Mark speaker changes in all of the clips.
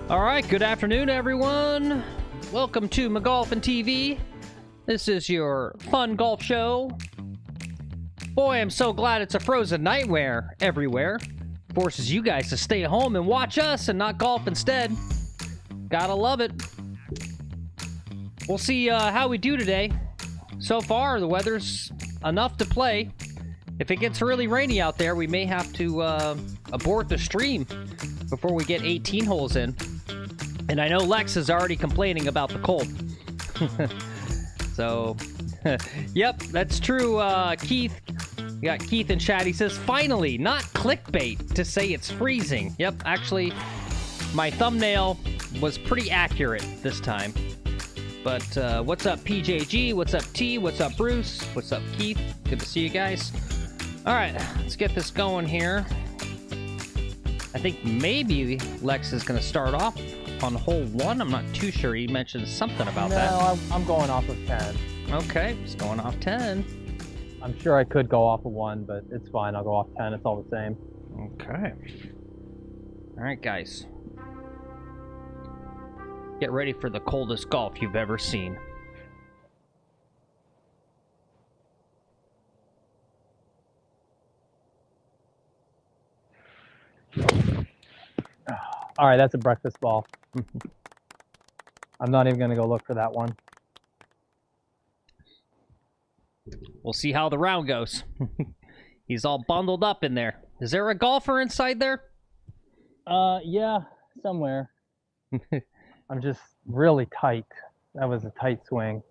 Speaker 1: All right, good afternoon, everyone. Welcome to McGolfin TV. This is your fun golf show. Boy, I'm so glad it's a frozen nightmare everywhere. Forces you guys to stay home and watch us and not golf instead. Gotta love it. We'll see how we do today. So far, the weather's enough to play. If it gets really rainy out there, we may have to abort the stream before we get 18 holes in. And I know Lex is already complaining about the cold. So, yep, that's true. Keith, we got Keith in chat. He says, finally, not clickbait to say it's freezing. Yep, actually, my thumbnail was pretty accurate this time. But what's up, PJG? What's up, T? What's up, Bruce? What's up, Keith? Good to see you guys. All right, let's get this going here. I think maybe Lex is going to start off on hole 1. I'm not too sure. He mentioned something about that.
Speaker 2: No, I'm going off of 10.
Speaker 1: Okay, he's going off 10.
Speaker 2: I'm sure I could go off of 1, but it's fine. I'll go off 10. It's all the same.
Speaker 1: Okay. All right, guys. Get ready for the coldest golf you've ever seen.
Speaker 2: All right, that's a breakfast ball. I'm not even going to go look for that one.
Speaker 1: We'll see how the round goes. He's all bundled up in there. Is there a golfer inside there?
Speaker 2: Yeah, somewhere. I'm just really tight. That was a tight swing.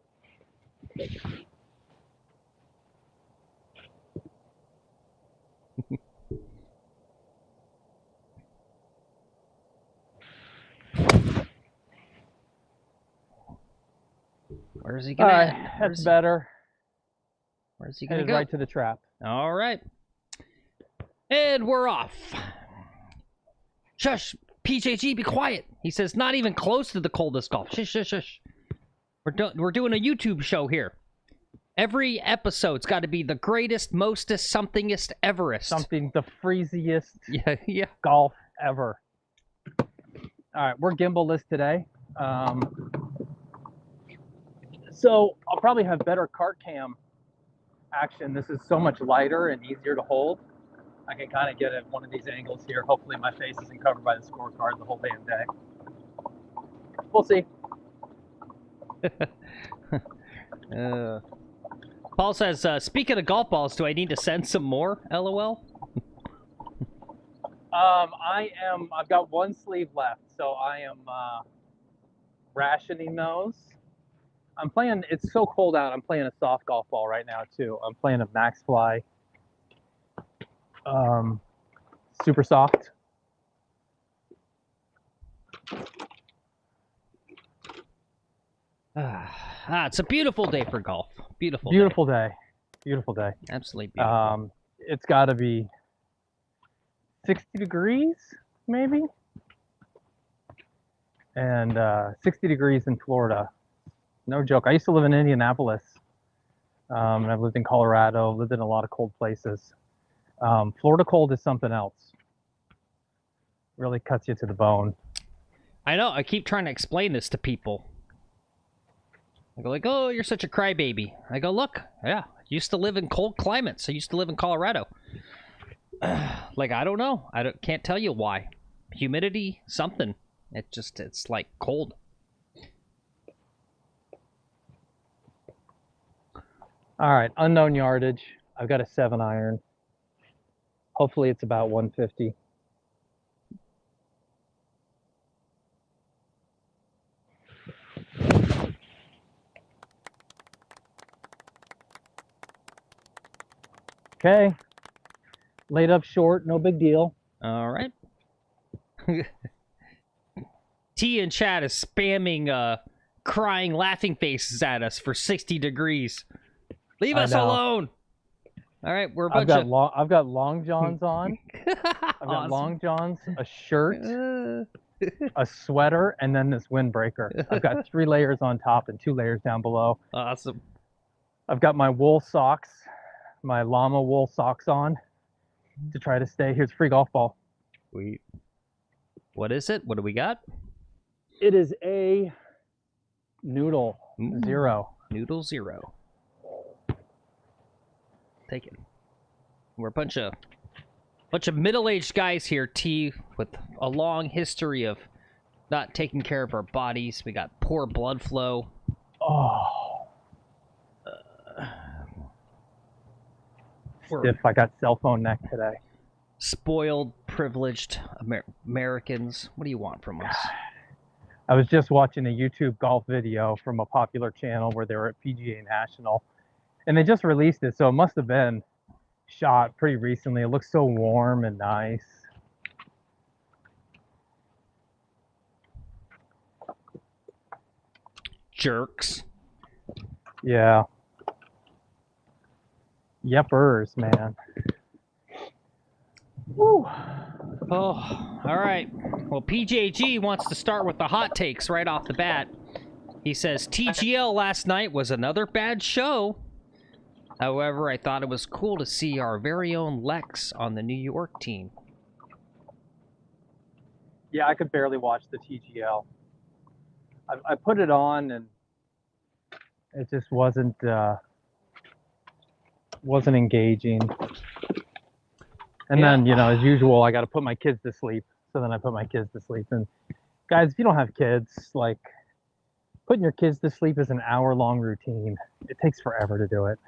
Speaker 1: Where's he gonna?
Speaker 2: All right, that's better.
Speaker 1: Where's he gonna
Speaker 2: Headed
Speaker 1: go?
Speaker 2: right to the trap.
Speaker 1: All right, and we're off. Shush, PJG, be quiet. He says not even close to the coldest golf. Shush, shush, shush. We're doing a YouTube show here. Every episode's got to be the greatest, mostest, somethingest, everest.
Speaker 2: Something the freeziest
Speaker 1: yeah.
Speaker 2: golf ever. All right, we're gimbal-less today. So I'll probably have better cart cam action. This is so much lighter and easier to hold. I can kind of get at one of these angles here. Hopefully my face isn't covered by the scorecard the whole damn day. We'll see.
Speaker 1: Paul says, speaking of golf balls, do I need to send some more? LOL.
Speaker 2: I've got one sleeve left, so I am rationing those. I'm playing, it's so cold out, I'm playing a soft golf ball right now too. I'm playing a Max Fly. Super soft.
Speaker 1: It's a beautiful day for golf. Beautiful
Speaker 2: day. Beautiful day.
Speaker 1: Absolutely beautiful.
Speaker 2: It's got to be 60 degrees, maybe. And 60 degrees in Florida. No joke. I used to live in Indianapolis. And I've lived in Colorado, lived in a lot of cold places. Florida cold is something else. Really cuts you to the bone.
Speaker 1: I know. I keep trying to explain this to people. I go like, oh, you're such a crybaby. I go, look, yeah, I used to live in cold climates. I used to live in Colorado. Like, I don't know. Can't tell you why. Humidity, something. It's like cold.
Speaker 2: All right, unknown yardage. I've got a 7-iron. Hopefully it's about 150. Okay. Laid up short, no big deal.
Speaker 1: All right. T in chat is spamming crying laughing faces at us for 60 degrees. Leave us alone. All right, we're a bunch
Speaker 2: I've got long johns on. I've got long johns, a shirt, a sweater, and then this windbreaker. I've got 3 layers on top and 2 layers down below.
Speaker 1: Awesome.
Speaker 2: I've got my wool socks my llama wool socks on to try to stay. Here's a free golf ball.
Speaker 1: Sweet. What is it? What do we got?
Speaker 2: It is a Noodle Zero.
Speaker 1: Noodle Zero. Take it. We're a bunch of middle-aged guys here, T, with a long history of not taking care of our bodies. We got poor blood flow.
Speaker 2: Oh. Stiff. I got cell phone neck today.
Speaker 1: Spoiled, privileged Americans. What do you want from us?
Speaker 2: I was just watching a YouTube golf video from a popular channel where they were at PGA National, and they just released it, so it must have been shot pretty recently. It looks so warm and nice.
Speaker 1: Jerks.
Speaker 2: Yeah. Yepers, man. Woo.
Speaker 1: Oh, all right. Well, PJG wants to start with the hot takes right off the bat. He says, TGL last night was another bad show. However, I thought it was cool to see our very own Lex on the New York team.
Speaker 2: Yeah, I could barely watch the TGL. I put it on and it just wasn't engaging. And then, you know, as usual, I got to put my kids to sleep. So then I put my kids to sleep. And guys, if you don't have kids, like, putting your kids to sleep is an hour-long routine. It takes forever to do it.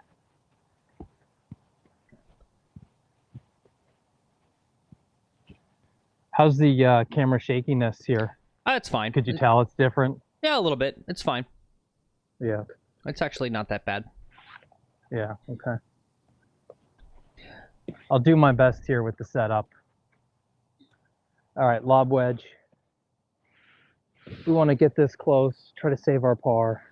Speaker 2: How's the camera shakiness here?
Speaker 1: It's fine.
Speaker 2: Could you tell it's different?
Speaker 1: Yeah, a little bit. It's fine.
Speaker 2: Yeah.
Speaker 1: It's actually not that bad.
Speaker 2: Yeah, okay. I'll do my best here with the setup. All right, lob wedge. We want to get this close, try to save our par.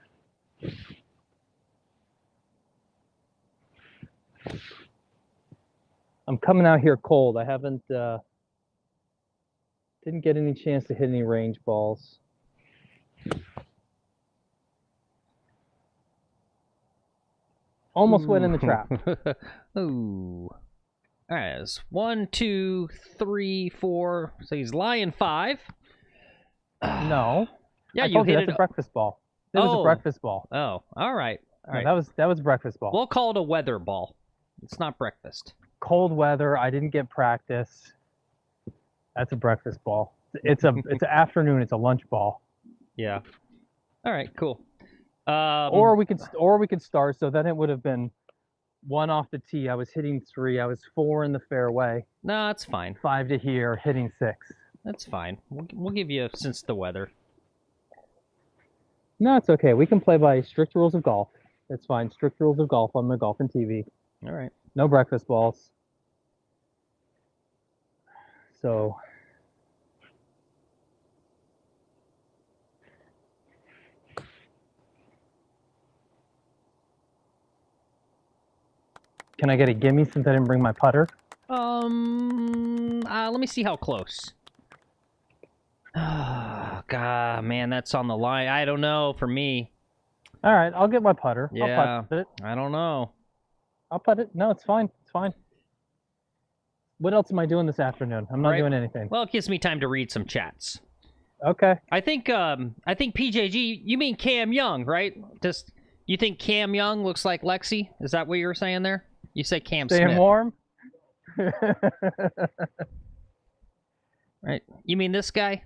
Speaker 2: I'm coming out here cold. I haven't, didn't get any chance to hit any range balls. Almost went in the trap.
Speaker 1: Ooh. All right, it's 1, 2, 3, 4. So he's lying 5.
Speaker 2: No.
Speaker 1: Yeah,
Speaker 2: you hit that's a breakfast ball. It was a breakfast ball.
Speaker 1: Oh, all right. All right.
Speaker 2: No, that was breakfast ball.
Speaker 1: We'll call it a weather ball. It's not breakfast.
Speaker 2: Cold weather. I didn't get practice. That's a breakfast ball. It's an afternoon. It's a lunch ball.
Speaker 1: Yeah. All right. Cool.
Speaker 2: Or we could start. So then it would have been 1 off the tee. I was hitting 3. I was 4 in the fairway.
Speaker 1: No, that's fine.
Speaker 2: 5 to here, hitting 6.
Speaker 1: That's fine. We'll give you since the weather.
Speaker 2: No, it's okay. We can play by strict rules of golf. It's fine. Strict rules of golf on McGolfin TV.
Speaker 1: All right.
Speaker 2: No breakfast balls. So. Can I get a gimme since I didn't bring my putter?
Speaker 1: Let me see how close. Oh, God, man, that's on the line. I don't know for me.
Speaker 2: All right, I'll get my putter.
Speaker 1: Yeah,
Speaker 2: I'll putt it.
Speaker 1: I don't know.
Speaker 2: I'll putt it. No, it's fine. It's fine. What else am I doing this afternoon? I'm not doing anything.
Speaker 1: Well, it gives me time to read some chats.
Speaker 2: Okay.
Speaker 1: I think PJG, you mean Cam Young, right? You think Cam Young looks like Lexi? Is that what you were saying there? You said Cam Smith.
Speaker 2: Staying warm?
Speaker 1: Right. You mean this guy?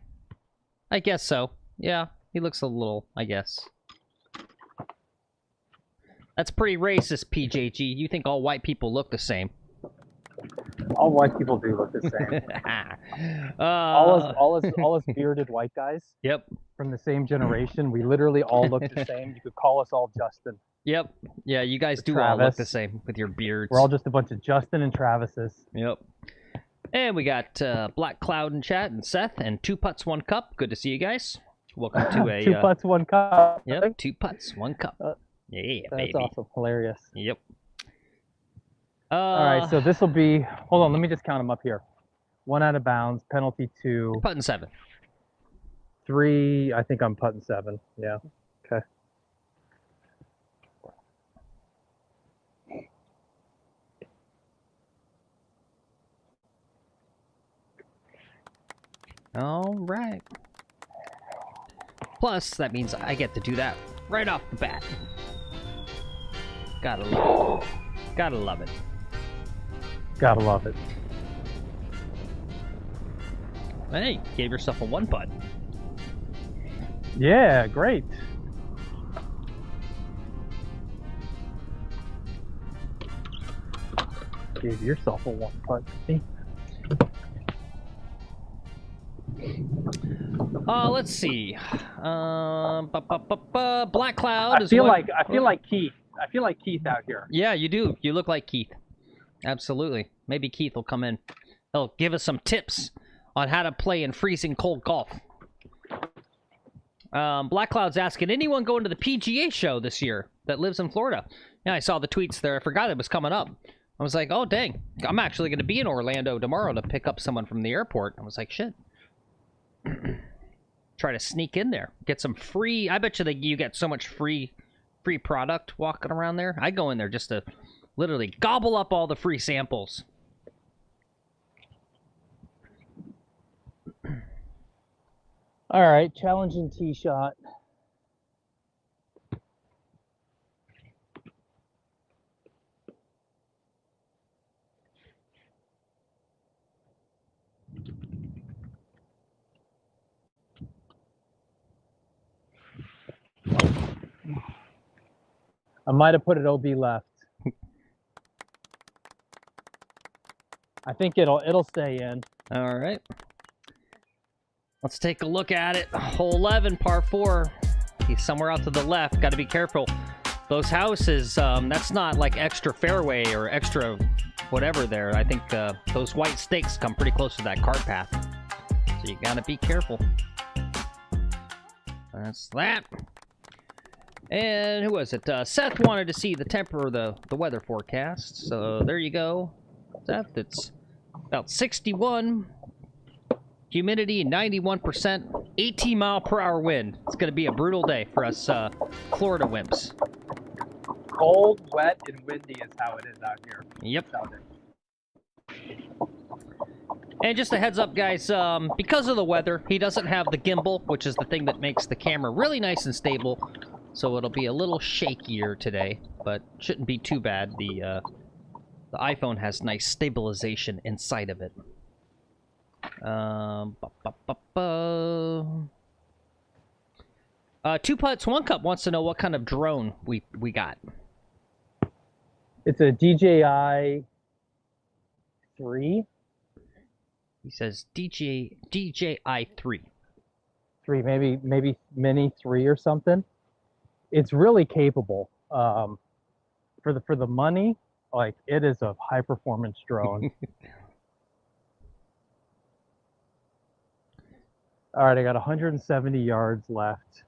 Speaker 1: I guess so. Yeah, he looks a little, I guess. That's pretty racist, PJG. You think all white people look the same.
Speaker 2: All white people do look the same. all us bearded white guys.
Speaker 1: Yep.
Speaker 2: From the same generation, we literally all look the same. You could call us all Justin.
Speaker 1: Yep. Yeah, you guys do all look the same with your beards.
Speaker 2: We're all just a bunch of Justin and Travises.
Speaker 1: Yep. And we got Black Cloud in chat and Seth and 2 putts, 1 cup. Good to see you guys. Welcome to a
Speaker 2: 2 putts, 1 cup.
Speaker 1: Yep. 2 putts, 1 cup. Yeah,
Speaker 2: that's
Speaker 1: baby.
Speaker 2: awesome. Hilarious.
Speaker 1: Yep.
Speaker 2: All right, so this will be. Hold on, let me just count them up here. 1 out of bounds, penalty 2.
Speaker 1: You're putting 7.
Speaker 2: 3. I think I'm putting 7. Yeah. Okay.
Speaker 1: All right. Plus, that means I get to do that right off the bat. Gotta love it. Gotta love it.
Speaker 2: Gotta love it.
Speaker 1: Hey, gave yourself a 1-putt.
Speaker 2: Yeah, great. Gave yourself a 1-putt.
Speaker 1: Let's see. Black Cloud
Speaker 2: I feel like Keith. I feel like Keith out here.
Speaker 1: Yeah, you do. You look like Keith. Absolutely. Maybe Keith will come in. He'll give us some tips on how to play in freezing cold golf. Black Cloud's asking, anyone going to the PGA show this year that lives in Florida? Yeah, I saw the tweets there. I forgot it was coming up. I was like, oh, dang. I'm actually going to be in Orlando tomorrow to pick up someone from the airport. I was like, shit. Try to sneak in there. Get some free... I bet you that you get so much free product walking around there. I go in there just to literally gobble up all the free samples.
Speaker 2: All right, challenging tee shot. I might have put it OB left. I think it'll stay in.
Speaker 1: All right. Let's take a look at it. Hole 11, par 4. He's somewhere out to the left. Got to be careful. Those houses, that's not like extra fairway or extra whatever there. I think those white stakes come pretty close to that cart path. So you got to be careful. That's that. And who was it? Seth wanted to see the temp or the weather forecast. So there you go. Seth, it's about 61. Humidity 91%, 18-mile-per-hour wind. It's going to be a brutal day for us Florida wimps.
Speaker 2: Cold, wet, and windy is how it is out here.
Speaker 1: Yep. And just a heads up, guys, because of the weather, he doesn't have the gimbal, which is the thing that makes the camera really nice and stable. So it'll be a little shakier today, but shouldn't be too bad. The iPhone has nice stabilization inside of it. 2 putts, 1 cup wants to know what kind of drone we got.
Speaker 2: It's a DJI 3.
Speaker 1: He says DJI 3.
Speaker 2: 3, maybe Mini 3 or something. It's really capable. For the money, like, it is a high performance drone. All right, I got 170 yards left.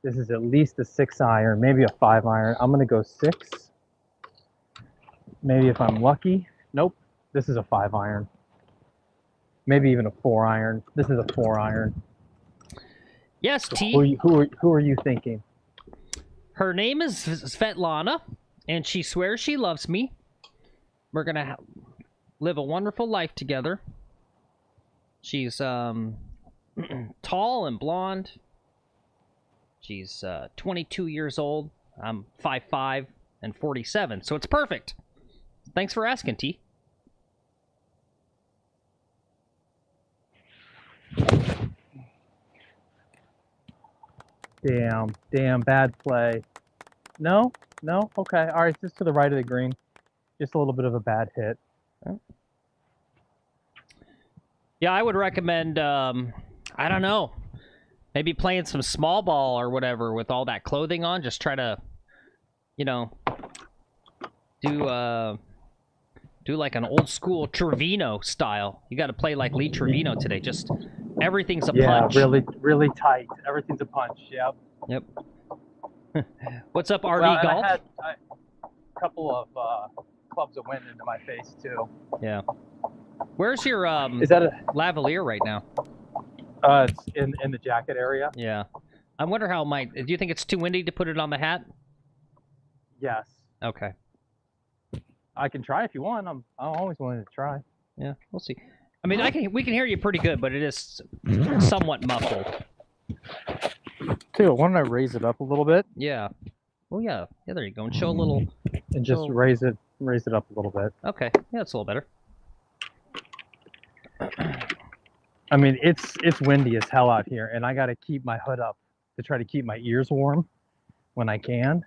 Speaker 2: This is at least a 6-iron, maybe a 5-iron. I'm gonna go 6. Maybe if I'm lucky. Nope, this is a 5-iron. Maybe even a 4-iron. This is a 4-iron.
Speaker 1: Yes,
Speaker 2: So
Speaker 1: T.
Speaker 2: who are you thinking?
Speaker 1: Her name is Svetlana, and she swears she loves me. We're gonna live a wonderful life together. She's tall and blonde. She's 22 years old. I'm 5'5" and 47, so it's perfect. Thanks for asking, T.
Speaker 2: Damn, bad play. No, okay. All right, just to the right of the green. Just a little bit of a bad hit.
Speaker 1: Yeah, I would recommend, I don't know, maybe playing some small ball or whatever with all that clothing on. Just try to, you know, do like an old school Trevino style. You got to play like Lee Trevino today. Just everything's a punch.
Speaker 2: Yeah, really tight. Everything's a punch.
Speaker 1: Yep. What's up, RD
Speaker 2: well,
Speaker 1: Golf?
Speaker 2: I had a couple of clubs that went into my face too.
Speaker 1: Yeah. Where's your
Speaker 2: Is that a
Speaker 1: lavalier right now?
Speaker 2: It's in the jacket area.
Speaker 1: Yeah. I wonder how it might. Do you think it's too windy to put it on the hat?
Speaker 2: Yes.
Speaker 1: Okay.
Speaker 2: I can try if you want. I'm always willing to try.
Speaker 1: Yeah, we'll see. I mean, we can hear you pretty good, but it is somewhat muffled.
Speaker 2: Too. Why don't I raise it up a little bit?
Speaker 1: Yeah. Oh yeah. Yeah, there you go. And show a little.
Speaker 2: And just raise it up a little bit.
Speaker 1: Okay. Yeah, it's a little better.
Speaker 2: I mean, it's windy as hell out here, and I got to keep my hood up to try to keep my ears warm when I can.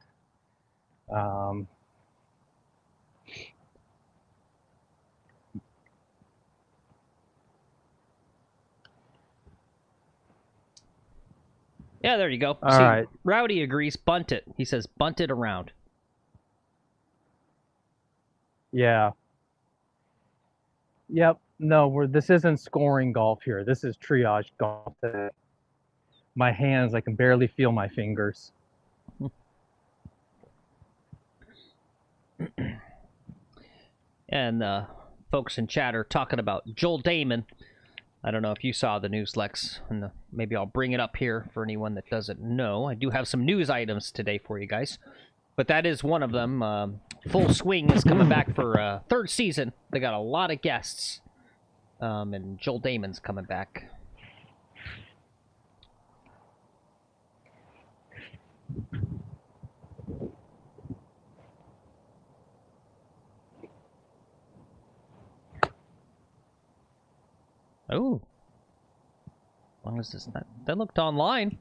Speaker 1: Yeah, there you go.
Speaker 2: All right.
Speaker 1: Rowdy agrees. Bunt it. He says bunt it around.
Speaker 2: Yeah. Yep. No, this isn't scoring golf here. This is triage golf today. My hands, I can barely feel my fingers.
Speaker 1: And folks in chat are talking about Joel Damon. I don't know if you saw the news, Lex, and maybe I'll bring it up here for anyone that doesn't know. I do have some news items today for you guys, but that is one of them. Full Swing is coming back for third season. They got a lot of guests, and Joel Damon's coming back. Oh. As long as it's not... That looked online.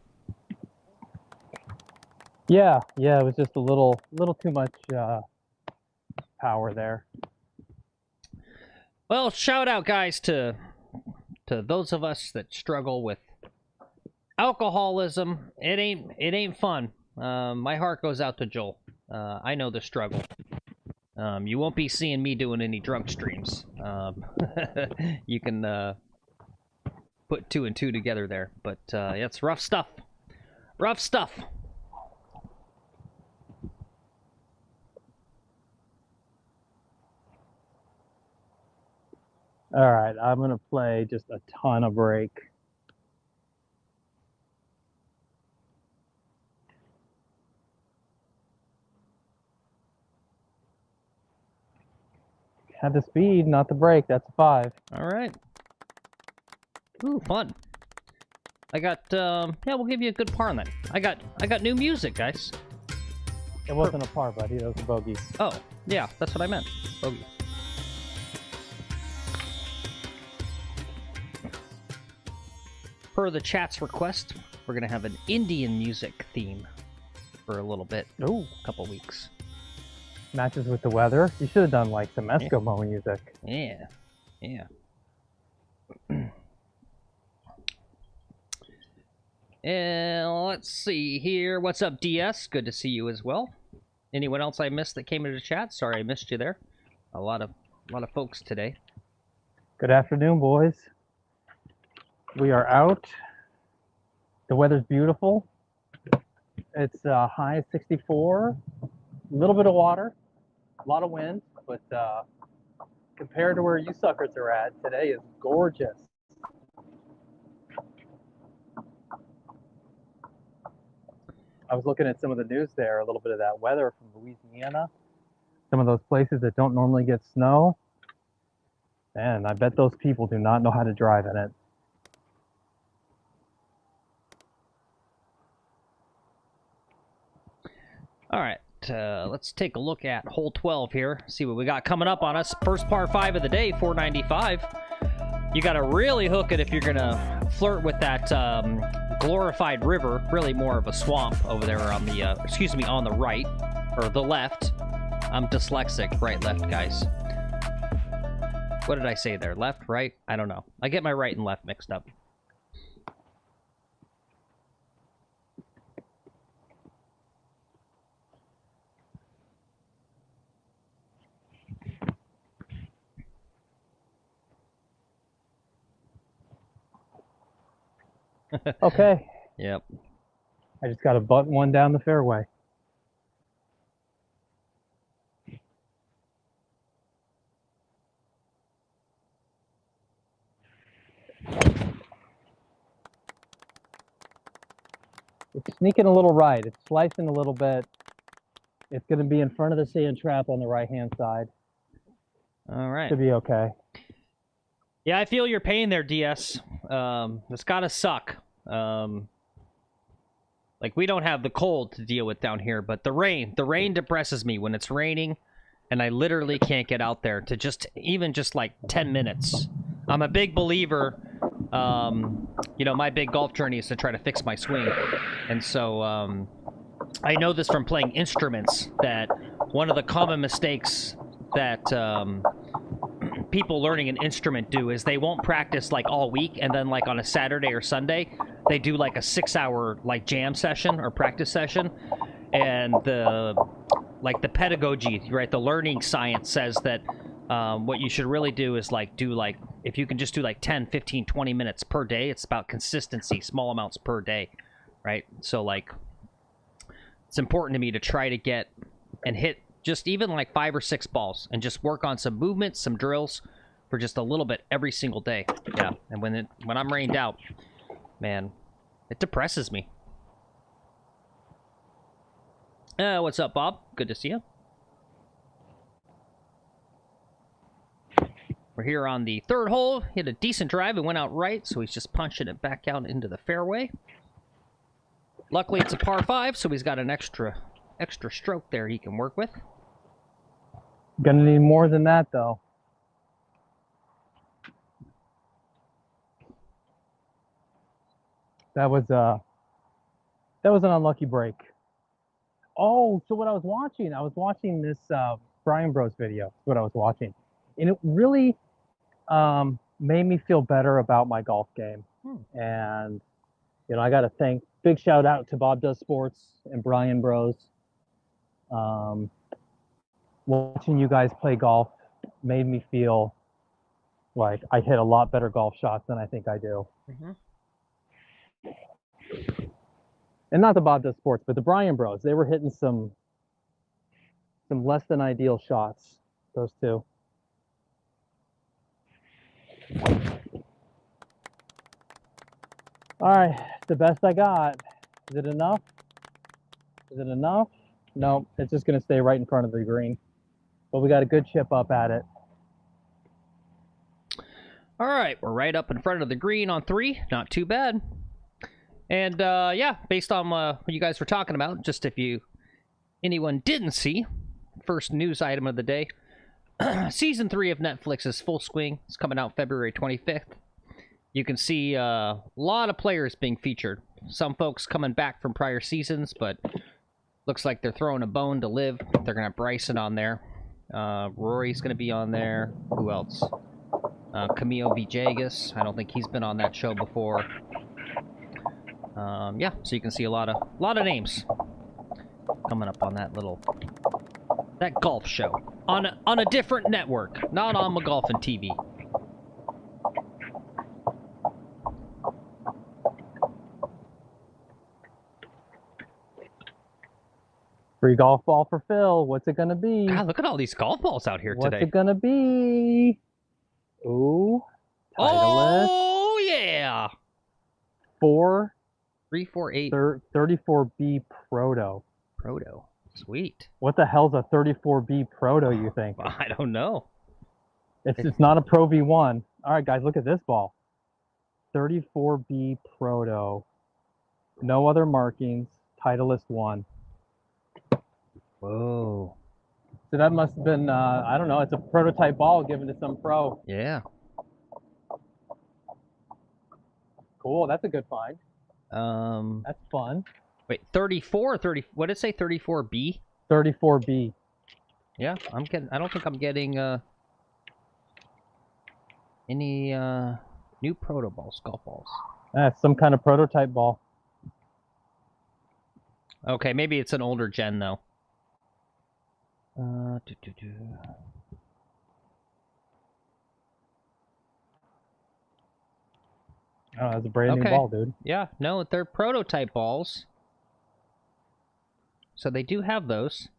Speaker 2: Yeah, it was just a little too much power there.
Speaker 1: Well, shout out, guys, to those of us that struggle with alcoholism. It ain't fun. My heart goes out to Joel. I know the struggle. You won't be seeing me doing any drunk streams. You can put 2 and 2 together there, but it's rough stuff. Rough stuff.
Speaker 2: All right, I'm gonna play just a ton of break. Had the speed, not the break. That's a 5.
Speaker 1: All right. Ooh, fun. I got yeah, we'll give you a good par on that. I got new music, guys.
Speaker 2: It wasn't a par, buddy. That was a bogey.
Speaker 1: Oh, yeah, that's what I meant. Bogey. Per the chat's request, we're gonna have an Indian music theme for a little bit.
Speaker 2: Ooh,
Speaker 1: a couple weeks.
Speaker 2: Matches with the weather. You should have done like some Eskimo music.
Speaker 1: Yeah, yeah. And let's see here. What's up, DS? Good to see you as well. Anyone else I missed that came into the chat? Sorry, I missed you there. A lot of folks today.
Speaker 2: Good afternoon, boys. We are out. The weather's beautiful. It's high of 64. A little bit of water, a lot of wind, but compared to where you suckers are at, today is gorgeous. I was looking at some of the news there, a little bit of that weather from Louisiana, some of those places that don't normally get snow. And I bet those people do not know how to drive in it.
Speaker 1: All right, let's take a look at hole 12 here, see what we got coming up on us. First par 5 of the day, 495. You got to really hook it if you're going to flirt with that glorified river, really more of a swamp over there on the, excuse me, on the right, or the left. I'm dyslexic, right, left, guys. What did I say there? Left, right? I don't know. I get my right and left mixed up.
Speaker 2: Okay.
Speaker 1: Yep.
Speaker 2: I just got to butt one down the fairway. It's sneaking a little right. It's slicing a little bit. It's going to be in front of the sand trap on the right-hand side.
Speaker 1: All right.
Speaker 2: Should be okay.
Speaker 1: Yeah, I feel your pain there, DS. It's gotta suck. Like, we don't have the cold to deal with down here, but the rain depresses me when it's raining, and I literally can't get out there to even just like 10 minutes. I'm a big believer, you know, my big golf journey is to try to fix my swing. And so, I know this from playing instruments, that one of the common mistakes that people learning an instrument do is they won't practice like all week, and then like on a Saturday or Sunday they do like a 6-hour like jam session or practice session. And the pedagogy, right, the learning science says that what you should really do is like if you can just do like 10, 15, 20 minutes per day. It's about consistency, small amounts per day, right? So like, it's important to me to try to get and hit just even like 5 or 6 balls and just work on some movements, some drills for just a little bit every single day. Yeah, and when I'm rained out, man, it depresses me. What's up, Bob? Good to see you. We're here on the 3rd hole. Hit a decent drive and went out right, so he's just punching it back out into the fairway. Luckily, it's a par 5, so he's got an extra stroke there he can work with.
Speaker 2: Gonna need more than that, though. That was an unlucky break. Oh, so what I was watching this Brian Bros video. That's what I was watching, and it really made me feel better about my golf game. And you know, I got to thank, big shout out to Bob Does Sports and Brian Bros. Watching you guys play golf made me feel like I hit a lot better golf shots than I think I do. And not the Bob Does Sports, but the Brian Bros. They were hitting some less than ideal shots, those two. All right, the best I got. Is it enough? Is it enough? No, it's just going to stay right in front of the green. But we got a good chip up at it.
Speaker 1: All right, we're right up in front of the green on 3. Not too bad. And yeah, based on what you guys were talking about, just if anyone didn't see, first news item of the day, Season 3 of Netflix's Full Swing is coming out February 25th. You can see a lot of players being featured. Some folks coming back from prior seasons, but looks like they're throwing a bone to live. They're going to have Bryson on there. Rory's going to be on there. Who else? Camilo Villegas. I don't think he's been on that show before. Yeah, so you can see a lot of names coming up on that golf show on a different network, not on McGolfin TV.
Speaker 2: Free golf ball for Phil. What's it gonna be?
Speaker 1: God, look at all these golf balls out here today.
Speaker 2: What's it gonna be? Ooh, Titleist.
Speaker 1: Oh yeah.
Speaker 2: 348 34B Proto.
Speaker 1: Proto. Sweet.
Speaker 2: What the hell's a 34B Proto, you think?
Speaker 1: I don't know.
Speaker 2: It's not a Pro V1. All right, guys, look at this ball. 34B Proto. No other markings. Titleist 1.
Speaker 1: Whoa.
Speaker 2: So that must have been, I don't know, it's a prototype ball given to some pro.
Speaker 1: Yeah.
Speaker 2: Cool, that's a good find. That's fun.
Speaker 1: Wait, 34 or 30? What did it say? 34B?
Speaker 2: 34B.
Speaker 1: Yeah, I don't think I'm getting any new proto balls, golf balls.
Speaker 2: That's some kind of prototype ball.
Speaker 1: Okay, maybe it's an older gen though.
Speaker 2: Oh, that's a brand new ball, dude.
Speaker 1: Yeah, no, they're prototype balls. So they do have those.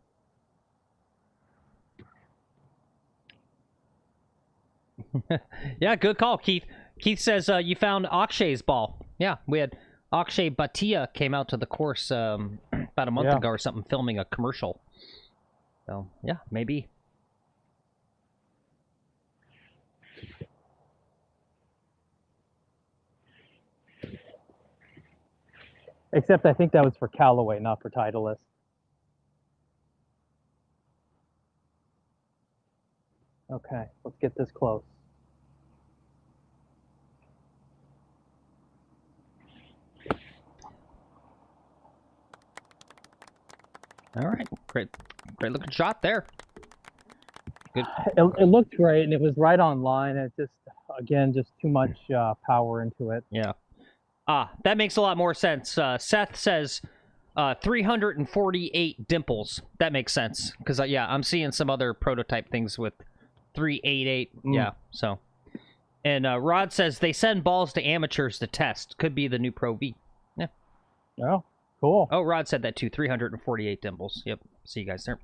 Speaker 1: Yeah, good call, Keith. Keith says you found Akshay's ball. Yeah, we had Akshay Bhatia came out to the course about a month ago or something, filming a commercial. So, yeah, maybe.
Speaker 2: Except I think that was for Callaway, not for Titleist. Okay, let's get this close.
Speaker 1: All right, great looking shot there. Good.
Speaker 2: It looked great, and it was right on line. It just, again, just too much power into it.
Speaker 1: Yeah. That makes a lot more sense. Seth says 348 dimples. That makes sense. Because, yeah, I'm seeing some other prototype things with 388. Yeah, so. And Rod says they send balls to amateurs to test. Could be the new Pro V. Yeah.
Speaker 2: Oh, cool.
Speaker 1: Oh, Rod said that too. 348 dimples. Yep. See you guys there.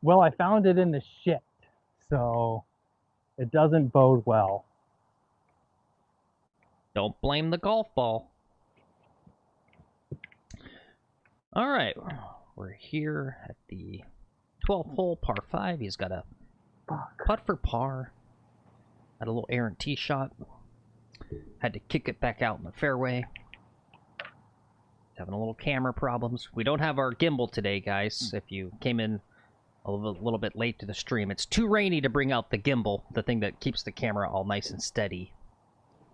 Speaker 2: Well, I found it in the shit, so it doesn't bode well.
Speaker 1: Don't blame the golf ball. All right. We're here at the 12th hole, par 5. He's got a putt for par. Had a little errant tee shot. Had to kick it back out in the fairway. Having a little camera problems. We don't have our gimbal today, guys. If you came in a little bit late to the stream, it's too rainy to bring out the gimbal, the thing that keeps the camera all nice and steady.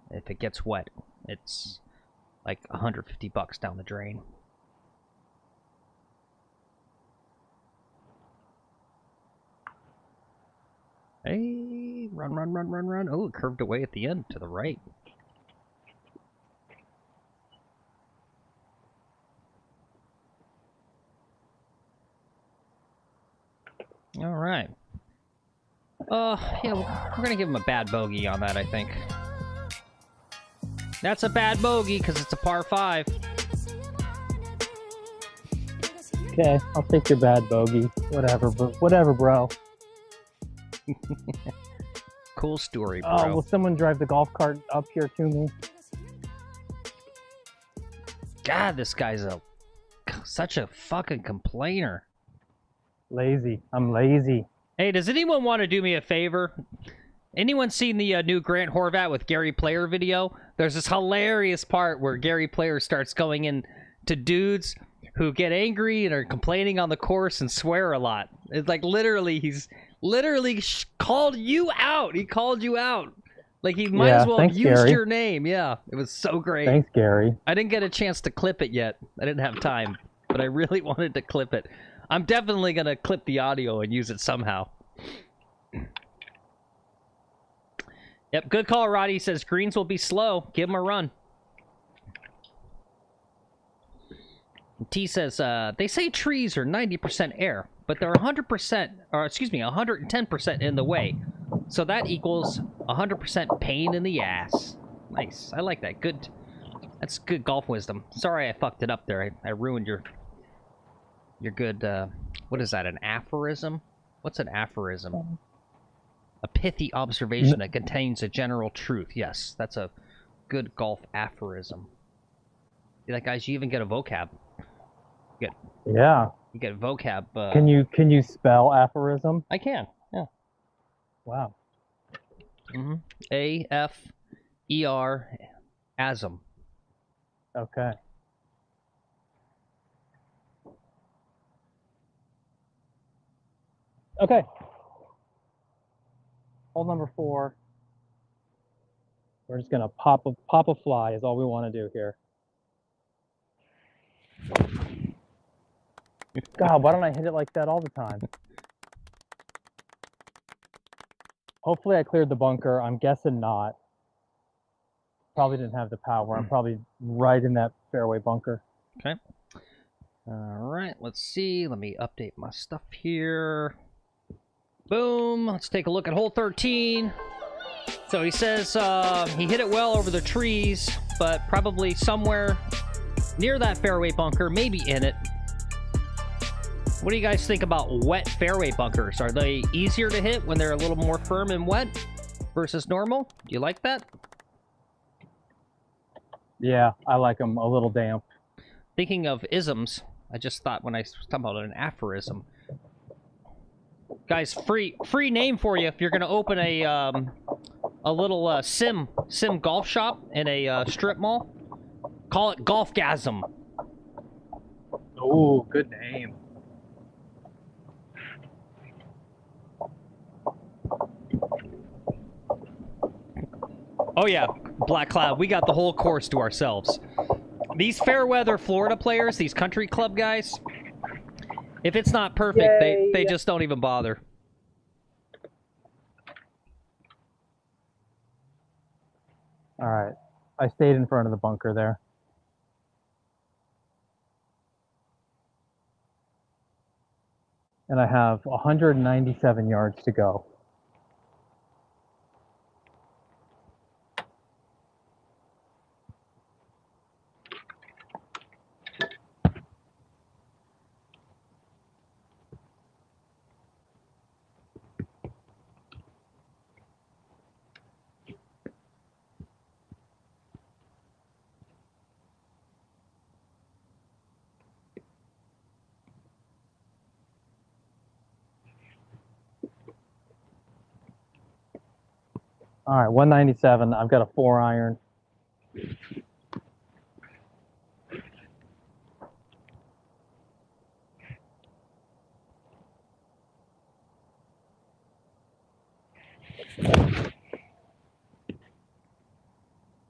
Speaker 1: If it gets wet, it's like $150 down the drain. Hey, run. Oh, it curved away at the end to the right. All right. Yeah, we're going to give him a bad bogey on that, I think. That's a bad bogey because it's a par 5.
Speaker 2: Okay, I'll take your bad bogey. Whatever, bro.
Speaker 1: Cool story, bro.
Speaker 2: Oh, will someone drive the golf cart up here to me?
Speaker 1: God, this guy's such a fucking complainer.
Speaker 2: Lazy. I'm lazy.
Speaker 1: Hey, does anyone want to do me a favor? Anyone seen the new Grant Horvat with Gary Player video? There's this hilarious part where Gary Player starts going in to dudes who get angry and are complaining on the course and swear a lot. It's like he's literally called you out. He called you out. Like he might as well have used
Speaker 2: Gary.
Speaker 1: your name. Yeah, it was so great.
Speaker 2: Thanks, Gary.
Speaker 1: I didn't get a chance to clip it yet. I didn't have time, but I really wanted to clip it. I'm definitely going to clip the audio and use it somehow. Yep, good call, Roddy. Says greens will be slow. Give them a run. T says, they say trees are 90% air, but they're 100%, or excuse me, 110% in the way. So that equals 100% pain in the ass. Nice. I like that. Good. That's good golf wisdom. Sorry I fucked it up there. I ruined your good, what is that, an aphorism? What's an aphorism? A pithy observation that contains a general truth. Yes, that's a good golf aphorism. Yeah, guys, you even get a vocab. You get vocab.
Speaker 2: Can you spell aphorism?
Speaker 1: I can. Yeah.
Speaker 2: Wow.
Speaker 1: A-F-E-R asm.
Speaker 2: Okay. Okay. Hole number 4. We're just gonna pop a fly is all we want to do here. God, why don't I hit it like that all the time? Hopefully I cleared the bunker. I'm guessing not. Probably didn't have the power. I'm probably right in that fairway bunker.
Speaker 1: Okay. All right, let's see. Let me update my stuff here. Boom. Let's take a look at hole 13. So he says he hit it well over the trees, but probably somewhere near that fairway bunker, maybe in it. What do you guys think about wet fairway bunkers? Are they easier to hit when they're a little more firm and wet versus normal? Do you like that?
Speaker 2: Yeah, I like them a little damp.
Speaker 1: Thinking of isms, I just thought when I was talking about an aphorism. Guys, free name for you if you're going to open a a little sim golf shop in a strip mall. Call it Golfgasm.
Speaker 2: Oh, good name.
Speaker 1: Oh yeah, Black Cloud. We got the whole course to ourselves. These fair weather Florida players, these country club guys, if it's not perfect, they just don't even bother.
Speaker 2: All right. I stayed in front of the bunker there. And I have 197 yards to go. All right, 197. I've got a 4-iron.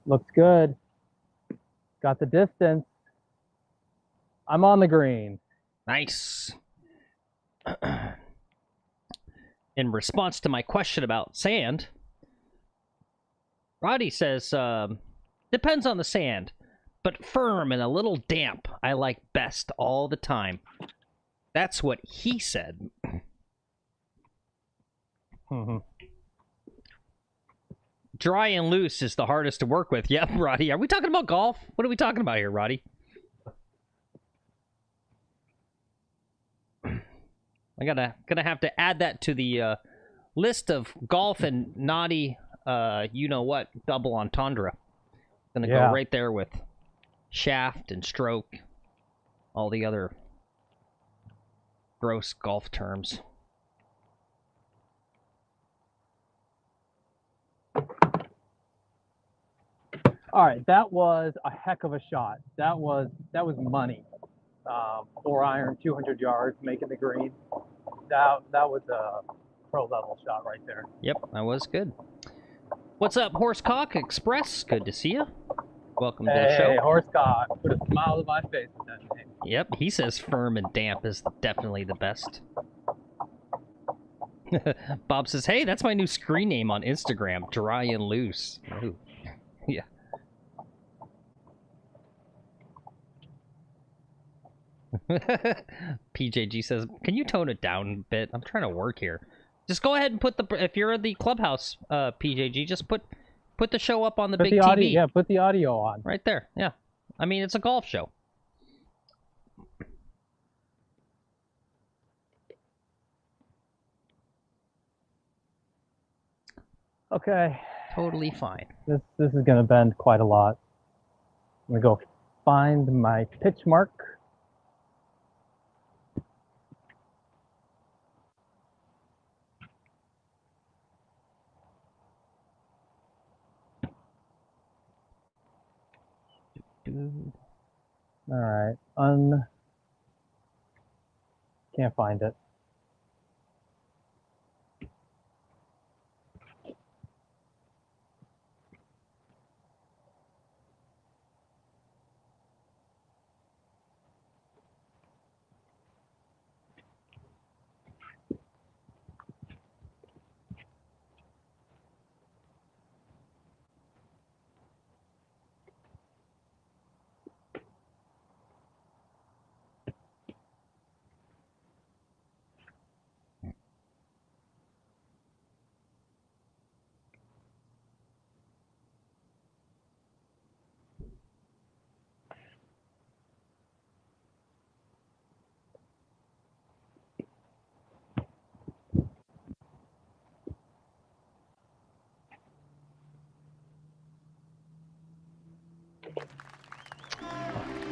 Speaker 2: Looks good. Got the distance. I'm on the green.
Speaker 1: Nice. In response to my question about sand, Roddy says, depends on the sand, but firm and a little damp I like best all the time. That's what he said. Dry and loose is the hardest to work with. Yep, Roddy. Are we talking about golf? What are we talking about here, Roddy? I gonna have to add that to the list of golf and naughty, you know what, double entendre. Gonna go right there with shaft and stroke, all the other gross golf terms.
Speaker 2: All right, that was a heck of a shot. That was money. 4-iron, 200 yards, making the green. That was a pro level shot right there.
Speaker 1: Yep, that was good. What's up, Horsecock Express? Good to see you. Welcome to the show.
Speaker 2: Hey, Horsecock, put a smile on my face with that name.
Speaker 1: Yep, he says firm and damp is definitely the best. Bob says, hey, that's my new screen name on Instagram, Dry and Loose. Ooh. Yeah. PJG says, can you tone it down a bit? I'm trying to work here. Just go ahead and put the, if you're in the clubhouse, PJG, just put the show up on the big
Speaker 2: audio,
Speaker 1: TV.
Speaker 2: yeah, put the audio on.
Speaker 1: Right there, yeah. I mean, it's a golf show.
Speaker 2: Okay.
Speaker 1: Totally fine.
Speaker 2: This is going to bend quite a lot. I'm going to go find my pitch mark. All right, can't find it.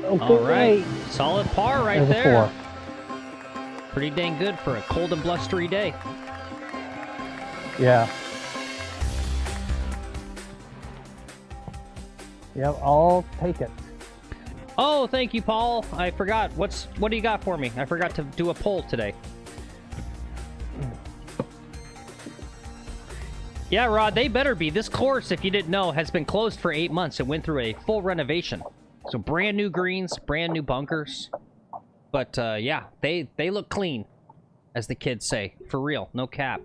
Speaker 1: Okay. All right, solid par right there. 4. Pretty dang good for a cold and blustery day.
Speaker 2: Yeah. Yep, I'll take it.
Speaker 1: Oh, thank you, Paul. I forgot. What do you got for me? I forgot to do a poll today. Yeah, Rod, they better be. This course, if you didn't know, has been closed for 8 months. It went through a full renovation. So brand new greens, brand new bunkers. But, yeah, they look clean, as the kids say. For real, no cap.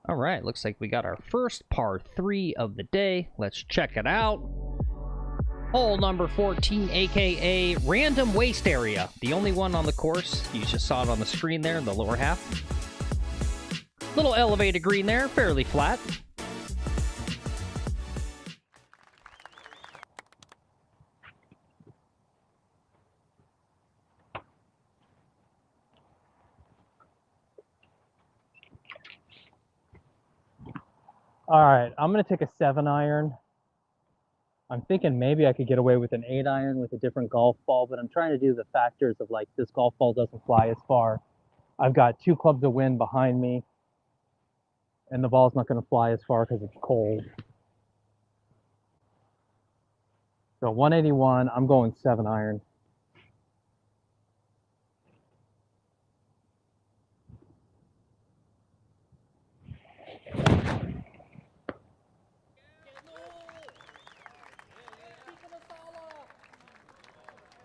Speaker 1: All right, looks like we got our first par 3 of the day. Let's check it out. Hole number 14, aka Random Waste Area. The only one on the course. You just saw it on the screen there in the lower half. Little elevated green there, fairly flat.
Speaker 2: All right, I'm gonna take a 7-iron. I'm thinking maybe I could get away with an 8-iron with a different golf ball, but I'm trying to do the factors of like this golf ball doesn't fly as far. I've got 2 clubs of wind behind me, and the ball's not gonna fly as far because it's cold. So 181, I'm going 7-iron.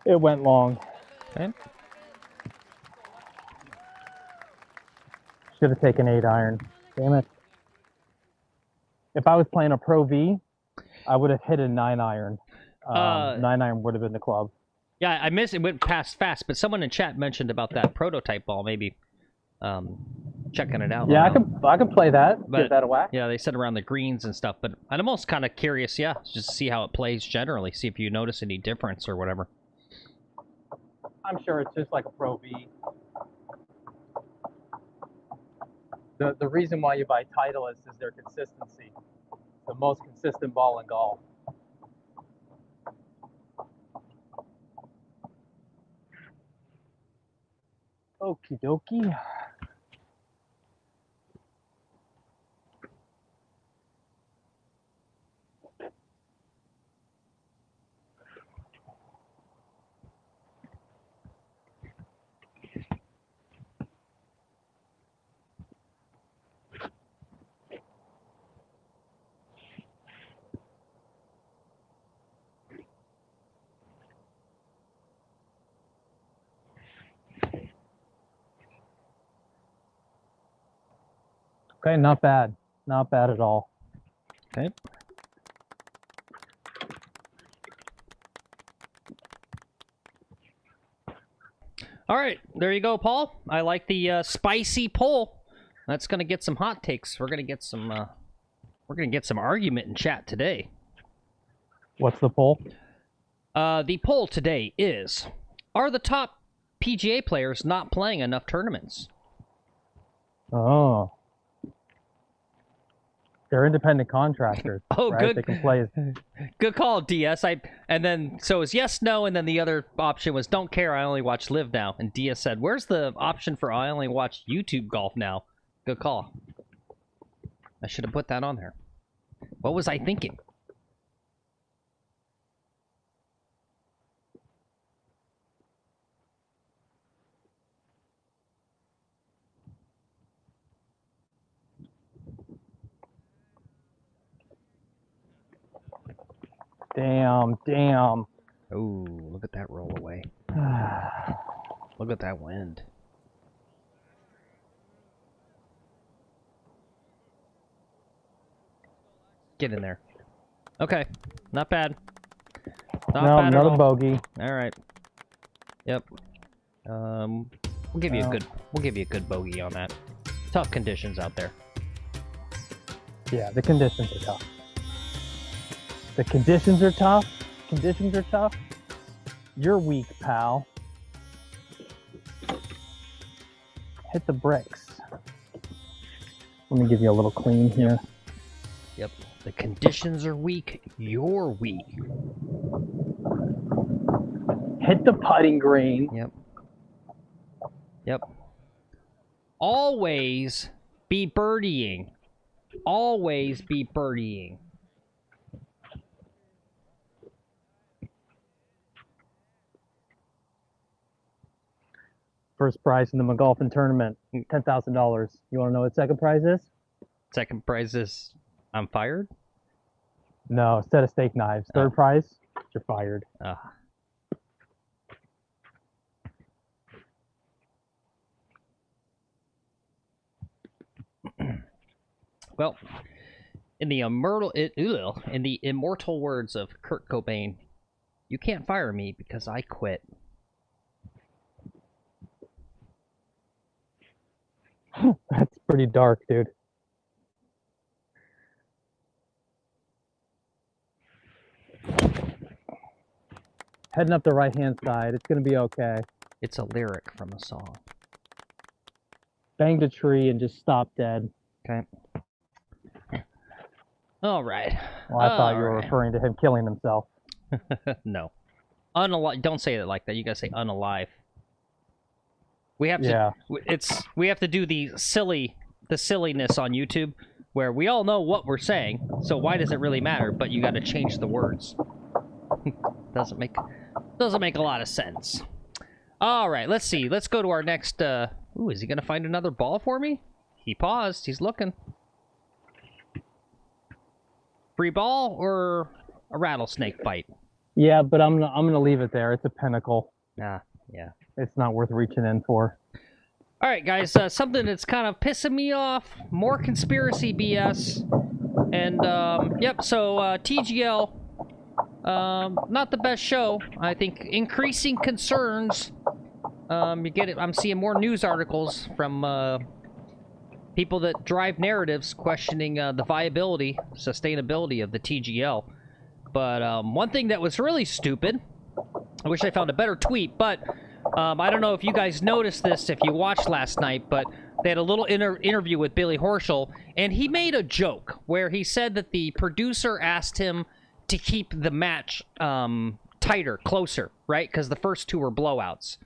Speaker 2: It went long.
Speaker 1: Okay.
Speaker 2: Should have taken 8-iron. Damn it. If I was playing a Pro V, I would have hit a 9-iron. 9-iron would have been the club.
Speaker 1: Yeah, I missed it. Went past fast, but someone in chat mentioned about that prototype ball, maybe checking it out.
Speaker 2: Yeah, I could play that. Give that a whack.
Speaker 1: Yeah, they said around the greens and stuff, but I'm almost kind of curious, yeah, just to see how it plays generally, see if you notice any difference or whatever.
Speaker 2: I'm sure it's just like a Pro V. The reason why you buy Titleist is their consistency. The most consistent ball in golf. Okie dokie. Okay, not bad. Not bad at all.
Speaker 1: Okay. All right, there you go, Paul. I like the spicy poll. That's gonna get some hot takes. We're gonna get some argument in chat today.
Speaker 2: What's the poll?
Speaker 1: The poll today is: are the top PGA players not playing enough tournaments?
Speaker 2: Oh. They're independent contractors.
Speaker 1: Oh,
Speaker 2: right?
Speaker 1: good.
Speaker 2: They can play.
Speaker 1: Good call, DS. And then so it was yes, no, and then the other option was don't care. I only watch Live now. And DS said, "Where's the option for I only watch YouTube golf now?" Good call. I should have put that on there. What was I thinking?
Speaker 2: Damn.
Speaker 1: Oh, look at that roll away. Look at that wind. Get in there. Okay, not bad. Not bad
Speaker 2: another
Speaker 1: at all.
Speaker 2: bogey.
Speaker 1: All right. Yep. We'll give you a good bogey on that. Tough conditions out there.
Speaker 2: Yeah, the conditions are tough. The conditions are tough. Conditions are tough. You're weak, pal. Hit the bricks. Let me give you a little clean here.
Speaker 1: Yep. The conditions are weak. You're weak.
Speaker 2: Hit the putting green.
Speaker 1: Yep. Yep. always be birdieing. Always be birdieing.
Speaker 2: First prize in the McGolfin tournament, $10,000. You want to know what second prize is?
Speaker 1: Second prize is I'm fired?
Speaker 2: No, set of steak knives. Third prize, you're fired.
Speaker 1: Well, in the immortal words of Kurt Cobain, you can't fire me because I quit.
Speaker 2: That's pretty dark, dude. Heading up the right-hand side. It's going to be okay.
Speaker 1: It's a lyric from a song.
Speaker 2: Banged a tree and just stopped dead.
Speaker 1: Okay. All right.
Speaker 2: Well, I thought you were referring to him killing himself.
Speaker 1: No. Unalive. Don't say it like that. You gotta say unalive. We have to. Yeah. We have to do the silliness on YouTube, where we all know what we're saying. So why does it really matter? But you got to change the words. Doesn't make a lot of sense. All right. Let's see. Let's go to our next. Ooh, is he gonna find another ball for me? He paused. He's looking. Free ball or a rattlesnake bite? Yeah,
Speaker 2: but I'm gonna leave it there. It's a pinnacle.
Speaker 1: Yeah.
Speaker 2: It's not worth reaching in for.
Speaker 1: All right, guys. Something that's kind of pissing me off. More conspiracy BS. And yep. So TGL, not the best show. I think increasing concerns. You get it. I'm seeing more news articles from people that drive narratives questioning the viability, sustainability of the TGL. But one thing that was really stupid, I wish I found a better tweet, but I don't know if you guys noticed this if you watched last night, but they had a little interview with Billy Horschel, and he made a joke where he said that the producer asked him to keep the match tighter, closer, right? Because the first two were blowouts.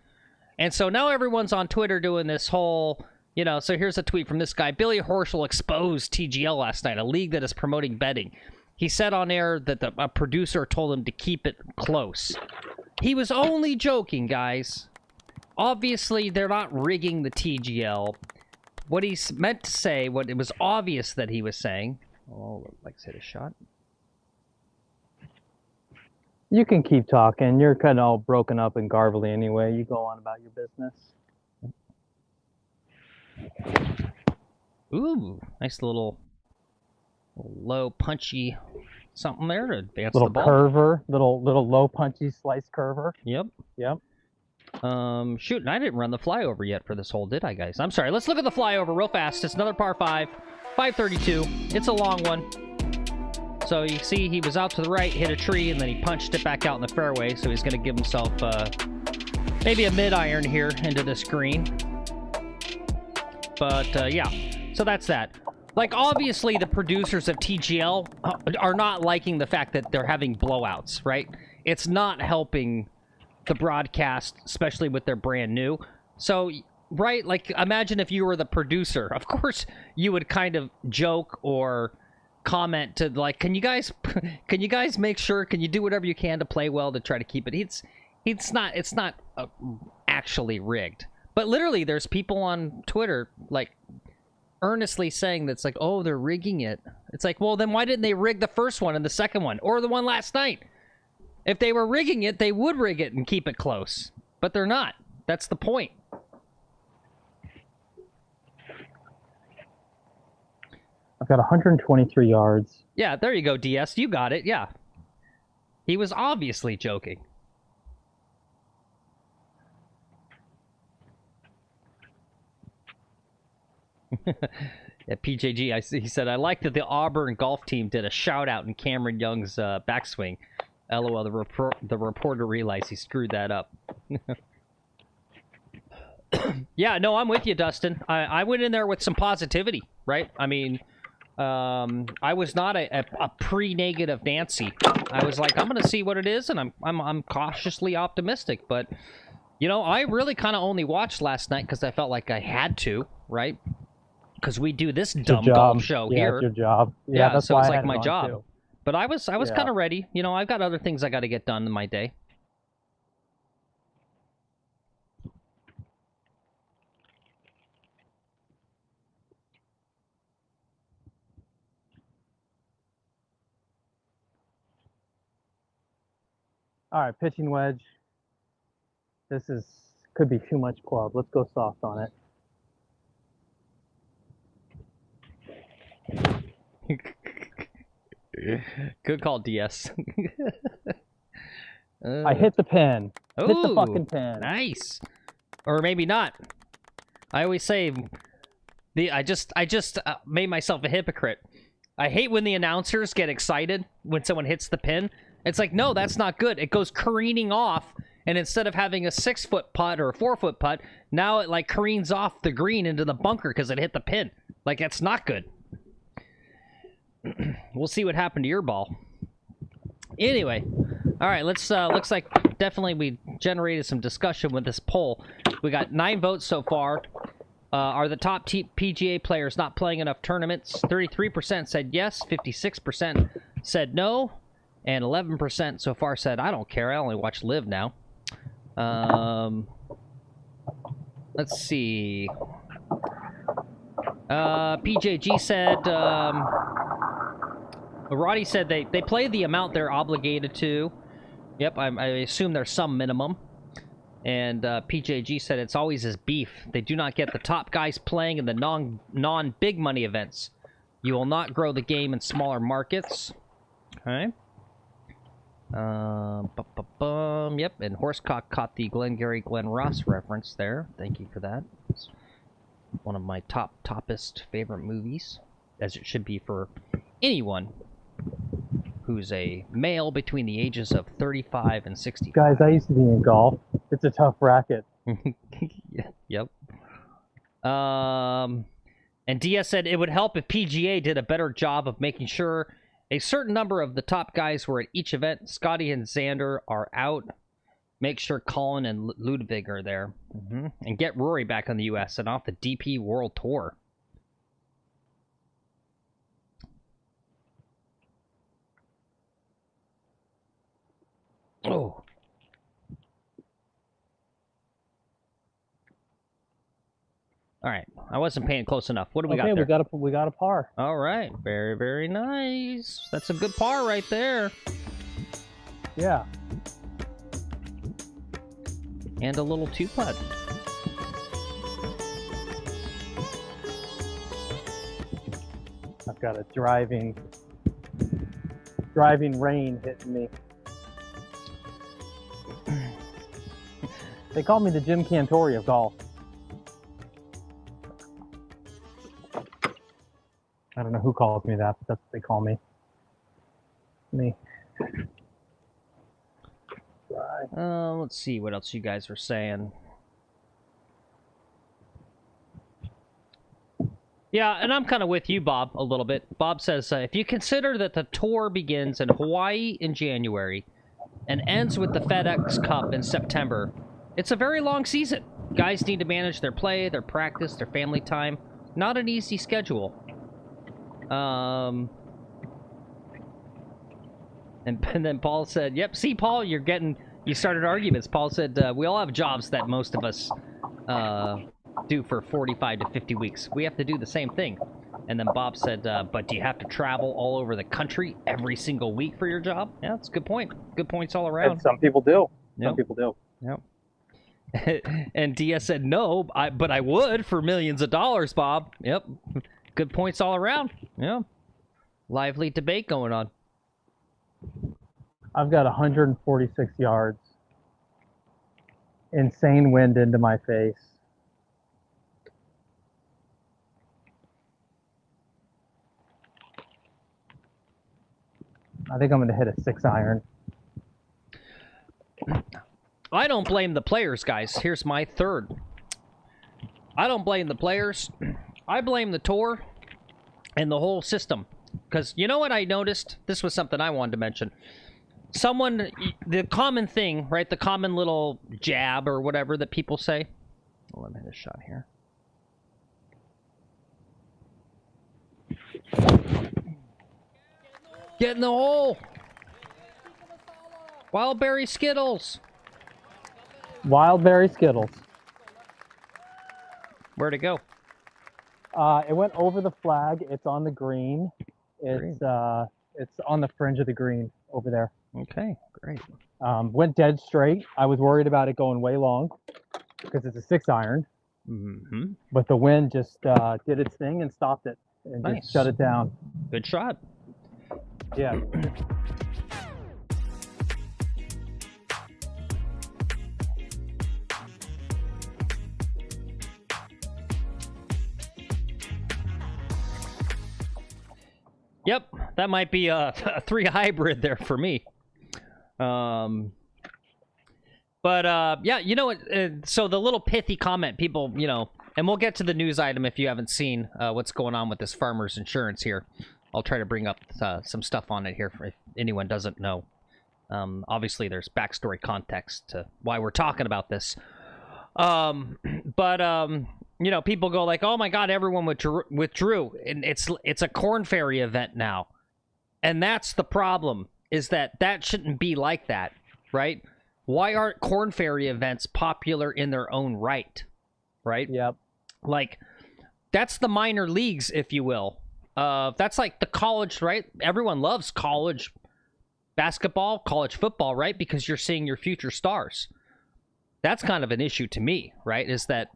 Speaker 1: And so now everyone's on Twitter doing this whole... You know, so here's a tweet from this guy. Billy Horschel exposed TGL last night, a league that is promoting betting. He said on air that a producer told him to keep it close. He was only joking, guys. Obviously, they're not rigging the TGL. What he's meant to say, what it was obvious that he was saying... Oh, Lex hit a shot.
Speaker 2: You can keep talking. You're kind of all broken up and garbly anyway. You go on about your business.
Speaker 1: Ooh, nice little low punchy something there to advance the ball.
Speaker 2: Curver, little low punchy slice curver.
Speaker 1: Yep. Shoot, and I didn't run the flyover yet for this hole, did I, guys? I'm sorry. Let's look at the flyover real fast. It's another par 5, 532. It's a long one. So you see he was out to the right, hit a tree, and then he punched it back out in the fairway. So he's going to give himself maybe a mid-iron here into this green. But, yeah, so that's that. Like, obviously, the producers of TGL are not liking the fact that they're having blowouts, right? It's not helping the broadcast, especially with their brand new. So, right, like, imagine if you were the producer. Of course, you would kind of joke or comment to, like, can you guys make sure, can you do whatever you can to play well to try to keep it? It's not actually rigged. But literally, there's people on Twitter, like, earnestly saying that's like, oh, they're rigging it. It's like, well, then why didn't they rig the first one and the second one? Or the one last night? If they were rigging it, they would rig it and keep it close. But they're not. That's the point.
Speaker 2: I've got 123 yards.
Speaker 1: Yeah, there you go, DS. You got it, yeah. He was obviously joking. Yeah, PJG, he said, I like that the Auburn golf team did a shout-out in Cameron Young's backswing. LOL, the reporter realized he screwed that up. Yeah, no, I'm with you, Dustin. I went in there with some positivity, right? I mean, I was not a pre-negative Nancy. I was like, I'm going to see what it is, and I'm cautiously optimistic. But, you know, I really kind of only watched last night because I felt like I had to. right? Because we do this
Speaker 2: It's your
Speaker 1: dumb
Speaker 2: job.
Speaker 1: golf show
Speaker 2: Yeah,
Speaker 1: here.
Speaker 2: it's your job.
Speaker 1: Yeah,
Speaker 2: that's
Speaker 1: so
Speaker 2: why
Speaker 1: it's
Speaker 2: I
Speaker 1: like
Speaker 2: had it
Speaker 1: my
Speaker 2: on,
Speaker 1: job.
Speaker 2: too.
Speaker 1: But I was
Speaker 2: Yeah.
Speaker 1: kind of ready. You know, I've got other things I got to get done in my day.
Speaker 2: All right, pitching wedge. This could be too much club. Let's go soft on
Speaker 1: it. Good call, DS.
Speaker 2: I hit the pin. Hit the fucking pin.
Speaker 1: Nice. Or maybe not. I always say, I just made myself a hypocrite. I hate when the announcers get excited when someone hits the pin. It's like, no, that's not good. It goes careening off, and instead of having a 6-foot putt or a 4-foot putt, now it like careens off the green into the bunker because it hit the pin. Like, that's not good. We'll see what happened to your ball. Anyway, all right, let's looks like definitely we generated some discussion with this poll. We got 9 votes so far. Are the top PGA players not playing enough tournaments? 33% said yes, 56% said no, and 11% so far said I don't care, I only watch Live now. Let's see. PJG said Roddy said they play the amount they're obligated to. Yep, I assume there's some minimum. And PJG said it's always his beef. They do not get the top guys playing in the non-big money events. You will not grow the game in smaller markets. Okay. Yep, and Horsecock caught the Glengarry Glen Ross reference there. Thank you for that. It's one of my toppest favorite movies, as it should be for anyone who's a male between the ages of 35 and 65.
Speaker 2: Guys, I used to be in golf. It's a tough racket.
Speaker 1: Yep. And Dia said it would help if PGA did a better job of making sure a certain number of the top guys were at each event. Scotty and Xander are out. Make sure Colin and Ludwig are there. And get Rory back on the U.S. and off the DP World Tour. Oh. All right, I wasn't paying close enough. What do we got there?
Speaker 2: we got a par.
Speaker 1: All right, very, very nice. That's a good par right there.
Speaker 2: Yeah.
Speaker 1: And a little 2-putt.
Speaker 2: I've got a driving rain hitting me. They call me the Jim Cantori of golf. I don't know who calls me that, but that's what they call me.
Speaker 1: Let's see what else you guys were saying. Yeah, and I'm kind of with you, Bob, a little bit. Bob says, if you consider that the tour begins in Hawaii in January and ends with the FedEx Cup in September, it's a very long season. Guys need to manage their play, their practice, their family time. Not an easy schedule. And then Paul said, yep, see, Paul, you started arguments. Paul said, we all have jobs that most of us do for 45 to 50 weeks. We have to do the same thing. And then Bob said, but do you have to travel all over the country every single week for your job? Yeah, that's a good point. Good points all around.
Speaker 2: And some people do.
Speaker 1: Yep.
Speaker 2: Some people do.
Speaker 1: Yep. And DS said, no, but I would for millions of dollars, Bob. Yep. Good points all around. Yeah. Lively debate going on.
Speaker 2: I've got 146 yards. Insane wind into my face. I think I'm going to hit a 6-iron.
Speaker 1: I don't blame the players, guys. Here's my third. I don't blame the players. I blame the tour and the whole system. Because you know what I noticed? This was something I wanted to mention. The common thing, right? The common little jab or whatever that people say. Let me hit a shot here. Get in the hole. Wildberry Skittles.
Speaker 2: Wildberry Skittles.
Speaker 1: Where'd it go?
Speaker 2: It went over the flag. It's on the green. It's on the fringe of the green over there.
Speaker 1: Okay, great.
Speaker 2: Went dead straight. I was worried about it going way long because it's a 6-iron.
Speaker 1: Mm-hmm.
Speaker 2: But the wind just did its thing and stopped it and just shut it down.
Speaker 1: Good shot.
Speaker 2: Yeah.
Speaker 1: Yep, that might be a 3 hybrid there for me. Yeah, you know what? So the little pithy comment, people, you know, and we'll get to the news item if you haven't seen what's going on with this farmer's insurance here. I'll try to bring up some stuff on it here if anyone doesn't know. Obviously, there's backstory context to why we're talking about this. You know, people go like, "Oh my God, everyone withdrew," and it's a Corn Ferry event now, and that's the problem. Is that shouldn't be like that, right? Why aren't Corn Ferry events popular in their own right? Right?
Speaker 2: Yep.
Speaker 1: Like, that's the minor leagues, if you will. That's like the college, right? Everyone loves college basketball, college football, right? Because you're seeing your future stars. That's kind of an issue to me, right? Is that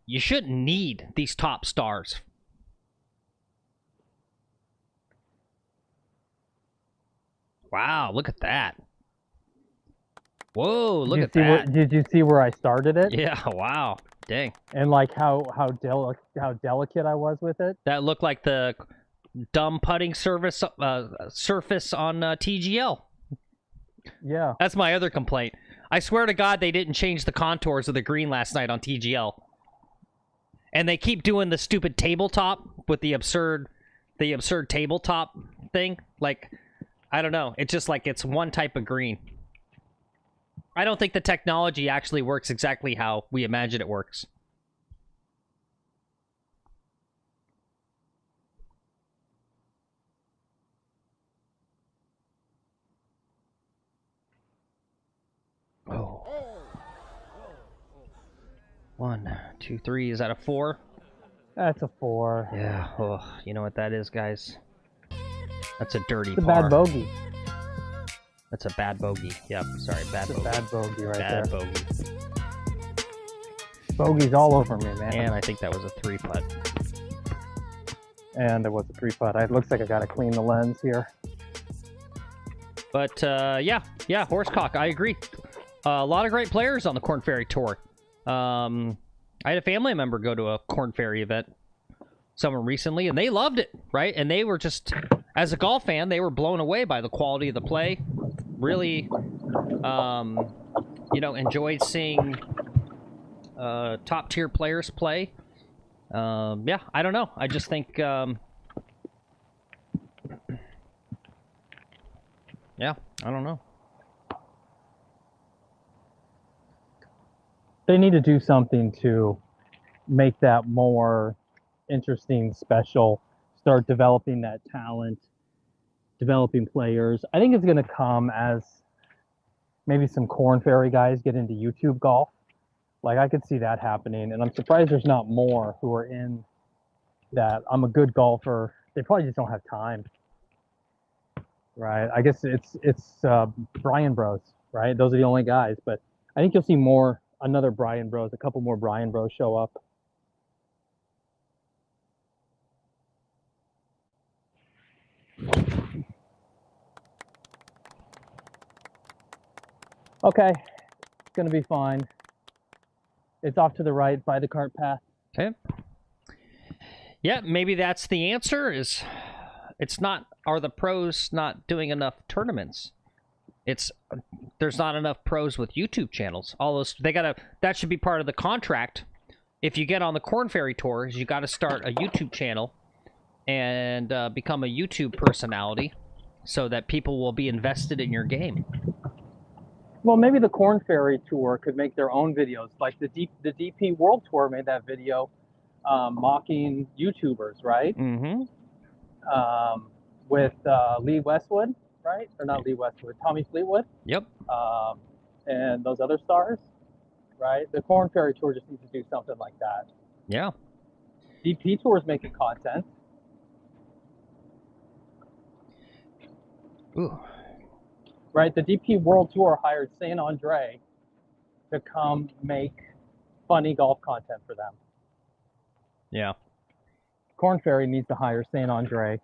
Speaker 1: you shouldn't need these top stars. Wow, look at that. Whoa, look at that.
Speaker 2: Did you see where I started it?
Speaker 1: Yeah, wow. Dang.
Speaker 2: And like how delicate I was with it?
Speaker 1: That looked like the dumb putting surface on TGL.
Speaker 2: Yeah.
Speaker 1: That's my other complaint. I swear to God they didn't change the contours of the green last night on TGL. And they keep doing the stupid tabletop with the absurd tabletop thing. Like, I don't know. It's just like it's one type of green. I don't think the technology actually works exactly how we imagine it works. Oh. 1, 2, 3. Is that a 4?
Speaker 2: That's a 4.
Speaker 1: Yeah. Oh, you know what that is, guys? That's a dirty
Speaker 2: It's a
Speaker 1: par.
Speaker 2: bad bogey.
Speaker 1: That's a bad bogey. Yep. Sorry, bad bogey.
Speaker 2: Bad bogey right
Speaker 1: bad
Speaker 2: there.
Speaker 1: Bogey.
Speaker 2: Bogey's all over me, man.
Speaker 1: And I think that was a 3-putt.
Speaker 2: And there was a 3-putt. It looks like I got to clean the lens here.
Speaker 1: But yeah, Horsecock. I agree. A lot of great players on the Corn Ferry Tour. I had a family member go to a Corn Ferry event somewhere recently, and they loved it, right? And they were just, as a golf fan, they were blown away by the quality of the play. Really, you know, enjoyed seeing top-tier players play. Yeah, I don't know. I just think, yeah, I don't know.
Speaker 2: They need to do something to make that more interesting, special, start developing that talent, developing players. I think it's going to come as maybe some Corn Ferry guys get into YouTube golf. Like, I could see that happening, and I'm surprised there's not more who are in that. I'm a good golfer. They probably just don't have time, right? I guess it's Brian Bros, right? Those are the only guys, but I think you'll see another Brian Bros, a couple more Brian Bros show up. Okay, it's gonna be fine. It's off to the right by the cart path.
Speaker 1: Okay. Yeah, maybe that's the answer. Are the pros not doing enough tournaments? There's not enough pros with YouTube channels. That should be part of the contract. If you get on the Corn Ferry Tour, you got to start a YouTube channel and become a YouTube personality so that people will be invested in your game.
Speaker 2: Well, maybe the Corn Ferry Tour could make their own videos. Like the DP World Tour made that video mocking YouTubers, right?
Speaker 1: Mm-hmm.
Speaker 2: with Lee Westwood, right? Or not Lee Westwood, Tommy Fleetwood.
Speaker 1: Yep.
Speaker 2: And those other stars, right? The Corn Ferry Tour just needs to do something like that.
Speaker 1: Yeah.
Speaker 2: DP Tour is making content.
Speaker 1: Ooh.
Speaker 2: Right? The DP World Tour hired San Andre to come make funny golf content for them.
Speaker 1: Yeah.
Speaker 2: Corn Ferry needs to hire San Andre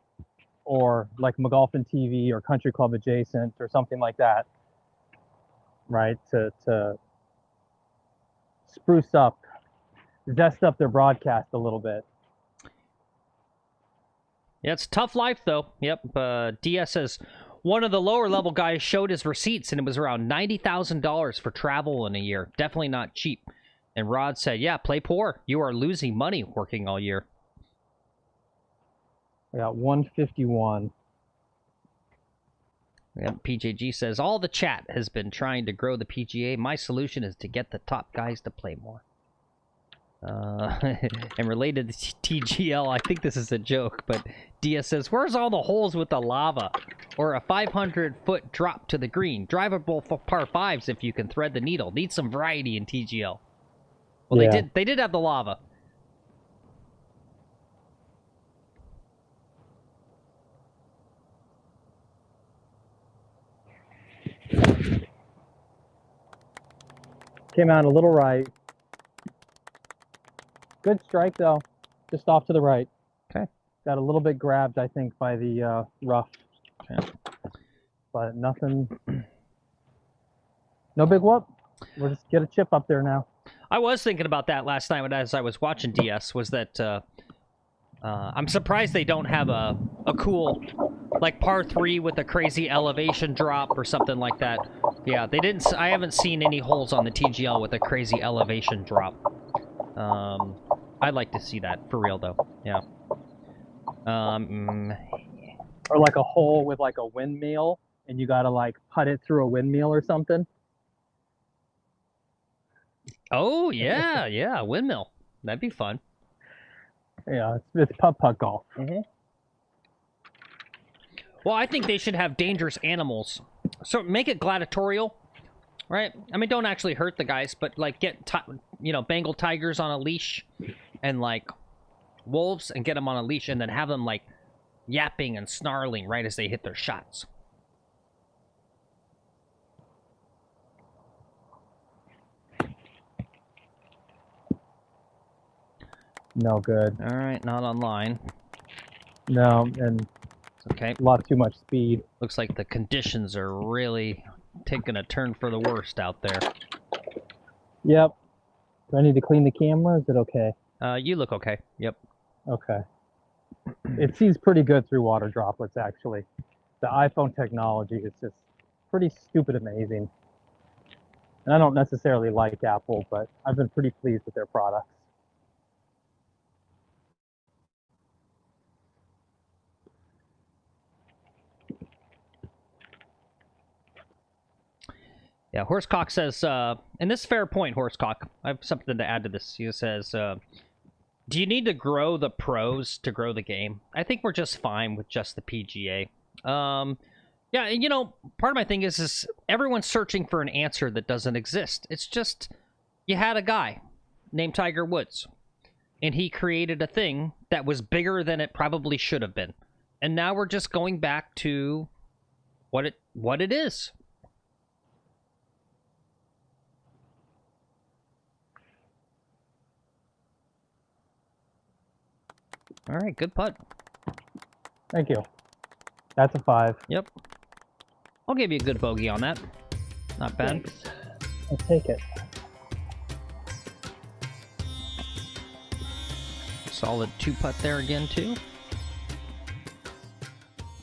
Speaker 2: or like McGolfin TV or Country Club Adjacent or something like that, right? To spruce up, zest up their broadcast a little bit.
Speaker 1: Yeah, it's tough life, though. Yep. DS says one of the lower level guys showed his receipts, and it was around $90,000 for travel in a year. Definitely not cheap. And Rod said, yeah, play poor. You are losing money working all year.
Speaker 2: I got 151.
Speaker 1: Yep, PJG says, all the chat has been trying to grow the PGA. My solution is to get the top guys to play more. And related to TGL, I think this is a joke, but DS says, where's all the holes with the lava? Or a 500-foot drop to the green. Drivable for par 5s if you can thread the needle. Need some variety in TGL. Well,
Speaker 2: Yeah.
Speaker 1: they did have the lava.
Speaker 2: Came out a little right. Good strike though, just off to the right.
Speaker 1: Okay.
Speaker 2: Got a little bit grabbed, I think, by the rough.
Speaker 1: Okay.
Speaker 2: But nothing. No big whoop. We'll just get a chip up there now.
Speaker 1: I was thinking about that last night as I was watching DS, was that I'm surprised they don't have a cool, like, par 3 with a crazy elevation drop or something like that. Yeah, they didn't. I haven't seen any holes on the TGL with a crazy elevation drop. I'd like to see that, for real, though. Yeah.
Speaker 2: Or like a hole with like a windmill, and you gotta like putt it through a windmill or something.
Speaker 1: Oh, yeah, yeah, windmill. That'd be fun.
Speaker 2: Yeah, it's putt-putt golf.
Speaker 1: Mm-hmm. Well, I think they should have dangerous animals. So make it gladiatorial, right? I mean, don't actually hurt the guys, but like get, Bengal tigers on a leash and like wolves and get them on a leash and then have them like yapping and snarling right as they hit their shots.
Speaker 2: No good.
Speaker 1: All right, not online.
Speaker 2: No, and
Speaker 1: Okay.
Speaker 2: a lot too much speed.
Speaker 1: Looks like the conditions are really taking a turn for the worst out there.
Speaker 2: Yep. Do I need to clean the camera? Is it okay?
Speaker 1: You look okay. Yep.
Speaker 2: Okay. It sees pretty good through water droplets, actually. The iPhone technology is just pretty stupid amazing. And I don't necessarily like Apple, but I've been pretty pleased with their products.
Speaker 1: Yeah, Horsecock says, and this is a fair point, Horsecock. I have something to add to this. He says, do you need to grow the pros to grow the game? I think we're just fine with just the PGA. Yeah, part of my thing is everyone's searching for an answer that doesn't exist. It's just, you had a guy named Tiger Woods, and he created a thing that was bigger than it probably should have been. And now we're just going back to what it is. All right, good putt.
Speaker 2: Thank you. That's a 5.
Speaker 1: Yep. I'll give you a good bogey on that. Not bad.
Speaker 2: Thanks. I'll take it.
Speaker 1: Solid 2-putt there again, too.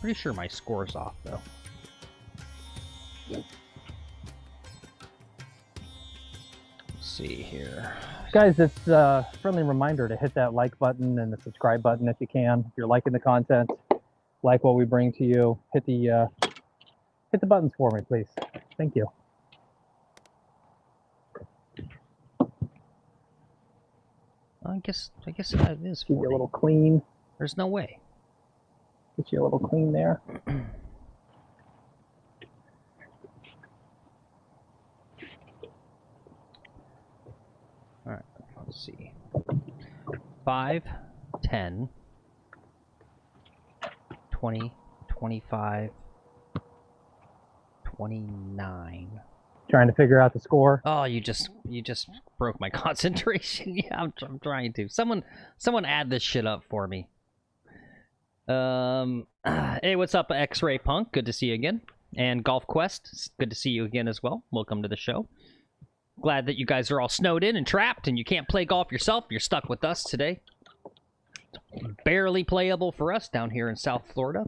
Speaker 1: Pretty sure my score's off, though. Let's see here.
Speaker 2: Guys, it's a friendly reminder to hit that like button and the subscribe button if you can. If you're liking the content, like what we bring to you, hit the buttons for me, please. Thank you.
Speaker 1: I guess it is
Speaker 2: Keep
Speaker 1: 40.
Speaker 2: you a little clean.
Speaker 1: There's no way.
Speaker 2: Get you a little clean there.
Speaker 1: All right, let's see. 5, 10, 20, 25, 29.
Speaker 2: Trying to figure out the score.
Speaker 1: Oh, you just broke my concentration. Yeah, I'm trying to. Someone add this shit up for me. Hey, what's up, X-Ray Punk? Good to see you again. And Golf Quest, it's good to see you again as well. Welcome to the show. Glad that you guys are all snowed in and trapped, and you can't play golf yourself. You're stuck with us today. Barely playable for us down here in South Florida.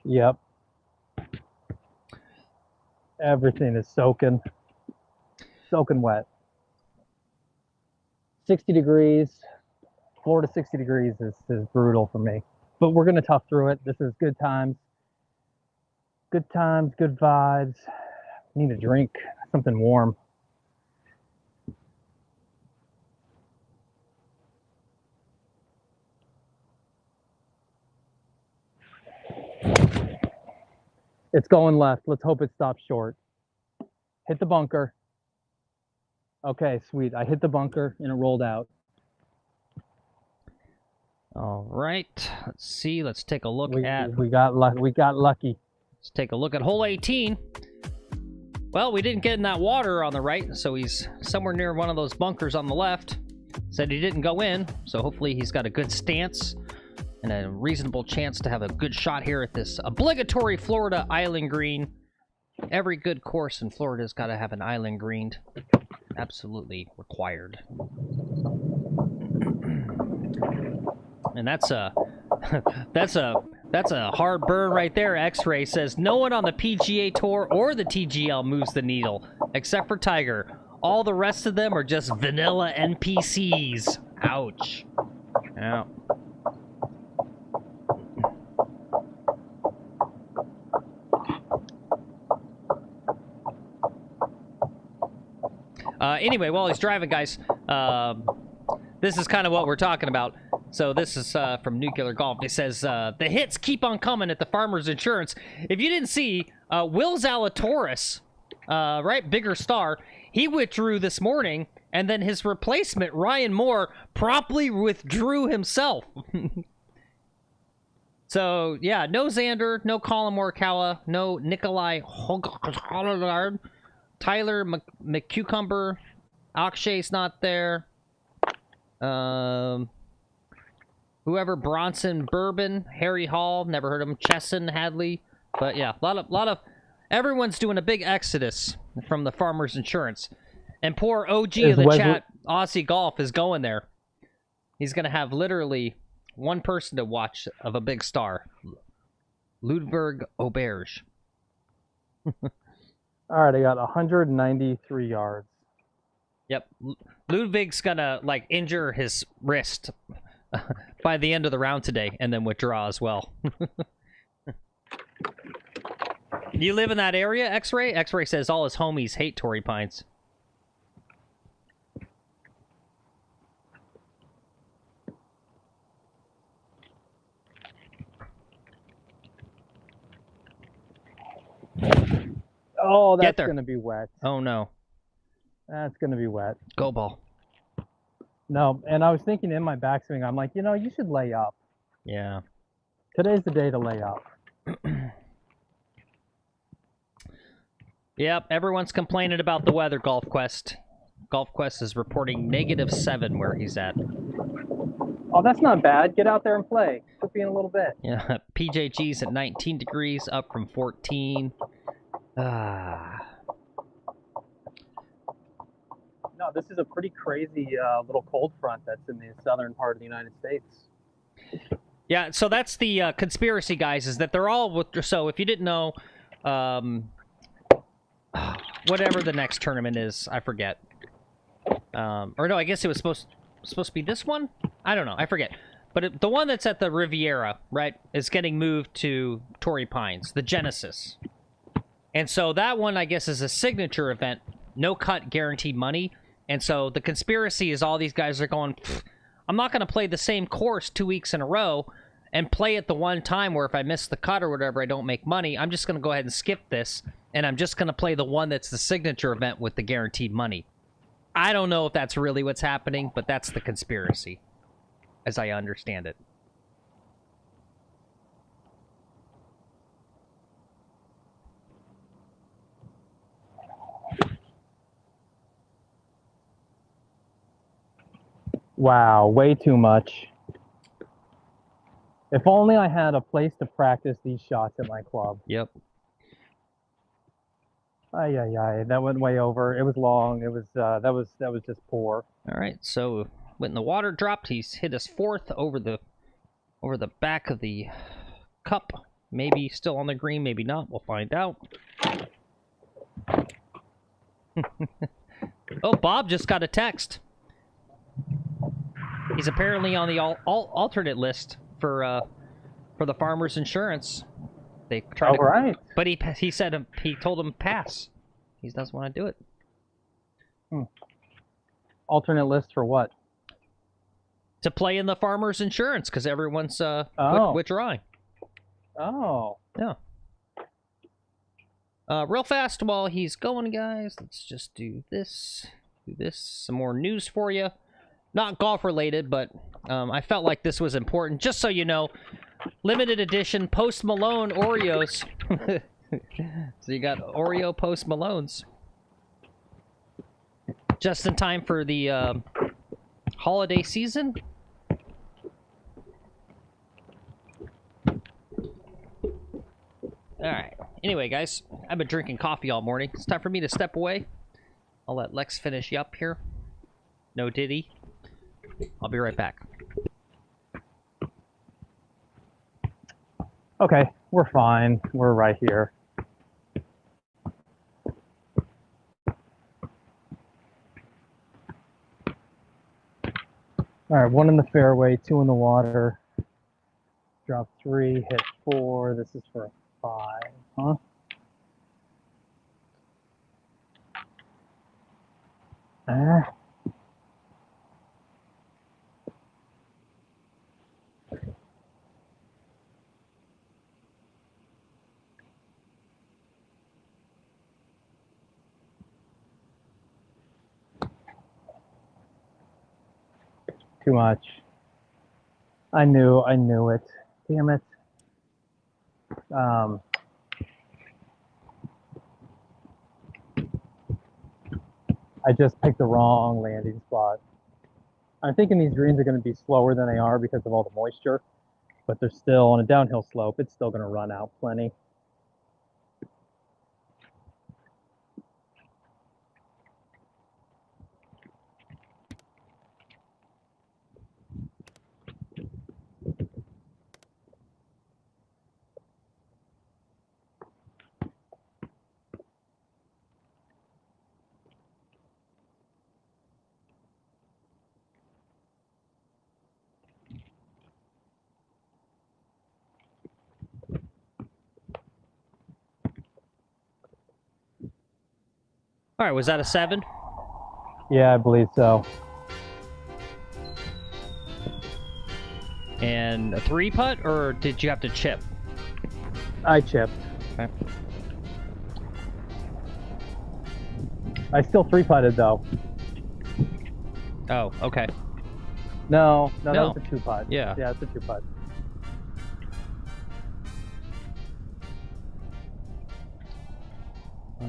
Speaker 2: Yep. Everything is soaking wet. 60 degrees. Florida 60 degrees is brutal for me. But we're going to tough through it. This is good times. Good times, good vibes. Need a drink, something warm. It's going left. Let's hope it stops short. Hit the bunker. Okay, sweet. I hit the bunker and it rolled out.
Speaker 1: All right. Let's see. Let's take a look at...
Speaker 2: We got lucky.
Speaker 1: Let's take a look at hole 18. Well, we didn't get in that water on the right, so he's somewhere near one of those bunkers on the left. Said he didn't go in, so hopefully he's got a good stance and a reasonable chance to have a good shot here at this obligatory Florida island green. Every good course in Florida's got to have an island green. Absolutely required. And that's a hard burn right there. X-Ray says no one on the PGA Tour or the TGL moves the needle except for Tiger. All the rest of them are just vanilla NPCs. Ouch. Yeah. Anyway, while he's driving, guys, this is kind of what we're talking about. So this is from Nuclear Golf. It says, the hits keep on coming at the Farmers Insurance. If you didn't see, Will Zalatoris, right, bigger star, he withdrew this morning, and then his replacement, Ryan Moore, promptly withdrew himself. So, yeah, no Xander, no Colin Morikawa, no Nikolai Hoggard, Tyler McCucumber, Akshay's not there. Whoever, Bronson Bourbon, Harry Hall, never heard of him, Chesson Hadley. But yeah, a lot of everyone's doing a big exodus from the Farmers Insurance. And poor OG of the chat, Aussie Golf, is going there. He's going to have literally one person to watch of a big star. Ludwig Auberge.
Speaker 2: All right, I got 193 yards.
Speaker 1: Yep. Ludwig's going to, like, injure his wrist by the end of the round today and then withdraw as well. You live in that area, X-Ray? X-Ray says all his homies hate Torrey Pines.
Speaker 2: Oh, that's going to be wet.
Speaker 1: Oh, no.
Speaker 2: That's going to be wet.
Speaker 1: Go ball.
Speaker 2: No, and I was thinking in my backswing, I'm like, you know, you should lay up.
Speaker 1: Yeah.
Speaker 2: Today's the day to lay up.
Speaker 1: Yep, everyone's complaining about the weather, Golf Quest. Golf Quest is reporting -7 where he's at.
Speaker 2: Oh, that's not bad. Get out there and play. Could be in a little bit.
Speaker 1: Yeah, PJG's at 19 degrees, up from 14.
Speaker 2: No, this is a pretty crazy little cold front that's in the southern part of the United States.
Speaker 1: Yeah, so that's the conspiracy, guys, is that they're all... So if you didn't know, whatever the next tournament is, I forget. Or no, I guess it was supposed to be this one? I don't know, I forget. But the one that's at the Riviera, right, is getting moved to Torrey Pines, the Genesis. And so that one, I guess, is a signature event. No cut, guaranteed money. And so the conspiracy is all these guys are going, I'm not going to play the same course 2 weeks in a row and play it the one time where if I miss the cut or whatever, I don't make money. I'm just going to go ahead and skip this, and I'm just going to play the one that's the signature event with the guaranteed money. I don't know if that's really what's happening, but that's the conspiracy, as I understand it.
Speaker 2: Wow, way too much. If only I had a place to practice these shots at my club.
Speaker 1: Yep.
Speaker 2: Ay, ay, ay. That went way over. It was long. It was that was just poor.
Speaker 1: All right, so when the water dropped, he's hit his fourth over the back of the cup. Maybe still on the green, maybe not. We'll find out. Oh, Bob just got a text. He's apparently on the alternate list for the farmers insurance. They tried to,
Speaker 2: right.
Speaker 1: But he said he told him pass. He doesn't want to do it.
Speaker 2: Alternate list for what?
Speaker 1: To play in the farmers insurance because everyone's withdrawing.
Speaker 2: Oh.
Speaker 1: Yeah. Real fast while he's going, guys. Let's just do this. Some more news for you. Not golf related, but I felt like this was important. Just so you know, limited edition Post Malone Oreos. So you got Oreo Post Malones. Just in time for the holiday season. Alright. Anyway, guys, I've been drinking coffee all morning. It's time for me to step away. I'll let Lex finish you up here. No Diddy. I'll be right back.
Speaker 2: Okay, we're fine. We're right here. All right, 1 in the fairway, 2 in the water. Drop 3, hit 4. This is for a 5, huh? Too much. I knew it. Damn it. I just picked the wrong landing spot. I'm thinking these greens are going to be slower than they are because of all the moisture, but they're still on a downhill slope. It's still going to run out plenty.
Speaker 1: All right, was that a 7?
Speaker 2: Yeah, I believe so.
Speaker 1: And a 3 putt, or did you have to chip?
Speaker 2: I chipped.
Speaker 1: Okay.
Speaker 2: I still 3-putted though.
Speaker 1: Oh, okay.
Speaker 2: No, that was a 2-putt.
Speaker 1: Yeah.
Speaker 2: Yeah, it's a 2-putt.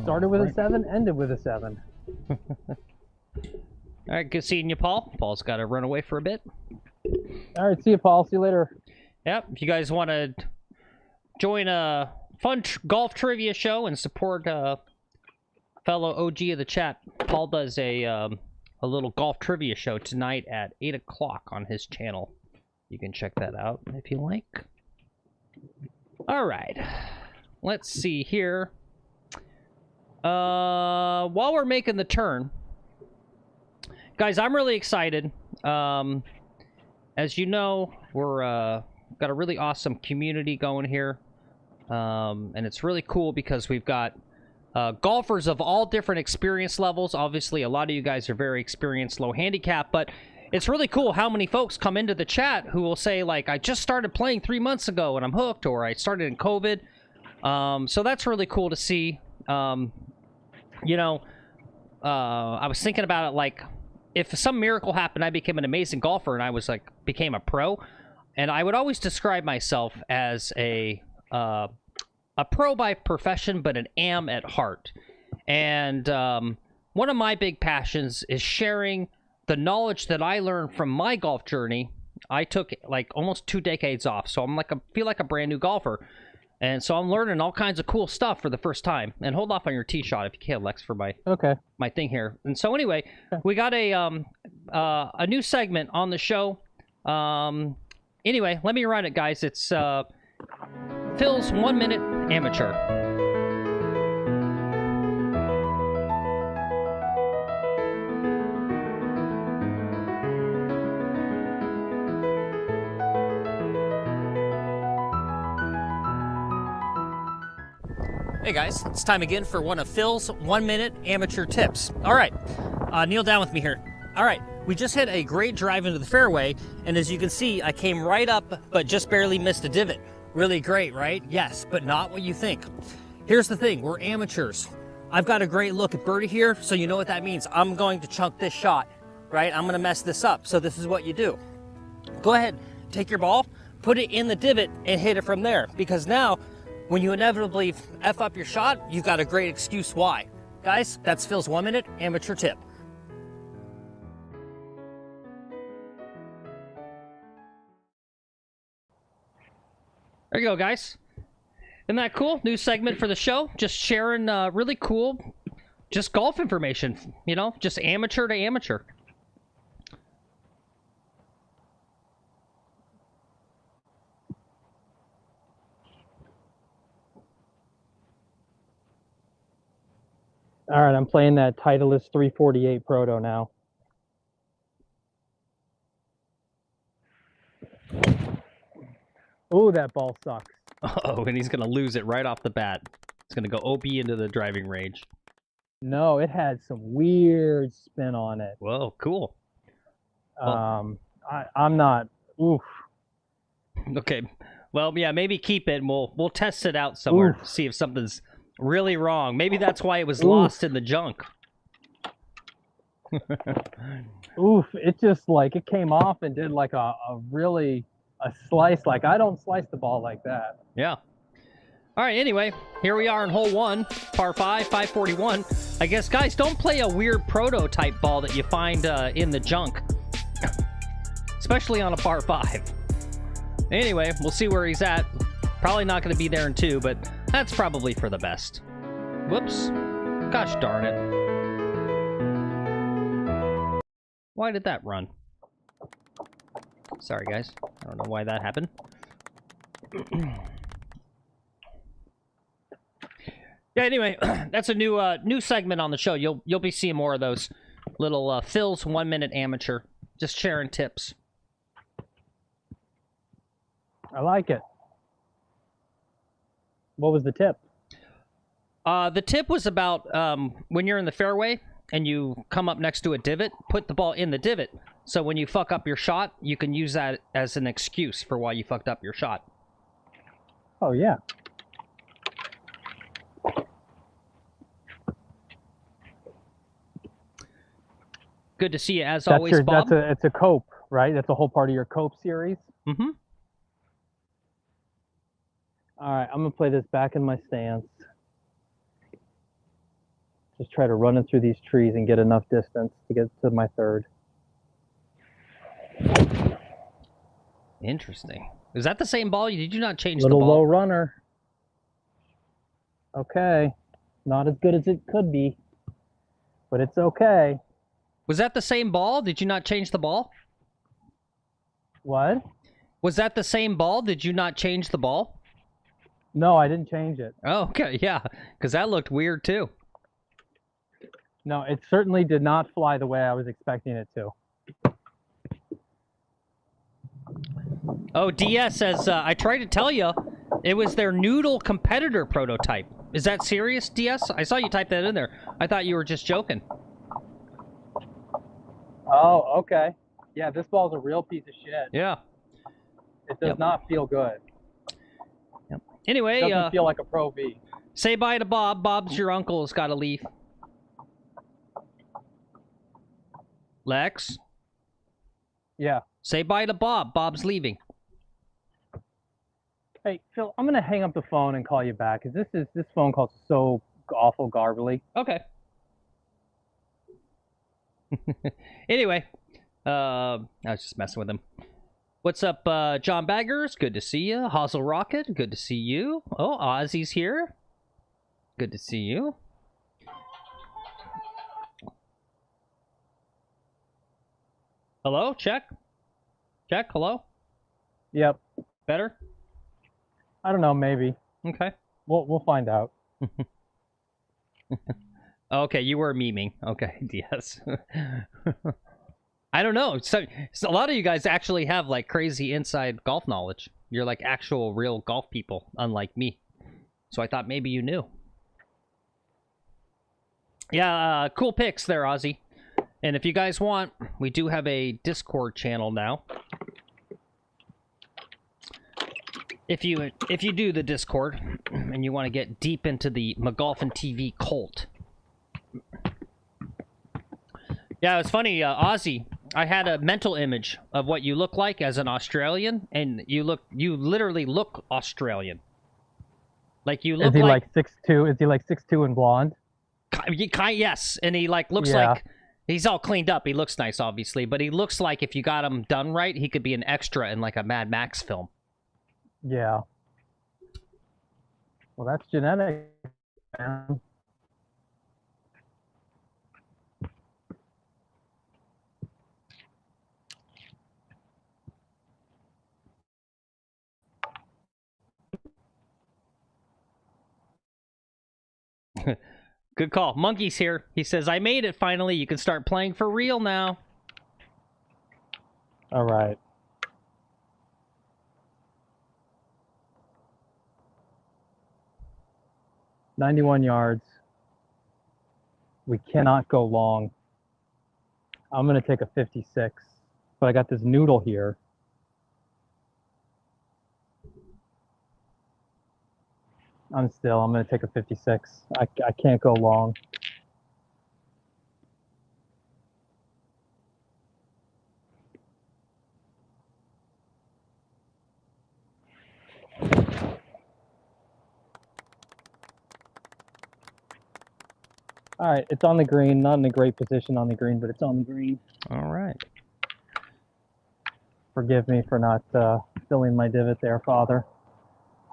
Speaker 2: Started with a 7, ended with a 7.
Speaker 1: All right, good seeing you, Paul. Paul's got to run away for a bit.
Speaker 2: All right, see you, Paul. See you later.
Speaker 1: Yep, if you guys want to join a fun golf trivia show and support fellow OG of the chat, Paul does a little golf trivia show tonight at 8 o'clock on his channel. You can check that out if you like. All right, let's see here. While we're making the turn, guys, I'm really excited. As you know, we're got a really awesome community going here, and it's really cool because we've got golfers of all different experience levels. Obviously, a lot of you guys are very experienced, low handicap, but it's really cool how many folks come into the chat who will say, like, I just started playing 3 months ago and I'm hooked, or I started in COVID. So that's really cool to see. You know, I was thinking about it, like, if some miracle happened, I became an amazing golfer and I was, like, became a pro. And I would always describe myself as a pro by profession, but an am at heart. And one of my big passions is sharing the knowledge that I learned from my golf journey. I took like almost 2 decades off, so I'm like feel like a brand new golfer, and so I'm learning all kinds of cool stuff for the first time. And hold off on your tee shot if you can, Lex, for my thing here. And so anyway, we got a new segment on the show. Anyway, let me run it, guys. It's Phil's 1 minute amateur. Hey guys, it's time again for one of Phil's 1 minute amateur tips. All right, kneel down with me here. All right, we just hit a great drive into the fairway, and as you can see, I came right up, but just barely missed a divot. Really great, right? Yes, but not what you think. Here's the thing, we're amateurs. I've got a great look at birdie here, so you know what that means. I'm going to chunk this shot, right? I'm gonna mess this up, so this is what you do. Go ahead, take your ball, put it in the divot, and hit it from there, because now, when you inevitably F up your shot, you've got a great excuse why. Guys, that's Phil's 1 minute amateur tip. There you go, guys. Isn't that cool? New segment for the show. Just sharing really cool, just golf information, you know, just amateur to amateur.
Speaker 2: All right, I'm playing that Titleist 348 Proto now. Oh, that ball sucks.
Speaker 1: Uh-oh, and he's going to lose it right off the bat. It's going to go OB into the driving range.
Speaker 2: No, it had some weird spin on it.
Speaker 1: Whoa, cool.
Speaker 2: Well, I'm not. Oof.
Speaker 1: Okay. Well, yeah, maybe keep it and we'll test it out somewhere to see if something's really wrong. Maybe that's why it was lost in the junk.
Speaker 2: Oof, it just like it came off and did like a slice. Like I don't slice the ball like that.
Speaker 1: Yeah. All right, anyway, here we are in hole 1, par 5, 541. I guess, guys, don't play a weird prototype ball that you find in the junk. Especially on a par 5. Anyway, we'll see where he's at. Probably not going to be there in 2, but that's probably for the best. Whoops. Gosh darn it. Why did that run? Sorry, guys. I don't know why that happened. Yeah, anyway, that's a new segment on the show. You'll be seeing more of those little Phil's 1 minute amateur, just sharing tips.
Speaker 2: I like it. What was the tip?
Speaker 1: The tip was about when you're in the fairway and you come up next to a divot, put the ball in the divot. So when you fuck up your shot, you can use that as an excuse for why you fucked up your shot.
Speaker 2: Oh, yeah.
Speaker 1: Good to see you as always, Bob.
Speaker 2: It's a cope, right? That's a whole part of your cope series.
Speaker 1: Mm-hmm.
Speaker 2: All right, I'm going to play this back in my stance. Just try to run it through these trees and get enough distance to get to my third.
Speaker 1: Interesting. Is that the same ball? Did you not change the
Speaker 2: ball?
Speaker 1: Little
Speaker 2: low runner. Okay. Not as good as it could be, but it's okay.
Speaker 1: Was that the same ball? Did you not change the ball?
Speaker 2: What?
Speaker 1: Was that the same ball? Did you not change the ball?
Speaker 2: No, I didn't change it.
Speaker 1: Oh, okay, yeah, because that looked weird too.
Speaker 2: No, it certainly did not fly the way I was expecting it to.
Speaker 1: Oh, DS says, I tried to tell you, it was their noodle competitor prototype. Is that serious, DS? I saw you type that in there. I thought you were just joking.
Speaker 2: Oh, okay. Yeah, this ball's a real piece of shit.
Speaker 1: Yeah.
Speaker 2: It does not feel good.
Speaker 1: Yep. Anyway,
Speaker 2: it doesn't feel like a Pro V.
Speaker 1: Say bye to Bob. Bob's your uncle. Has got to leave. Lex?
Speaker 2: Yeah.
Speaker 1: Say bye to Bob. Bob's leaving.
Speaker 2: Hey, Phil, I'm gonna hang up the phone and call you back because this phone call's so awful garbly.
Speaker 1: Okay. Anyway, I was just messing with him. What's up, John Baggers? Good to see you. Hazel Rocket, good to see you. Oh, Ozzy's here. Good to see you. Hello? Check? Check? Hello?
Speaker 2: Yep.
Speaker 1: Better?
Speaker 2: I don't know, maybe.
Speaker 1: Okay.
Speaker 2: We'll find out.
Speaker 1: Okay, you were memeing. Okay, yes. I don't know. So a lot of you guys actually have like crazy inside golf knowledge. You're like actual real golf people, unlike me. So I thought maybe you knew. Yeah, cool pics there, Ozzy. And if you guys want, we do have a Discord channel now. If you do the Discord and you want to get deep into the McGolfin TV cult. Yeah, it's funny, Ozzy. I had a mental image of what you look like as an Australian, and you literally look Australian. Like you look
Speaker 2: Is he like 6'2"? Is he like 6'2" and blonde?
Speaker 1: Yes, and he like looks like he's all cleaned up. He looks nice, obviously, but he looks like if you got him done right, he could be an extra in like a Mad Max film.
Speaker 2: Yeah. Well, that's genetic, man.
Speaker 1: Good call. Monkey's here. He says, I made it finally. You can start playing for real now.
Speaker 2: All right. "91 yards. We cannot go long. I'm going to take a 56, but I got this noodle here. I'm going to take a 56. I can't go long. All right, it's on the green. Not in a great position on the green, but it's on the green.
Speaker 1: All right.
Speaker 2: Forgive me for not filling my divot there, Father,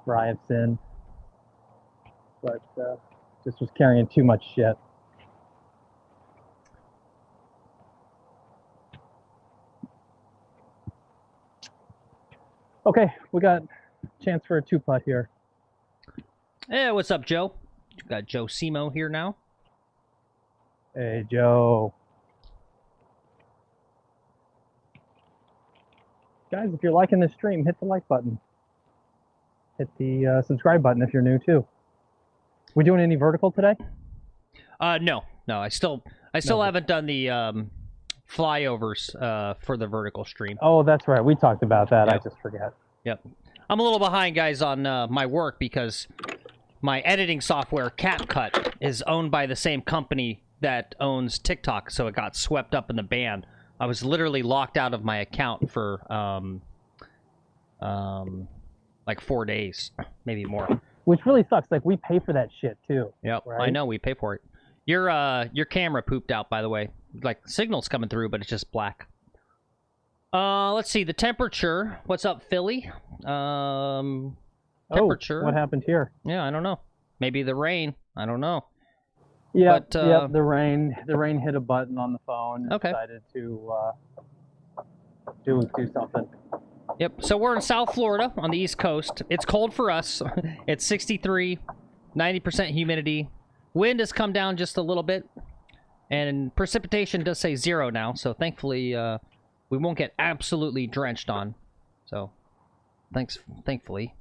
Speaker 2: for I have sinned. But just was carrying too much shit. Okay, we got a chance for a two-putt here.
Speaker 1: Hey, what's up, Joe? Got Joe Simo here now.
Speaker 2: Hey, Joe. Guys, if you're liking this stream, hit the like button. Hit the subscribe button if you're new, too. We doing any vertical today?
Speaker 1: No. I still haven't done the flyovers for the vertical stream.
Speaker 2: Oh, that's right. We talked about that.
Speaker 1: Yep.
Speaker 2: I just forget.
Speaker 1: Yep. I'm a little behind, guys, on my work because my editing software, CapCut, is owned by the same company that owns TikTok, so it got swept up in the ban. I was literally locked out of my account for like 4 days, maybe more.
Speaker 2: Which really sucks. Like, we pay for that shit, too.
Speaker 1: Yep,
Speaker 2: right?
Speaker 1: I know, we pay for it. Your camera pooped out, by the way. Like, signal's coming through, but it's just black. Let's see, the temperature. What's up, Philly? Temperature.
Speaker 2: Oh, what happened here?
Speaker 1: Yeah, I don't know. Maybe the rain. I don't know.
Speaker 2: Yeah,
Speaker 1: but,
Speaker 2: yeah. The rain hit a button on the phone. And
Speaker 1: okay.
Speaker 2: Decided to do something.
Speaker 1: Yep. So we're in South Florida on the East Coast. It's cold for us. It's 63, 90% humidity. Wind has come down just a little bit, and precipitation does say 0 now. So thankfully, we won't get absolutely drenched on. So, thankfully.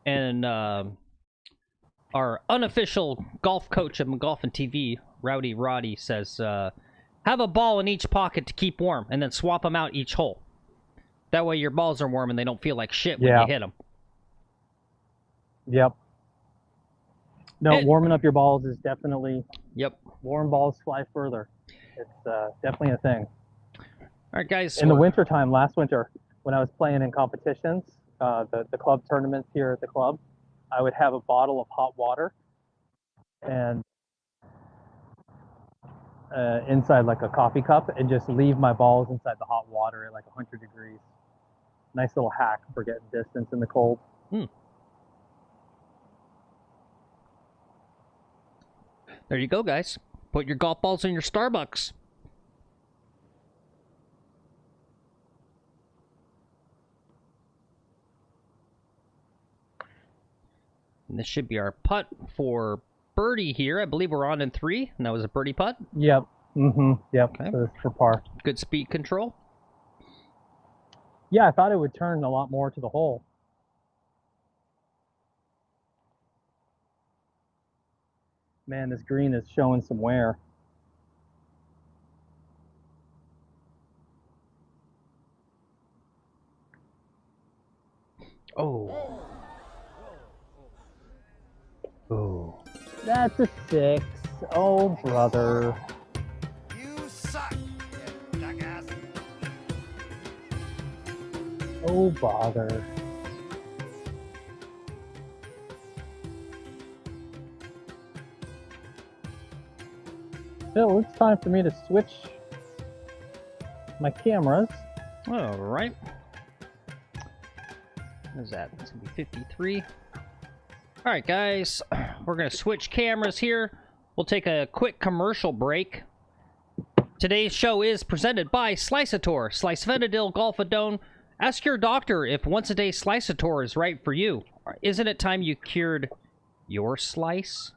Speaker 1: And our unofficial golf coach at McGolfin TV, Rowdy Roddy, says, have a ball in each pocket to keep warm, and then swap them out each hole. That way your balls are warm and they don't feel like shit when you hit them.
Speaker 2: Yep. No, warming up your balls is definitely...
Speaker 1: Yep.
Speaker 2: Warm balls fly further. It's definitely a thing.
Speaker 1: All right, guys.
Speaker 2: In the wintertime, last winter, when I was playing in competitions, the club tournaments here at the club, I would have a bottle of hot water and inside like a coffee cup and just leave my balls inside the hot water at like 100 degrees. Nice little hack for getting distance in the cold.
Speaker 1: There you go, guys. Put your golf balls in your Starbucks. And this should be our putt for birdie here. I believe we're on in 3, and that was a birdie putt.
Speaker 2: Yep. Yep. Okay. So it's for par.
Speaker 1: Good speed control.
Speaker 2: Yeah, I thought it would turn a lot more to the hole. Man, this green is showing some wear.
Speaker 1: Oh. Oh.
Speaker 2: That's a 6. Oh, brother.
Speaker 3: You suck, you jackass.
Speaker 2: Oh, bother. Phil, it's time for me to switch my cameras.
Speaker 1: All right. What's that? It's going to be 53. All right, guys. We're going to switch cameras here. We'll take a quick commercial break. Today's show is presented by Sliceator. Slicefenadil Golfadone. Ask your doctor if once-a-day Sliceator is right for you. Isn't it time you cured your slice?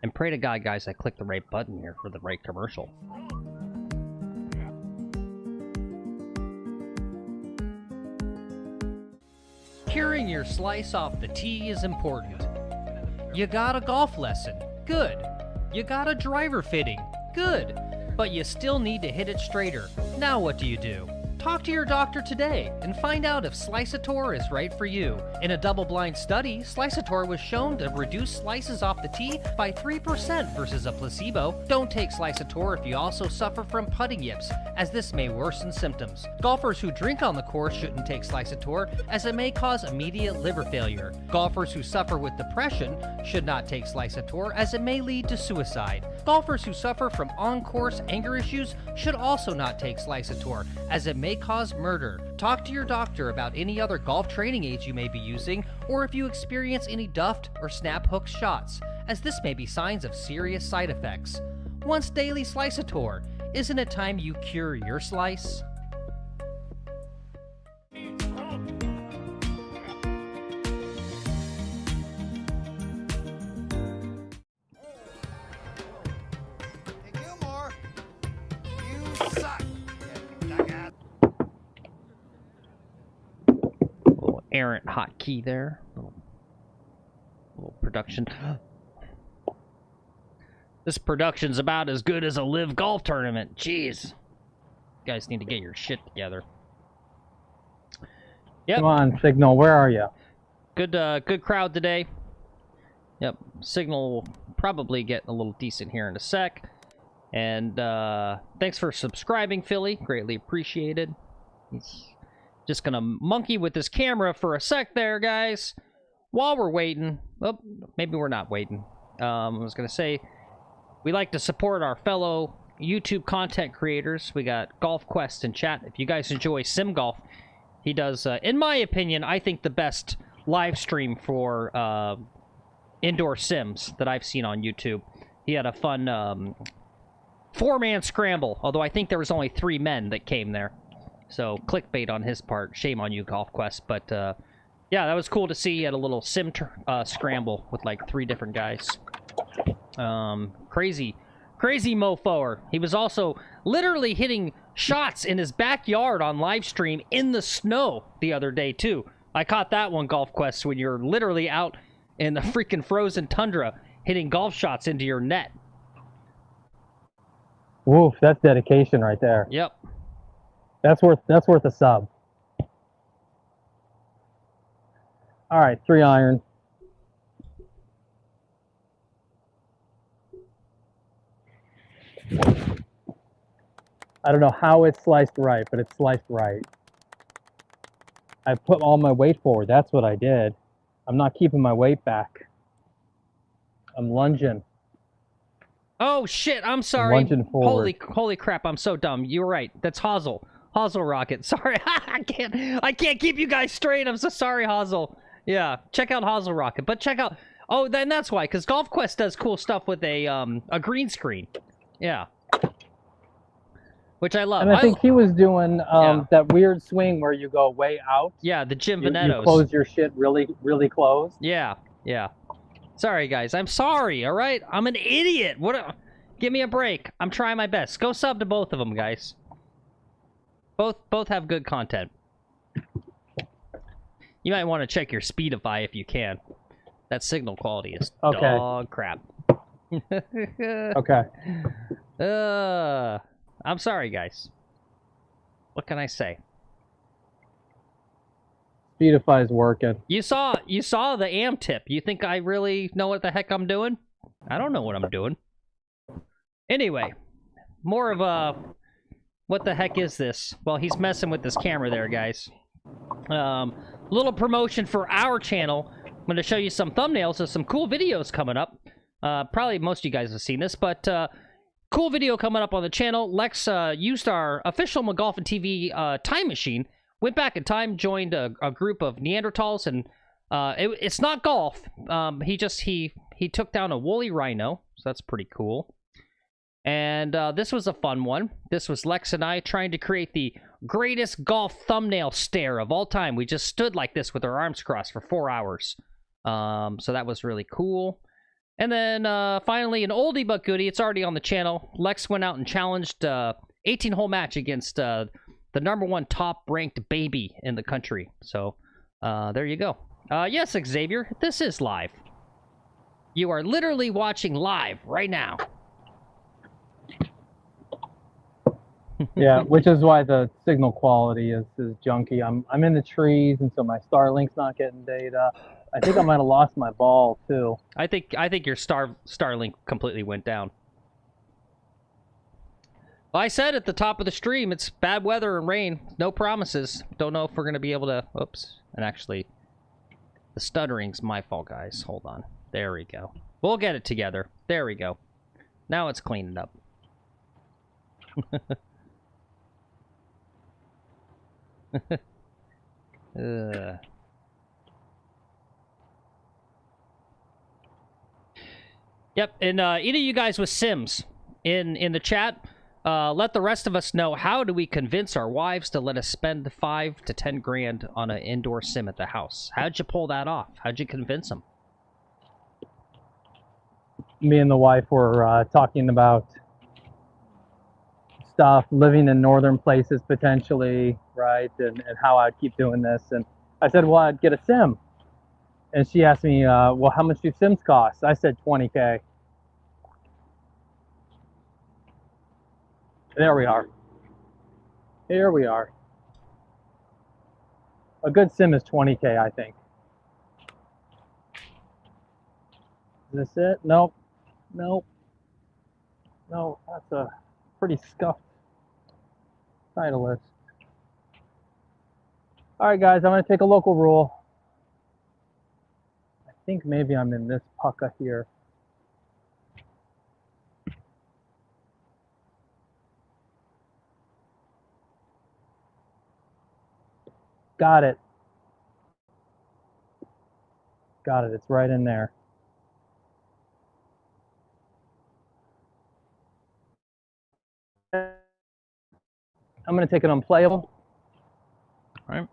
Speaker 1: And pray to God, guys, I clicked the right button here for the right commercial. Curing your slice off the tee is important. You got a golf lesson. Good. You got a driver fitting. Good. But you still need to hit it straighter. Now what do you do? Talk to your doctor today and find out if Sliceator is right for you. In a double-blind study, Sliceator was shown to reduce slices off the tee by 3% versus a placebo. Don't take Sliceator if you also suffer from putting yips, as this may worsen symptoms. Golfers who drink on the course shouldn't take Sliceator, as it may cause immediate liver failure. Golfers who suffer with depression should not take Sliceator, as it may lead to suicide. Golfers who suffer from on-course anger issues should also not take Sliceator, as it may cause murder. Talk to your doctor about any other golf training aids you may be using, or if you experience any duffed or snap hook shots, as this may be signs of serious side effects. Once daily Sliceator. Isn't it time you cure your slice? Errant hotkey there. Little production. This production's about as good as a live golf tournament. Jeez. You guys need to get your shit together. Yep.
Speaker 2: Come on, Signal, where are you?
Speaker 1: Good crowd today. Yep. Signal will probably get a little decent here in a sec. And thanks for subscribing, Philly. Greatly appreciated. He's just gonna monkey with this camera for a sec there, guys. While we're waiting. Oh, maybe we're not waiting. I was gonna say, we like to support our fellow YouTube content creators. We got Golf Quest in chat. If you guys enjoy Sim Golf, he does, in my opinion, I think the best live stream for indoor sims that I've seen on YouTube. He had a fun 4-man scramble, although I think there was only 3 men that came there. So, clickbait on his part. Shame on you, Golf Quest. But, yeah, that was cool to see. He had a little sim scramble with, like, 3 different guys. Crazy mofoer. He was also literally hitting shots in his backyard on live stream in the snow the other day, too. I caught that one, Golf Quest, when you're literally out in the freaking frozen tundra hitting golf shots into your net.
Speaker 2: Woof, that's dedication right there.
Speaker 1: Yep.
Speaker 2: That's worth a sub. All right, 3 iron. I don't know how it's sliced right, but it's sliced right. I put all my weight forward. That's what I did. I'm not keeping my weight back. I'm lunging.
Speaker 1: Oh shit! I'm sorry.
Speaker 2: Lunging forward.
Speaker 1: Holy crap! I'm so dumb. You're right. That's Hazel Rocket. Sorry, I can't keep you guys straight. I'm so sorry, Hazel. Yeah, check out Hazel Rocket, but check out. Oh, then that's why, because Golf Quest does cool stuff with a green screen. Yeah. Which I love.
Speaker 2: And I think he was doing that weird swing where you go way out.
Speaker 1: Yeah, the Jim
Speaker 2: You
Speaker 1: Venettos.
Speaker 2: close your shit really, really close.
Speaker 1: Yeah, yeah. Sorry, guys. I'm sorry, all right? I'm an idiot. Give me a break. I'm trying my best. Go sub to both of them, guys. Both have good content. You might want to check your Speedify if you can. That signal quality is dog crap.
Speaker 2: Okay.
Speaker 1: I'm sorry, guys. What can I say?
Speaker 2: Speedify's working.
Speaker 1: You saw the AM tip. You think I really know what the heck I'm doing? I don't know what I'm doing. Anyway, more of a what the heck is this? Well, he's messing with this camera there, guys. Little promotion for our channel. I'm going to show you some thumbnails of some cool videos coming up. Probably most of you guys have seen this, but cool video coming up on the channel. Lex used our official McGolfin TV time machine, went back in time, joined a group of Neanderthals, and it's not golf. He took down a woolly rhino, so that's pretty cool. And this was a fun one. This was Lex and I trying to create the greatest golf thumbnail stare of all time. We just stood like this with our arms crossed for 4 hours. So that was really cool. And then finally, an oldie but goodie. It's already on the channel. Lex went out and challenged 18-hole match against the #1 top-ranked baby in the country. So there you go. Yes, Xavier, this is live. You are literally watching live right now.
Speaker 2: Yeah, which is why the signal quality is junky. I'm in the trees, and so my Starlink's not getting data. I think I might have lost my ball too.
Speaker 1: I think your Starlink completely went down. Well, I said at the top of the stream, it's bad weather and rain. No promises. Don't know if we're gonna be able to. Oops. And actually, the stuttering's my fault, guys. Hold on. There we go. We'll get it together. There we go. Now it's cleaning up. Yep, and any of you guys with Sims in the chat, let the rest of us know, how do we convince our wives to let us spend 5 to 10 grand on an indoor sim at the house? How'd you pull that off? How'd you convince them?
Speaker 2: Me and the wife were talking about stuff, living in northern places potentially, right? And how I'd keep doing this. And I said, well, I'd get a sim. And she asked me, well, how much do sims cost? I said 20K. There we are. Here we are. A good sim is 20K, I think. Is this it? Nope. Nope. No, that's a pretty scuffed title list. All right, guys, I'm going to take a local rule. I think maybe I'm in this pucka here. Got it. Got it. It's right in there. I'm going to take it unplayable.
Speaker 1: All right.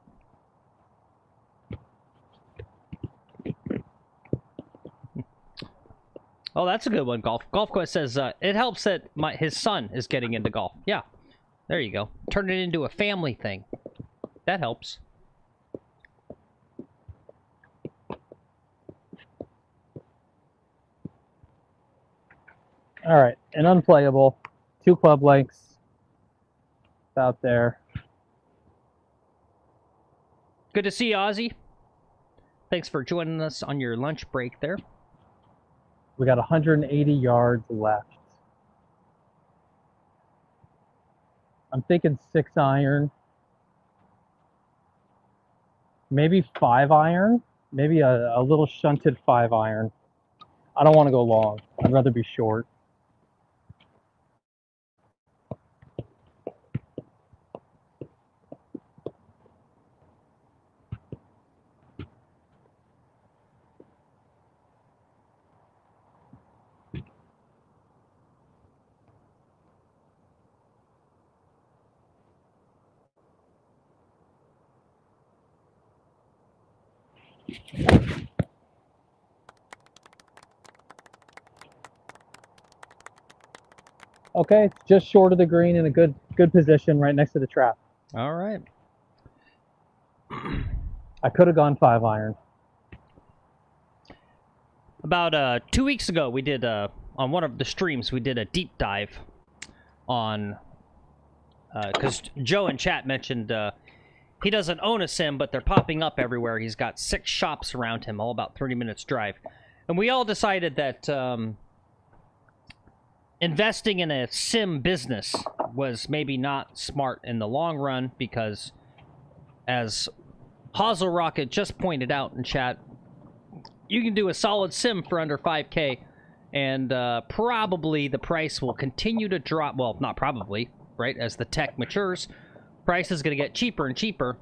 Speaker 1: Oh, that's a good one, Golf. Golf Quest says, it helps that his son is getting into golf. Yeah, there you go. Turn it into a family thing. That helps.
Speaker 2: All right, an unplayable, 2 club lengths out there.
Speaker 1: Good to see you, Ozzy. Thanks for joining us on your lunch break there.
Speaker 2: We got 180 yards left. I'm thinking 6 iron, maybe 5 iron, maybe a little shunted 5 iron. I don't want to go long. I'd rather be short. Okay, it's just short of the green in a good position right next to the trap.
Speaker 1: All right.
Speaker 2: I could have gone 5 iron.
Speaker 1: About 2 weeks ago, we did, on one of the streams, we did a deep dive on, because Joe in chat mentioned he doesn't own a sim, but they're popping up everywhere. He's got 6 shops around him, all about 30 minutes drive. And we all decided that investing in a sim business was maybe not smart in the long run, because as Hazel Rocket just pointed out in chat, you can do a solid sim for under 5K, and probably the price will continue to drop. Well, not probably, right? As the tech matures, price is going to get cheaper and cheaper.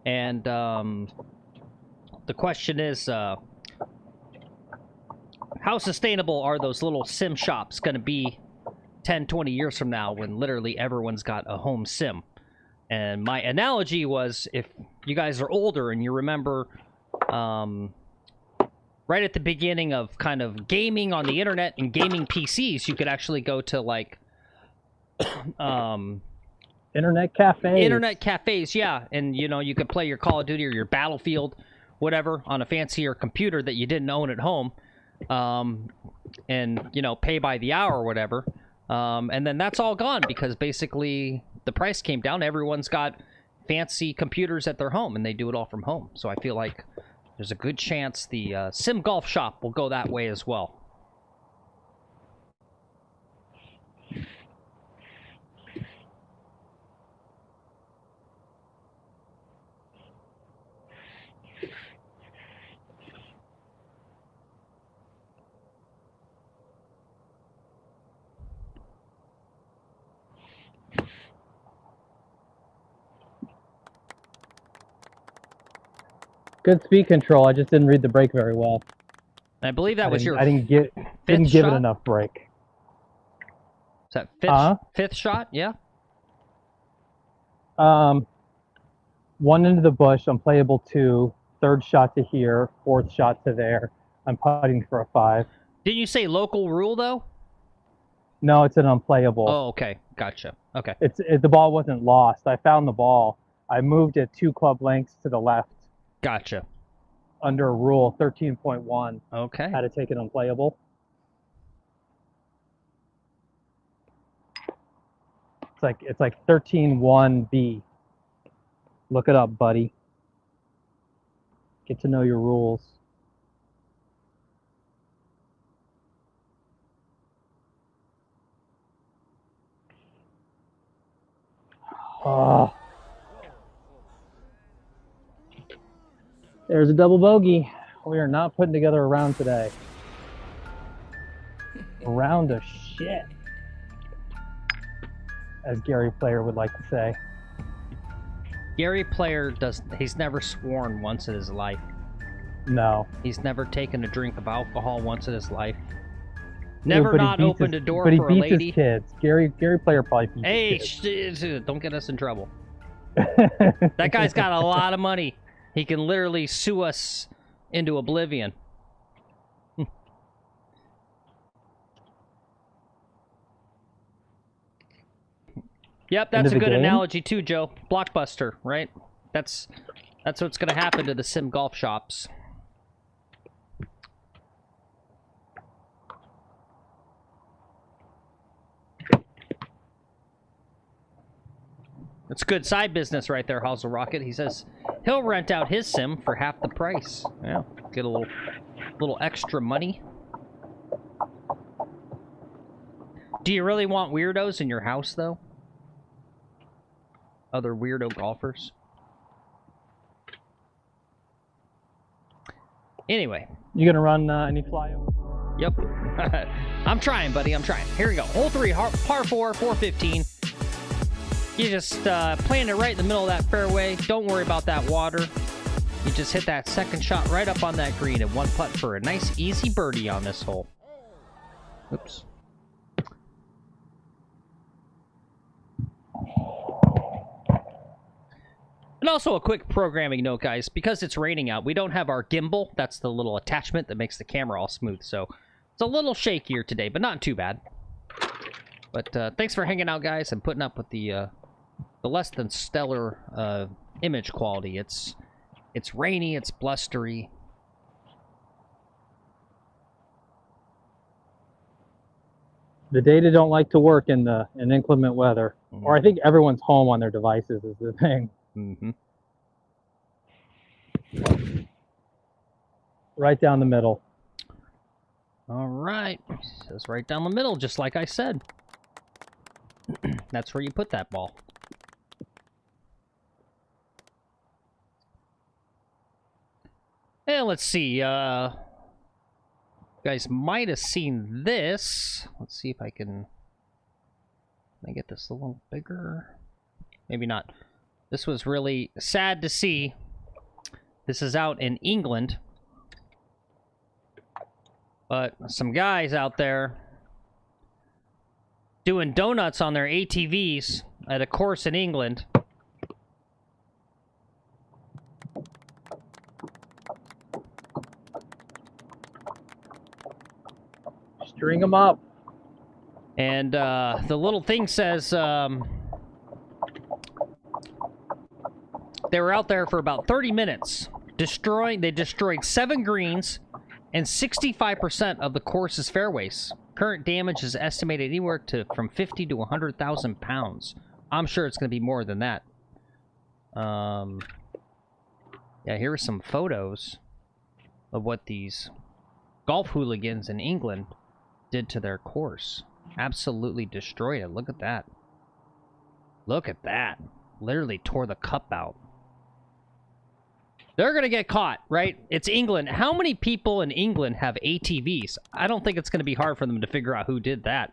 Speaker 1: And the question is, how sustainable are those little sim shops going to be 10, 20 years from now, when literally everyone's got a home sim? And my analogy was, if you guys are older and you remember right at the beginning of kind of gaming on the internet and gaming PCs, you could actually go to like
Speaker 2: Internet cafes.
Speaker 1: Internet cafes, yeah. And, you know, you could play your Call of Duty or your Battlefield, whatever, on a fancier computer that you didn't own at home. And, you know, pay by the hour or whatever. And then that's all gone, because basically the price came down. Everyone's got fancy computers at their home, and they do it all from home. So I feel like there's a good chance the sim golf shop will go that way as well.
Speaker 2: Good speed control. I just didn't read the break very well.
Speaker 1: I believe that was your
Speaker 2: I didn't give it
Speaker 1: shot?
Speaker 2: enough break.
Speaker 1: Is that fifth shot? Yeah.
Speaker 2: One into the bush, unplayable 2. 3rd shot to here. 4th shot to there. I'm putting for a 5.
Speaker 1: Didn't you say local rule though?
Speaker 2: No, it's an unplayable.
Speaker 1: Oh, okay, gotcha. Okay.
Speaker 2: The ball wasn't lost. I found the ball. I moved it 2 club lengths to the left.
Speaker 1: Gotcha.
Speaker 2: Under rule 13.1.
Speaker 1: Okay.
Speaker 2: Had to take it unplayable. It's like 13.1B. Look it up, buddy. Get to know your rules. Oh. There's a double bogey. We are not putting together a round today. A round of shit, as Gary Player would like to say.
Speaker 1: Gary Player he's never sworn once in his life.
Speaker 2: No.
Speaker 1: He's never taken a drink of alcohol once in his life. Never not opened a door for a lady.
Speaker 2: But he beats his kids. Gary Player probably beats his
Speaker 1: kids. Don't get us in trouble. That guy's got a lot of money. He can literally sue us into oblivion. Yep, that's a good analogy too, Joe. Blockbuster, right? That's what's going to happen to the sim golf shops. It's good side business right there, Hazel Rocket. He says he'll rent out his sim for half the price. Yeah, get a little extra money. Do you really want weirdos in your house, though? Other weirdo golfers? Anyway.
Speaker 2: You gonna run any flyover?
Speaker 1: Yep. I'm trying, buddy. I'm trying. Here we go. Hole 3, par 4, 415. You just plant it right in the middle of that fairway. Don't worry about that water. You just hit that second shot right up on that green and one putt for a nice, easy birdie on this hole. Oops. And also a quick programming note, guys. Because it's raining out, we don't have our gimbal. That's the little attachment that makes the camera all smooth. So it's a little shakier today, but not too bad. But thanks for hanging out, guys, and putting up with the less than stellar image quality. It's rainy, it's blustery.
Speaker 2: The data don't like to work in inclement weather. Or I think everyone's home on their devices is the thing.
Speaker 1: Mm-hmm.
Speaker 2: Right down the middle.
Speaker 1: All right. Says right down the middle, just like I said. That's where you put that ball. And let's see. You guys might have seen this. Let's see if I can get this a little bigger. Maybe not. This was really sad to see. This is out in England. But some guys out there doing donuts on their ATVs at a course in England.
Speaker 2: String them up.
Speaker 1: And the little thing says they were out there for about 30 minutes. They destroyed 7 greens and 65% of the course's fairways. Current damage is estimated anywhere from 50 to 100,000 pounds. I'm sure it's going to be more than that. Yeah, here are some photos of what these golf hooligans in England did to their course. Absolutely destroyed it. Look at that. Look at that. Literally tore the cup out. They're going to get caught, right? It's England. How many people in England have ATVs? I don't think it's going to be hard for them to figure out who did that.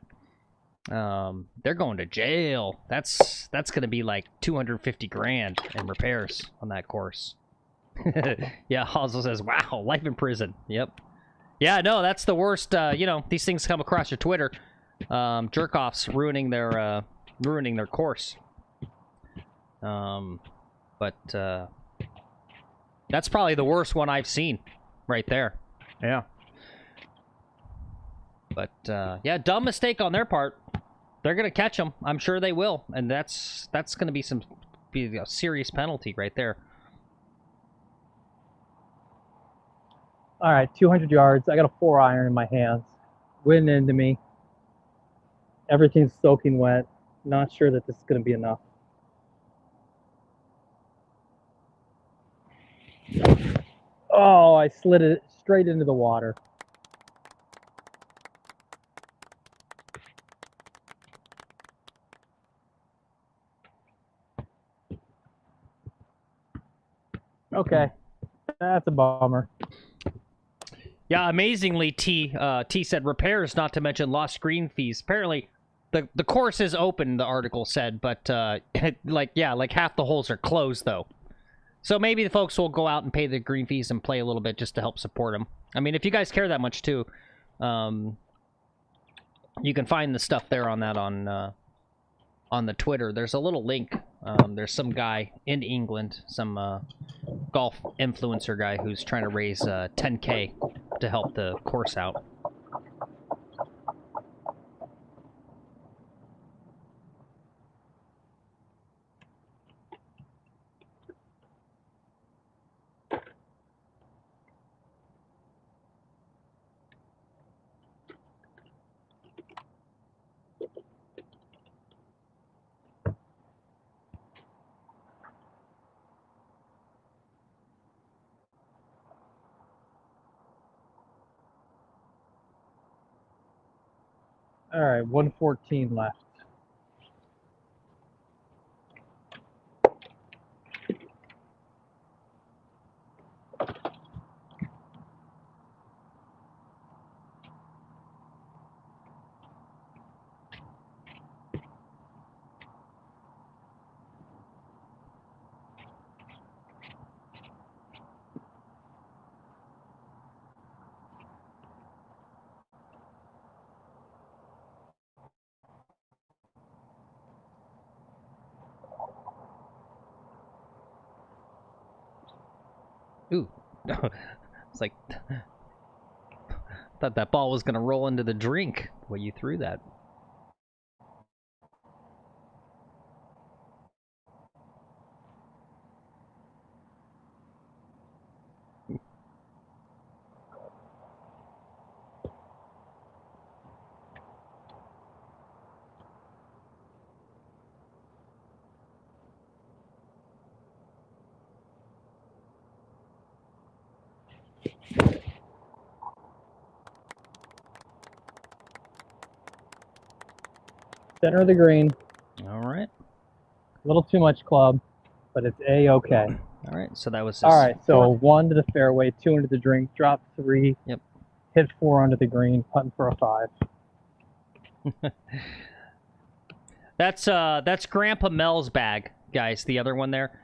Speaker 1: They're going to jail. That's going to be like 250 grand in repairs on that course. Yeah, Hazel says, wow, life in prison. Yep. Yeah, no, that's the worst. You know, these things come across your Twitter. Jerk-offs ruining their course. But that's probably the worst one I've seen right there. Yeah. But, yeah, dumb mistake on their part. They're going to catch them. I'm sure they will. And that's going to be a serious penalty right there.
Speaker 2: All right, 200 yards. I got a 4-iron in my hands. Wind into me. Everything's soaking wet. Not sure that this is going to be enough. Oh, I slid it straight into the water. Okay, that's a bummer.
Speaker 1: Yeah, amazingly, T said repairs, not to mention lost green fees. Apparently, the course is open, the article said, but like half the holes are closed though. So maybe the folks will go out and pay the green fees and play a little bit just to help support them. I mean, if you guys care that much too, you can find the stuff there on that on the Twitter. There's a little link. There's some guy in England, some golf influencer guy who's trying to raise 10K to help the course out.
Speaker 2: All right, 114 left.
Speaker 1: Ooh. It's like... thought that ball was going to roll into the drink when you threw that.
Speaker 2: Center of the green.
Speaker 1: All right.
Speaker 2: A little too much club, but it's A-okay.
Speaker 1: All right, so that was
Speaker 2: All right, so 1 to the fairway, 2 into the drink, drop 3.
Speaker 1: Yep.
Speaker 2: Hit 4 onto the green, putting for a 5.
Speaker 1: That's Grandpa Mel's bag, guys. The other one there.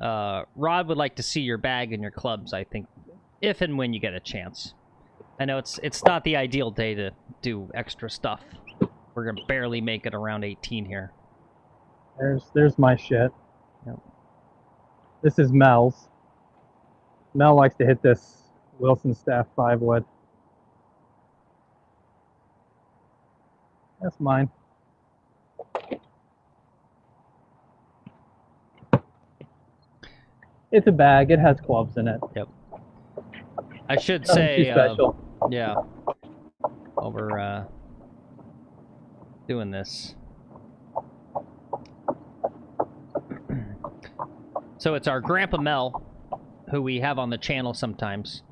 Speaker 1: Rod would like to see your bag and your clubs, I think, if and when you get a chance. I know it's not the ideal day to do extra stuff. We're gonna barely make it around 18 here.
Speaker 2: There's my shit.
Speaker 1: Yep.
Speaker 2: This is Mel's. Mel likes to hit this Wilson Staff 5-wood. That's mine. It's a bag. It has clubs in it.
Speaker 1: Yep. I should
Speaker 2: Nothing
Speaker 1: say,
Speaker 2: too special.
Speaker 1: yeah. While we're doing this. So it's our Grandpa Mel, who we have on the channel sometimes.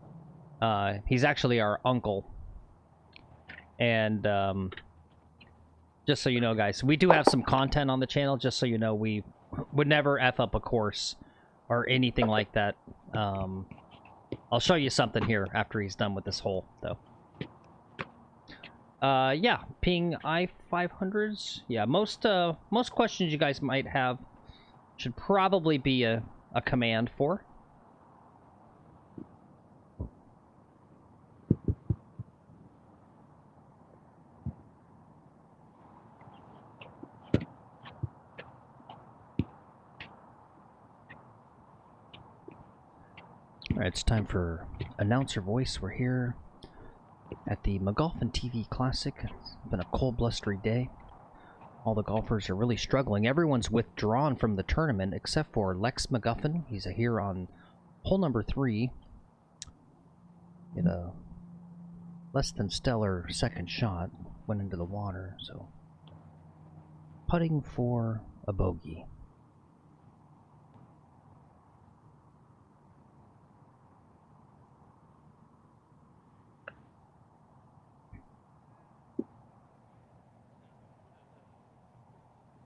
Speaker 1: He's actually our uncle. And just so you know, guys, we do have some content on the channel. Just so you know, we would never F up a course or anything like that. I'll show you something here after he's done with this hole, though. Yeah, ping I-500s. Yeah, most questions you guys might have should probably be a command for. Alright, it's time for announcer voice. We're here at the McGolfin TV Classic. It's been a cold, blustery day. All the golfers are really struggling. Everyone's withdrawn from the tournament except for Lex McGolfin. He's here on hole number 3. Hit a less than stellar second shot. Went into the water, so putting for a bogey.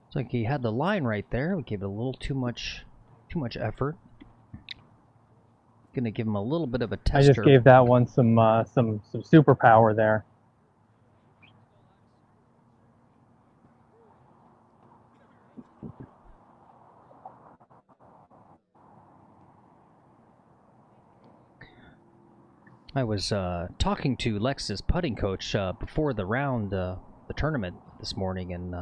Speaker 1: It's like he had the line right there. We gave it a little too much effort. Gonna give him a little bit of a tester.
Speaker 2: I just gave that one some superpower there.
Speaker 1: I was talking to Lex's putting coach before the round, the tournament this morning, and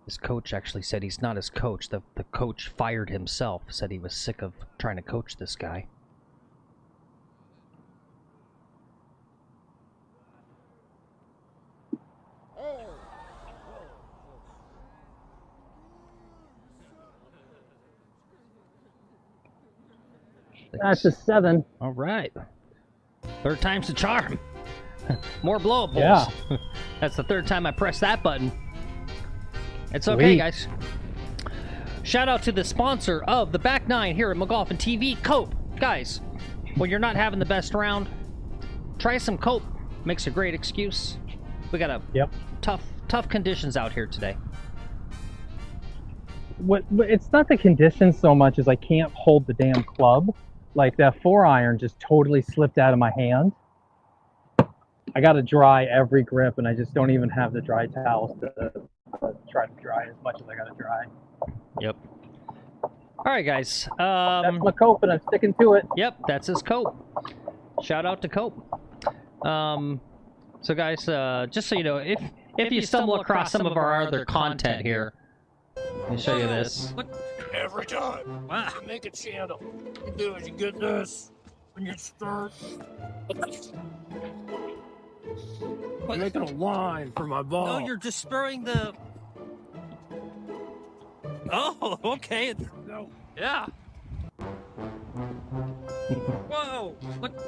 Speaker 1: his coach actually said he's not his coach. The coach fired himself, said he was sick of trying to coach this guy.
Speaker 2: That's a 7.
Speaker 1: All right. Third time's the charm. More blow-up balls.
Speaker 2: Yeah.
Speaker 1: That's the third time I pressed that button. It's okay, guys. Shout out to the sponsor of the back 9 here at McGolfin TV, Cope. Guys, when you're not having the best round, try some Cope. makes a great excuse. We got a tough conditions out here today.
Speaker 2: It's not the conditions so much as I can't hold the damn club. Like that 4-iron just totally slipped out of my hand. I got to dry every grip, and I just don't even have the dry towels to try to dry as much as I got to dry.
Speaker 1: Yep. All right, guys.
Speaker 2: That's my cope, and I'm sticking to it.
Speaker 1: Yep, that's his cope. Shout out to Cope. So, guys, just so you know, if you stumble across some of our other content here, let me show you this.
Speaker 3: Every time you make a channel, you do is you get this when you start. I'm making a line for my ball.
Speaker 4: No, you're just spurring the... Oh, okay.
Speaker 3: No.
Speaker 4: Yeah. Whoa. Look.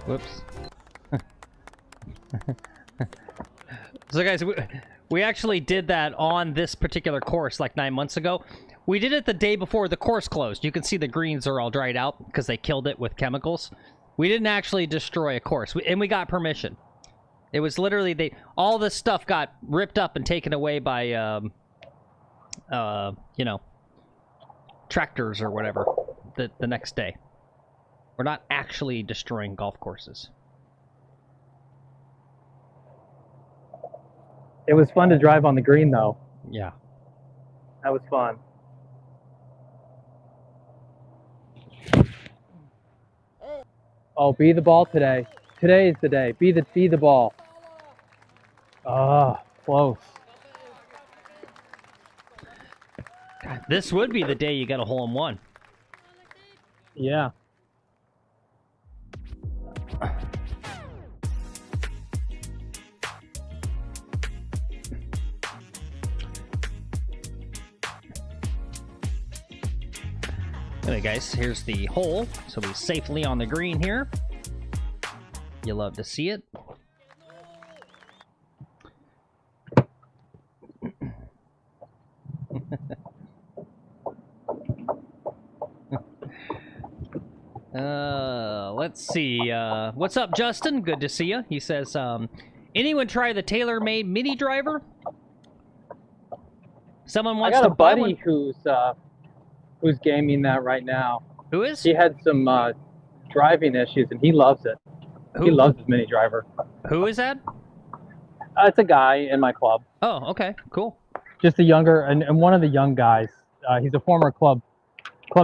Speaker 1: Whoops. So, guys, we actually did that on this particular course like 9 months ago. We did it the day before the course closed. You can see the greens are all dried out because they killed it with chemicals. We didn't actually destroy a course, and we got permission. It was literally all this stuff got ripped up and taken away by, you know, tractors or whatever the next day. We're not actually destroying golf courses.
Speaker 2: It was fun to drive on the green, though.
Speaker 1: Yeah.
Speaker 2: That was fun. Oh, be the ball today. Today is the day. Be the ball. Ah, close.
Speaker 1: God, this would be the day you got a hole in one.
Speaker 2: Yeah.
Speaker 1: Anyway, guys, here's the hole. So we're safely on the green here. You love to see it. Let's see. What's up, Justin? Good to see you. He says, anyone try the TaylorMade mini driver? Someone wants to buy one.
Speaker 2: I got a buddy who's gaming that right now.
Speaker 1: Who is?
Speaker 2: He had some driving issues, and he loves it.
Speaker 1: Who?
Speaker 2: He loves his mini driver.
Speaker 1: Who is that?
Speaker 2: It's a guy in my club.
Speaker 1: Oh, okay, cool.
Speaker 2: Just a younger, and one of the young guys. He's a former club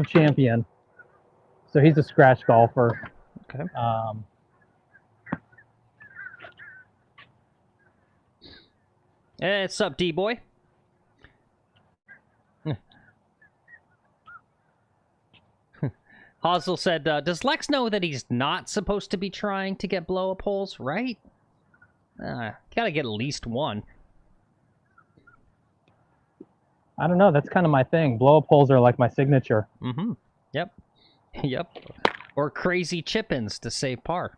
Speaker 2: champion. So he's a scratch golfer.
Speaker 1: Okay. Hey, what's up, D-boy? Hosel said, does Lex know that he's not supposed to be trying to get blow-up holes, right? Gotta get at least one.
Speaker 2: I don't know. That's kind of my thing. Blow-up holes are like my signature.
Speaker 1: Mm-hmm. Yep. Yep. Or crazy chip-ins to save par.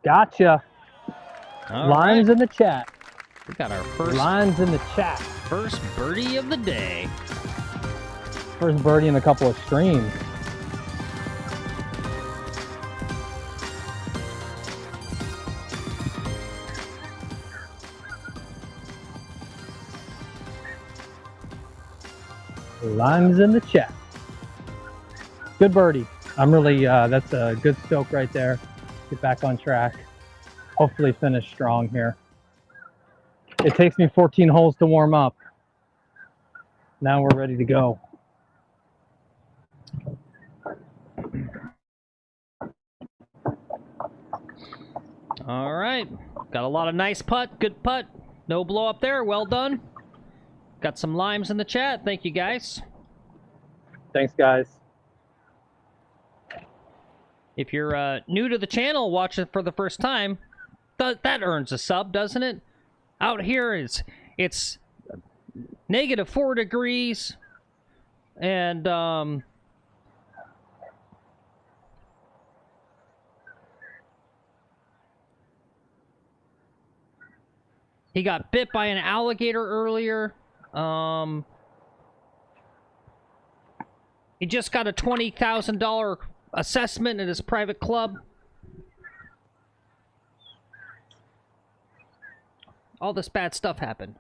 Speaker 2: Gotcha.
Speaker 1: All
Speaker 2: Lines
Speaker 1: right.
Speaker 2: in the chat.
Speaker 1: We got our first
Speaker 2: Lines in the chat.
Speaker 1: first birdie of the day.
Speaker 2: First birdie in a couple of streams. Lines in the chat. Good birdie. I'm really, that's a good stoke right there. Get back on track. Hopefully finish strong here. It takes me 14 holes to warm up. Now we're ready to go.
Speaker 1: All right. Got a lot of nice putt. Good putt. No blow up there. Well done. Got some limes in the chat. Thank you, guys.
Speaker 2: Thanks, guys.
Speaker 1: If you're new to the channel, watching for the first time, that earns a sub, doesn't it? Out here, it's -4 degrees, and he got bit by an alligator earlier. He just got a $20,000 assessment at his private club. All this bad stuff happened.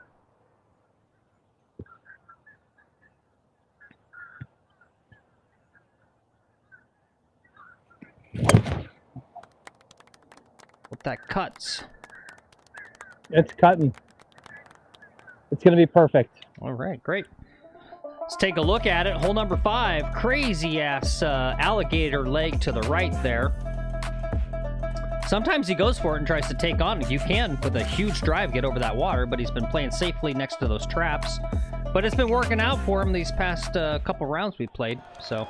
Speaker 1: Hope that cuts.
Speaker 2: It's cutting. It's going to be perfect.
Speaker 1: All right, great. Let's take a look at it. Hole number 5. Crazy-ass alligator leg to the right there. Sometimes he goes for it and tries to take on. You can, with a huge drive, get over that water, but he's been playing safely next to those traps. But it's been working out for him these past couple rounds we played, so...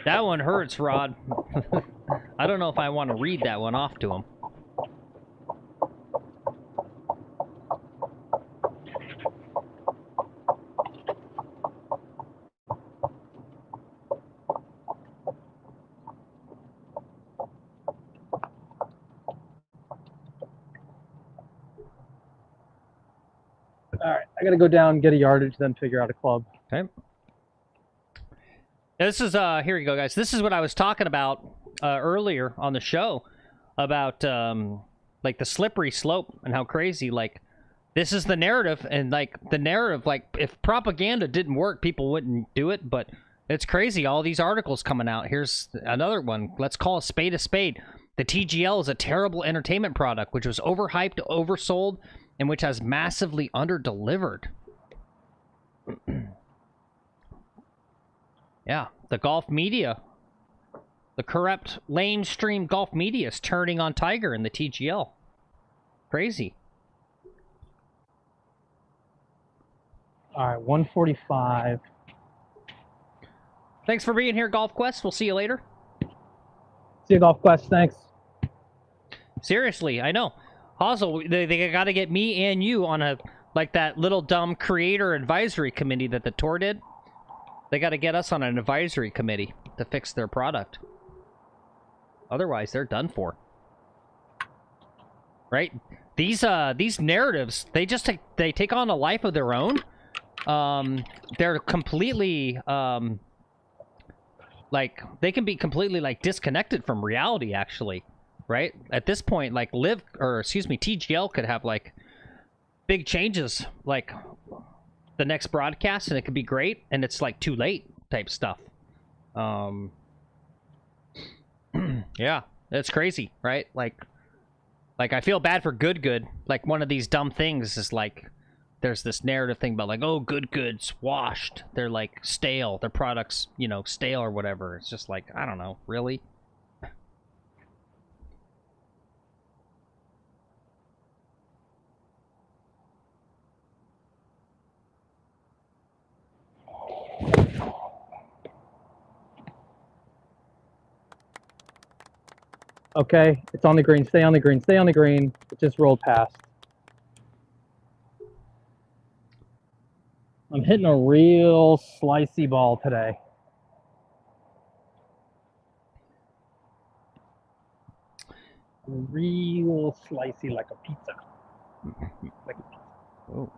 Speaker 1: That one hurts, Rod. I don't know if I want to read that one off to him.
Speaker 2: All right, I got to go down, get a yardage, then figure out a club.
Speaker 1: Okay. This is, here you go, guys. This is what I was talking about earlier on the show about, like, the slippery slope and how crazy, like, this is the narrative, and, like, the narrative, like, if propaganda didn't work, people wouldn't do it, but it's crazy. All these articles coming out. Here's another one. Let's call a spade a spade. The TGL is a terrible entertainment product, which was overhyped, oversold, and which has massively underdelivered. Yeah, the golf media, the corrupt, lamestream golf media is turning on Tiger and the TGL. Crazy.
Speaker 2: All right, 145.
Speaker 1: Thanks for being here, Golf Quest. We'll see you later.
Speaker 2: See you, Golf Quest. Thanks.
Speaker 1: Seriously, I know. Also, they got to get me and you on a, like that little dumb creator advisory committee that the tour did. They got to get us on an advisory committee to fix their product. Otherwise, they're done for. Right? These narratives, they just take on a life of their own. They're completely like, they can be completely like disconnected from reality, actually. Right? At this point, like TGL could have like big changes, like the next broadcast, and it could be great, and it's like too late type stuff. Yeah, it's crazy, right? Like I feel bad for Good. Like, one of these dumb things is like, there's this narrative thing about like, oh, Good's washed. They're like stale. Their products, you know, stale or whatever. It's just like, I don't know, really?
Speaker 2: Okay, it's on the green. Stay on the green. Stay on the green. It just rolled past. I'm hitting a real slicey ball today. Real slicey, like a pizza. Like a pizza.
Speaker 1: Oh.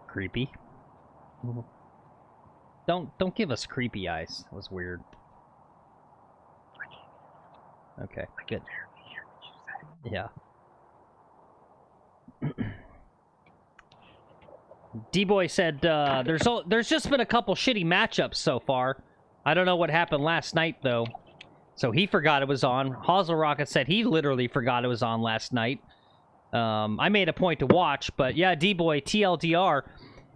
Speaker 1: Creepy. Don't give us creepy eyes. That was weird. Okay, good. Yeah. D-Boy said, there's just been a couple shitty matchups so far. I don't know what happened last night, though. So he forgot it was on. Hosel Rocket said he literally forgot it was on last night. I made a point to watch, but yeah, D-Boy, TLDR,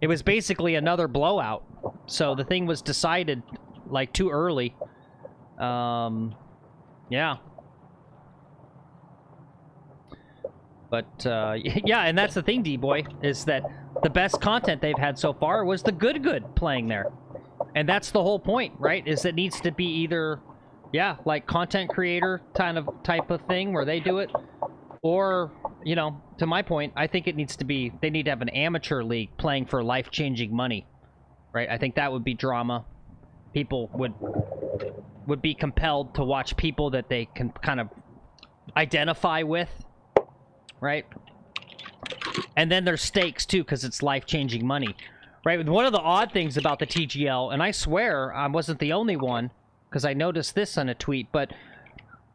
Speaker 1: it was basically another blowout. So the thing was decided like too early. Yeah. But yeah, and that's the thing, D-Boy, is that the best content they've had so far was the good playing there. And that's the whole point, right? Is it needs to be either, yeah, like content creator type of thing where they do it, or, you know, to my point, I think it needs to be, they need to have an amateur league playing for life-changing money, right? I think that would be drama. People would be compelled to watch people that they can kind of identify with, right? And then there's stakes too, because it's life-changing money, right? One of the odd things about the TGL, and I swear I wasn't the only one, because I noticed this on a tweet, but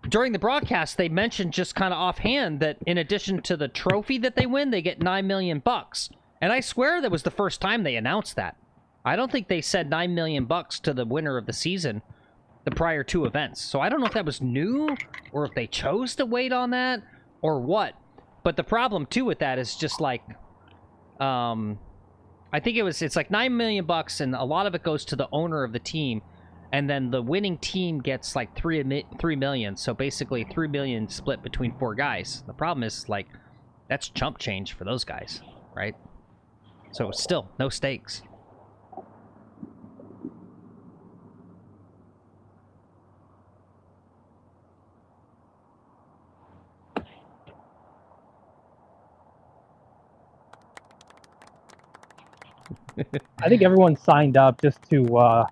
Speaker 1: during the broadcast they mentioned just kind of offhand that in addition to the trophy that they win, they get $9 million bucks. And I swear that was the first time they announced that. I don't think they said $9 million bucks to the winner of the season the prior two events. So I don't know if that was new, or if they chose to wait on that, or what. But the problem too with that is just like, I think it's like $9 million bucks, and a lot of it goes to the owner of the team, and then the winning team gets like $3 million. So basically $3 million split between 4 guys. The problem is, like, that's chump change for those guys, right? So still no stakes.
Speaker 2: I think everyone signed up just to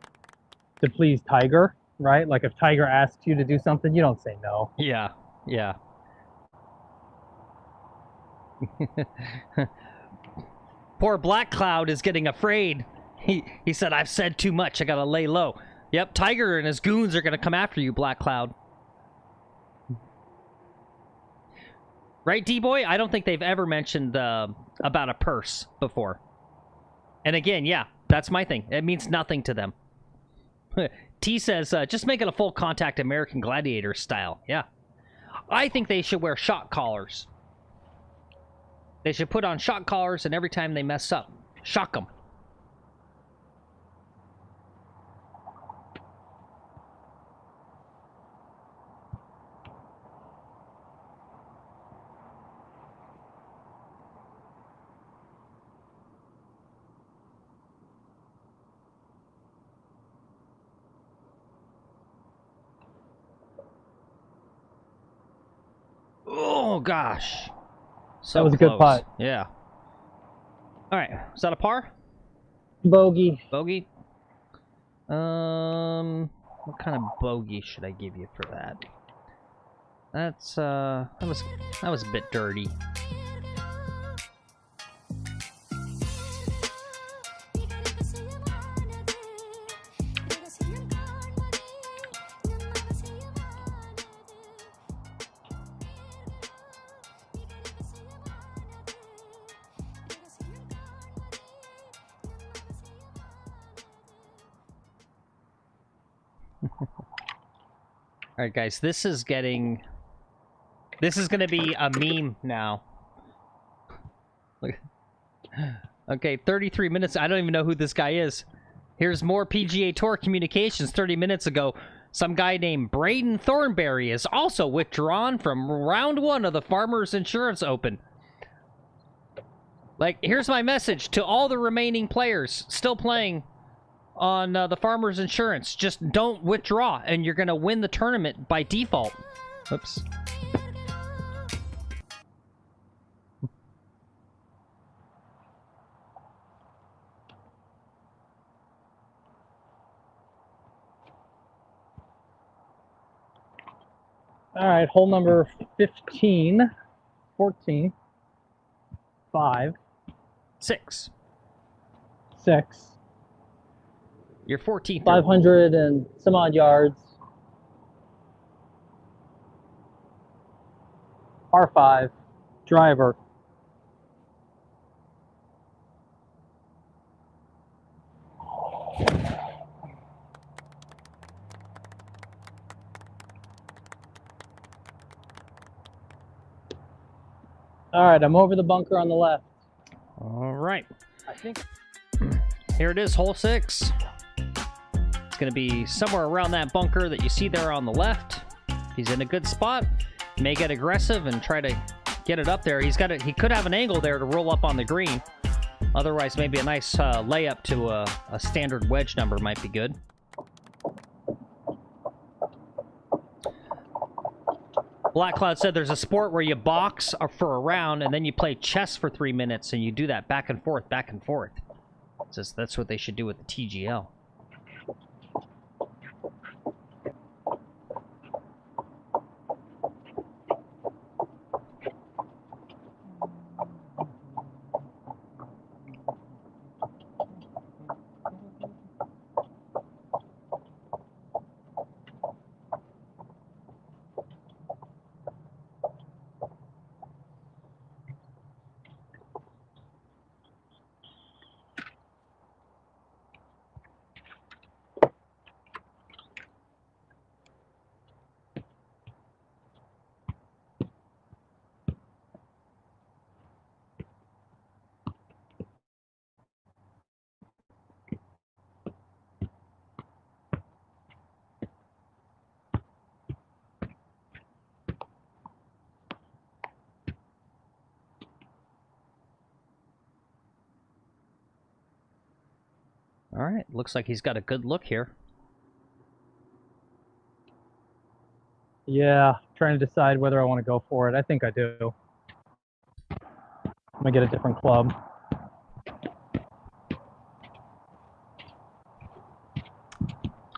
Speaker 2: please Tiger, right? Like if Tiger asks you to do something, you don't say no.
Speaker 1: Yeah, yeah. Poor Black Cloud is getting afraid. He said, I've said too much, I gotta lay low. Yep, Tiger and his goons are gonna come after you, Black Cloud. Right, D-Boy? I don't think they've ever mentioned about a purse before. And again, yeah, that's my thing. It means nothing to them. T says, just make it a full contact American Gladiator style. Yeah. I think they should wear shot collars. They should put on shot collars, and every time they mess up, shock them. Oh, gosh. So
Speaker 2: that was
Speaker 1: close.
Speaker 2: A good putt.
Speaker 1: Yeah. All right. Is that a par?
Speaker 2: Bogey.
Speaker 1: Bogey? What kind of bogey should I give you for that? That's, that was a bit dirty. Alright, guys, this is going to be a meme now. Okay, 33 minutes. I don't even know who this guy is. Here's more PGA Tour communications 30 minutes ago. Some guy named Braden Thornberry is also withdrawn from round 1 of the Farmers Insurance Open. Like, here's my message to all the remaining players still playing on the Farmers Insurance. Just don't withdraw, and you're going to win the tournament by default. Oops.
Speaker 2: All right, hole number 15, 14, 5,
Speaker 1: 6.
Speaker 2: 6.
Speaker 1: You're 14th.
Speaker 2: 500 and some odd yards. Par 5, driver. All right, I'm over the bunker on the left.
Speaker 1: All right.
Speaker 2: I think
Speaker 1: here it is, hole 6. It's going going to be somewhere around that bunker that you see there on the left. He's in a good spot. May get aggressive and try to get it up there. He could have an angle there to roll up on the green. Otherwise, maybe a nice layup to a standard wedge number might be good. Black Cloud said there's a sport where you box for a round and then you play chess for 3 minutes and you do that back and forth, back and forth. Says that's what they should do with the TGL. All right, looks like he's got a good look here.
Speaker 2: Yeah, trying to decide whether I want to go for it. I think I do. I'm gonna get a different club.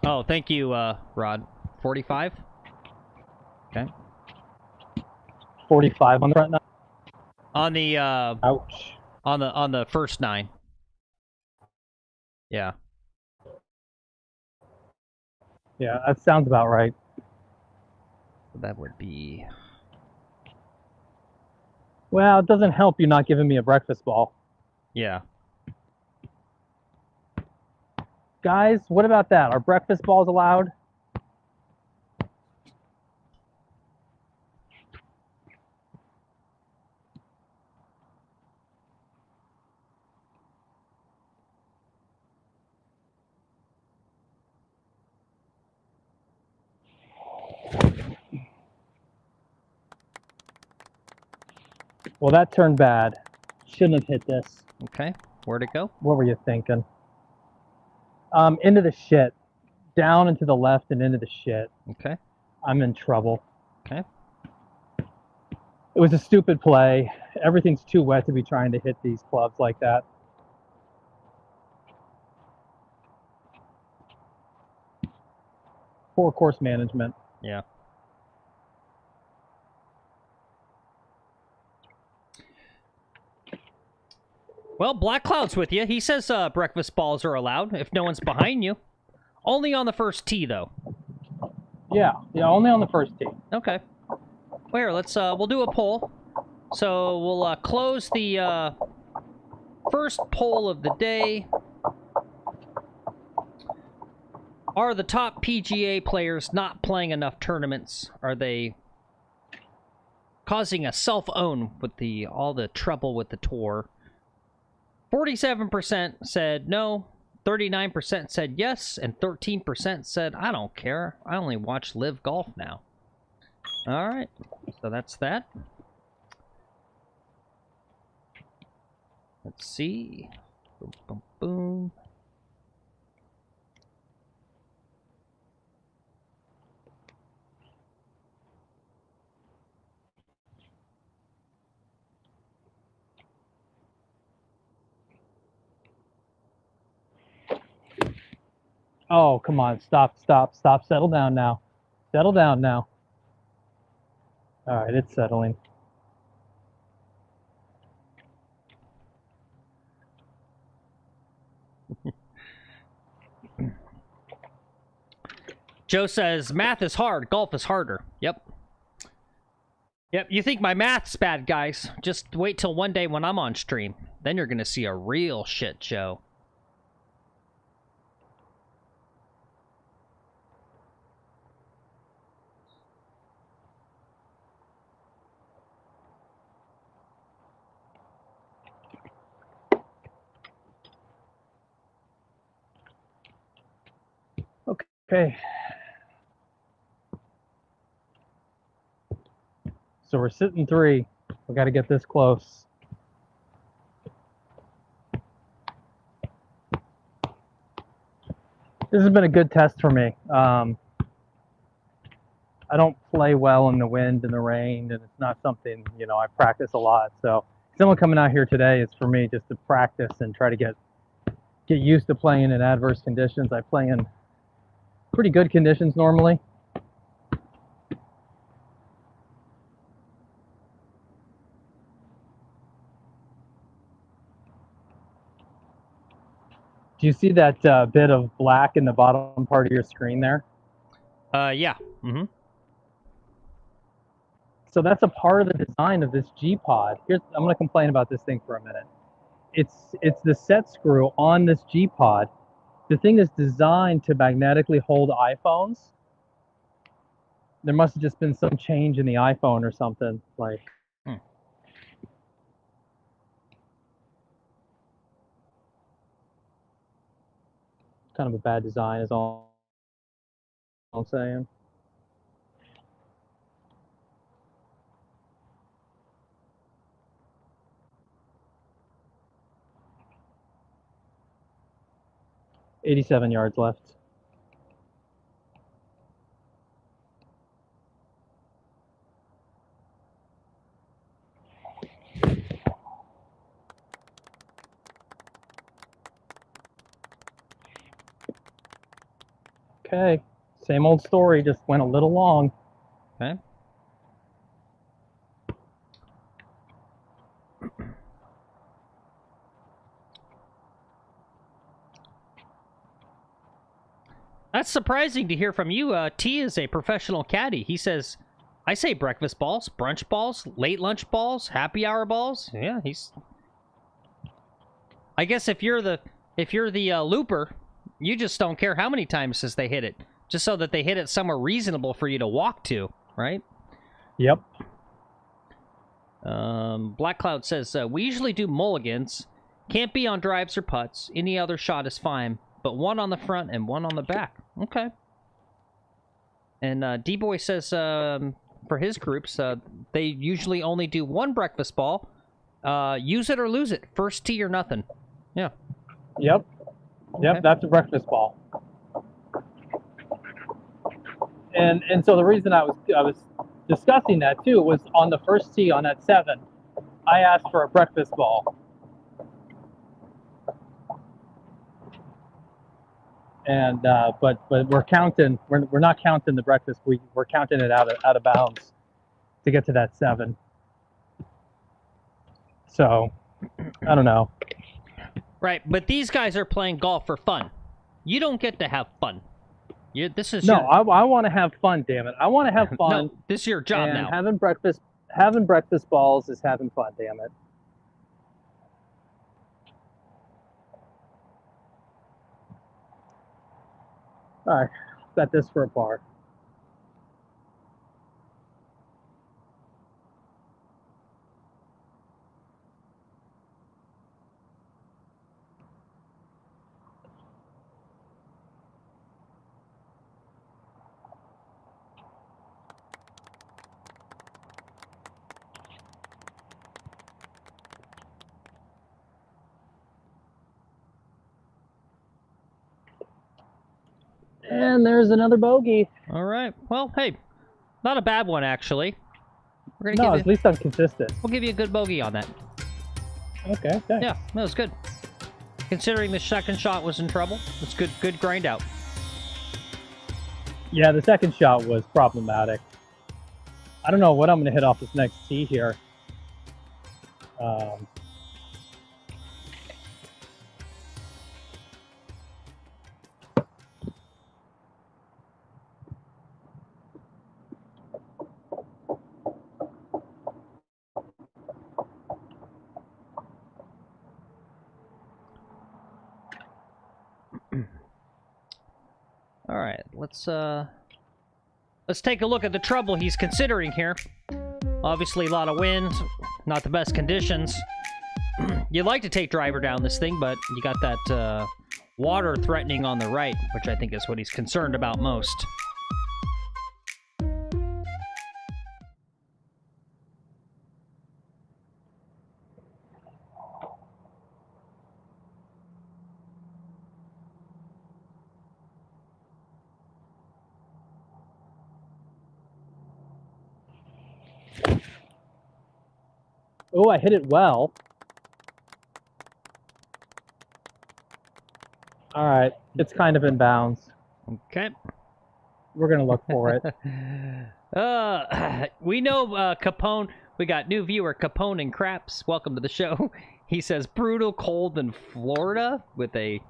Speaker 1: Oh, thank you, Rod. 45? Okay.
Speaker 2: 45 on the front nine.
Speaker 1: On the
Speaker 2: Ouch.
Speaker 1: on the first 9. Yeah.
Speaker 2: Yeah, that sounds about right.
Speaker 1: That would be...
Speaker 2: Well, it doesn't help you not giving me a breakfast ball.
Speaker 1: Yeah.
Speaker 2: Guys, what about that? Are breakfast balls allowed? Well, that turned bad. Shouldn't have hit this.
Speaker 1: Okay. Where'd it go?
Speaker 2: What were you thinking? Into the shit. Down and to the left and into the shit.
Speaker 1: Okay.
Speaker 2: I'm in trouble.
Speaker 1: Okay.
Speaker 2: It was a stupid play. Everything's too wet to be trying to hit these clubs like that. Poor course management.
Speaker 1: Yeah. Well, Black Cloud's with you. He says breakfast balls are allowed if no one's behind you. Only on the first tee, though.
Speaker 2: Yeah, only on the first tee.
Speaker 1: Okay. Well, here, let's, we'll do a poll. So, we'll close the first poll of the day. Are the top PGA players not playing enough tournaments? Are they causing a self-own with all the trouble with the tour? 47% said no, 39% said yes, and 13% said, I don't care. I only watch live golf now. All right, so that's that. Let's see. Boom, boom, boom.
Speaker 2: Oh, come on. Stop. Settle down now. Settle down now. All right, it's settling.
Speaker 1: Joe says, math is hard, golf is harder. Yep. Yep, you think my math's bad, guys. Just wait till one day when I'm on stream. Then you're going to see a real shit show.
Speaker 2: Okay. Okay. So we're sitting 3. We got to get this close. This has been a good test for me. I don't play well in the wind and the rain, and it's not something, you know, I practice a lot. So someone coming out here today is for me just to practice and try to get used to playing in adverse conditions. I play in pretty good conditions normally. Do you see that bit of black in the bottom part of your screen there?
Speaker 1: Yeah. Mm-hmm.
Speaker 2: So that's a part of the design of this G-Pod. I'm going to complain about this thing for a minute. It's the set screw on this G-Pod. The thing is designed to magnetically hold iPhones. There must have just been some change in the iPhone or something. Like, kind of a bad design is all I'm saying. $87 yards left. Okay, same old story, just went a little long.
Speaker 1: Okay. That's surprising to hear from you. T is a professional caddy. He says, I say breakfast balls, brunch balls, late lunch balls, happy hour balls. Yeah, he's... I guess if you're the looper, you just don't care how many times as they hit it, just so that they hit it somewhere reasonable for you to walk to, right?
Speaker 2: Yep.
Speaker 1: Black Cloud says, we usually do mulligans. Can't be on drives or putts. Any other shot is fine, but one on the front and one on the back. Okay. And D-Boy says for his groups, they usually only do one breakfast ball. Use it or lose it. First tee or nothing. Yeah.
Speaker 2: Yep. Yep, okay. That's a breakfast ball. And so the reason I was discussing that too was on the first tee on that 7, I asked for a breakfast ball. And but we're counting. We're not counting the breakfast. We're counting it out of bounds to get to that 7. So I don't know.
Speaker 1: Right, but these guys are playing golf for fun. You don't get to have fun. This is
Speaker 2: no. I want to have fun. Damn it! I want to have fun.
Speaker 1: No, this is your job now.
Speaker 2: Having breakfast balls is having fun. Damn it! All right, bet this for a par. And there's another bogey.
Speaker 1: All right. Well, hey, not a bad one, actually.
Speaker 2: We're gonna at least I'm consistent.
Speaker 1: We'll give you a good bogey on that.
Speaker 2: Okay, thanks.
Speaker 1: Yeah, that was good. Considering the second shot was in trouble, it's good grind out.
Speaker 2: Yeah, the second shot was problematic. I don't know what I'm going to hit off this next tee here.
Speaker 1: All right, let's take a look at the trouble he's considering here. Obviously, a lot of wind, not the best conditions. You'd like to take driver down this thing, but you got that water threatening on the right, which I think is what he's concerned about most.
Speaker 2: Oh, I hit it well. All right, it's kind of in bounds.
Speaker 1: Okay.
Speaker 2: We're gonna look for it.
Speaker 1: We know Capone. We got new viewer Capone and Craps. Welcome to the show. He says brutal cold in Florida with a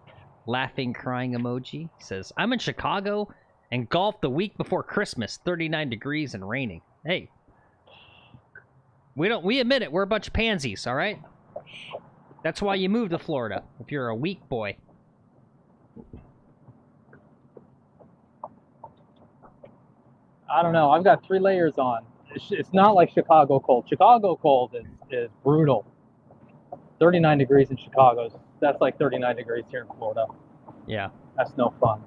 Speaker 1: laughing crying emoji. He says I'm in Chicago and golfed the week before Christmas, 39 degrees and raining. Hey, we admit it. We're a bunch of pansies, all right? That's why you moved to Florida if you're a weak boy.
Speaker 2: I don't know. I've got 3 layers on. It's not like Chicago cold. Chicago cold is brutal. 39 degrees in Chicago. That's like 39 degrees here in Florida.
Speaker 1: Yeah.
Speaker 2: That's no fun.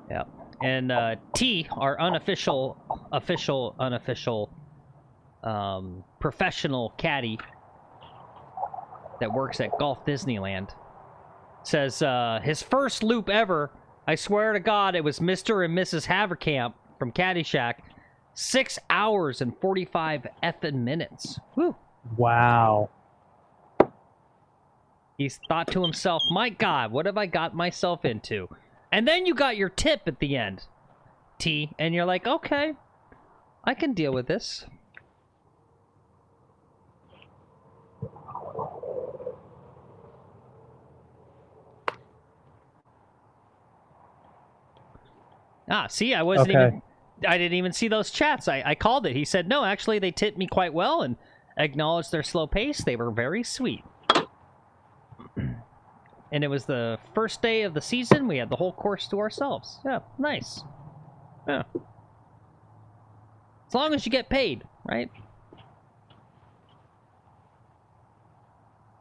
Speaker 1: Yeah. And T, our unofficial, professional caddy that works at Golf Disneyland, says his first loop ever, I swear to God, it was Mr. and Mrs. Haverkamp from Caddyshack. 6 hours and 45 effing minutes. Woo.
Speaker 2: Wow.
Speaker 1: He's thought to himself, my God, what have I got myself into? And then you got your tip at the end, T, and you're like, okay, I can deal with this. Ah, see, I didn't even see those chats. I called it. He said, no, actually, they tipped me quite well and acknowledged their slow pace. They were very sweet. And it was the first day of the season. We had the whole course to ourselves. Yeah, nice. Yeah. As long as you get paid, right?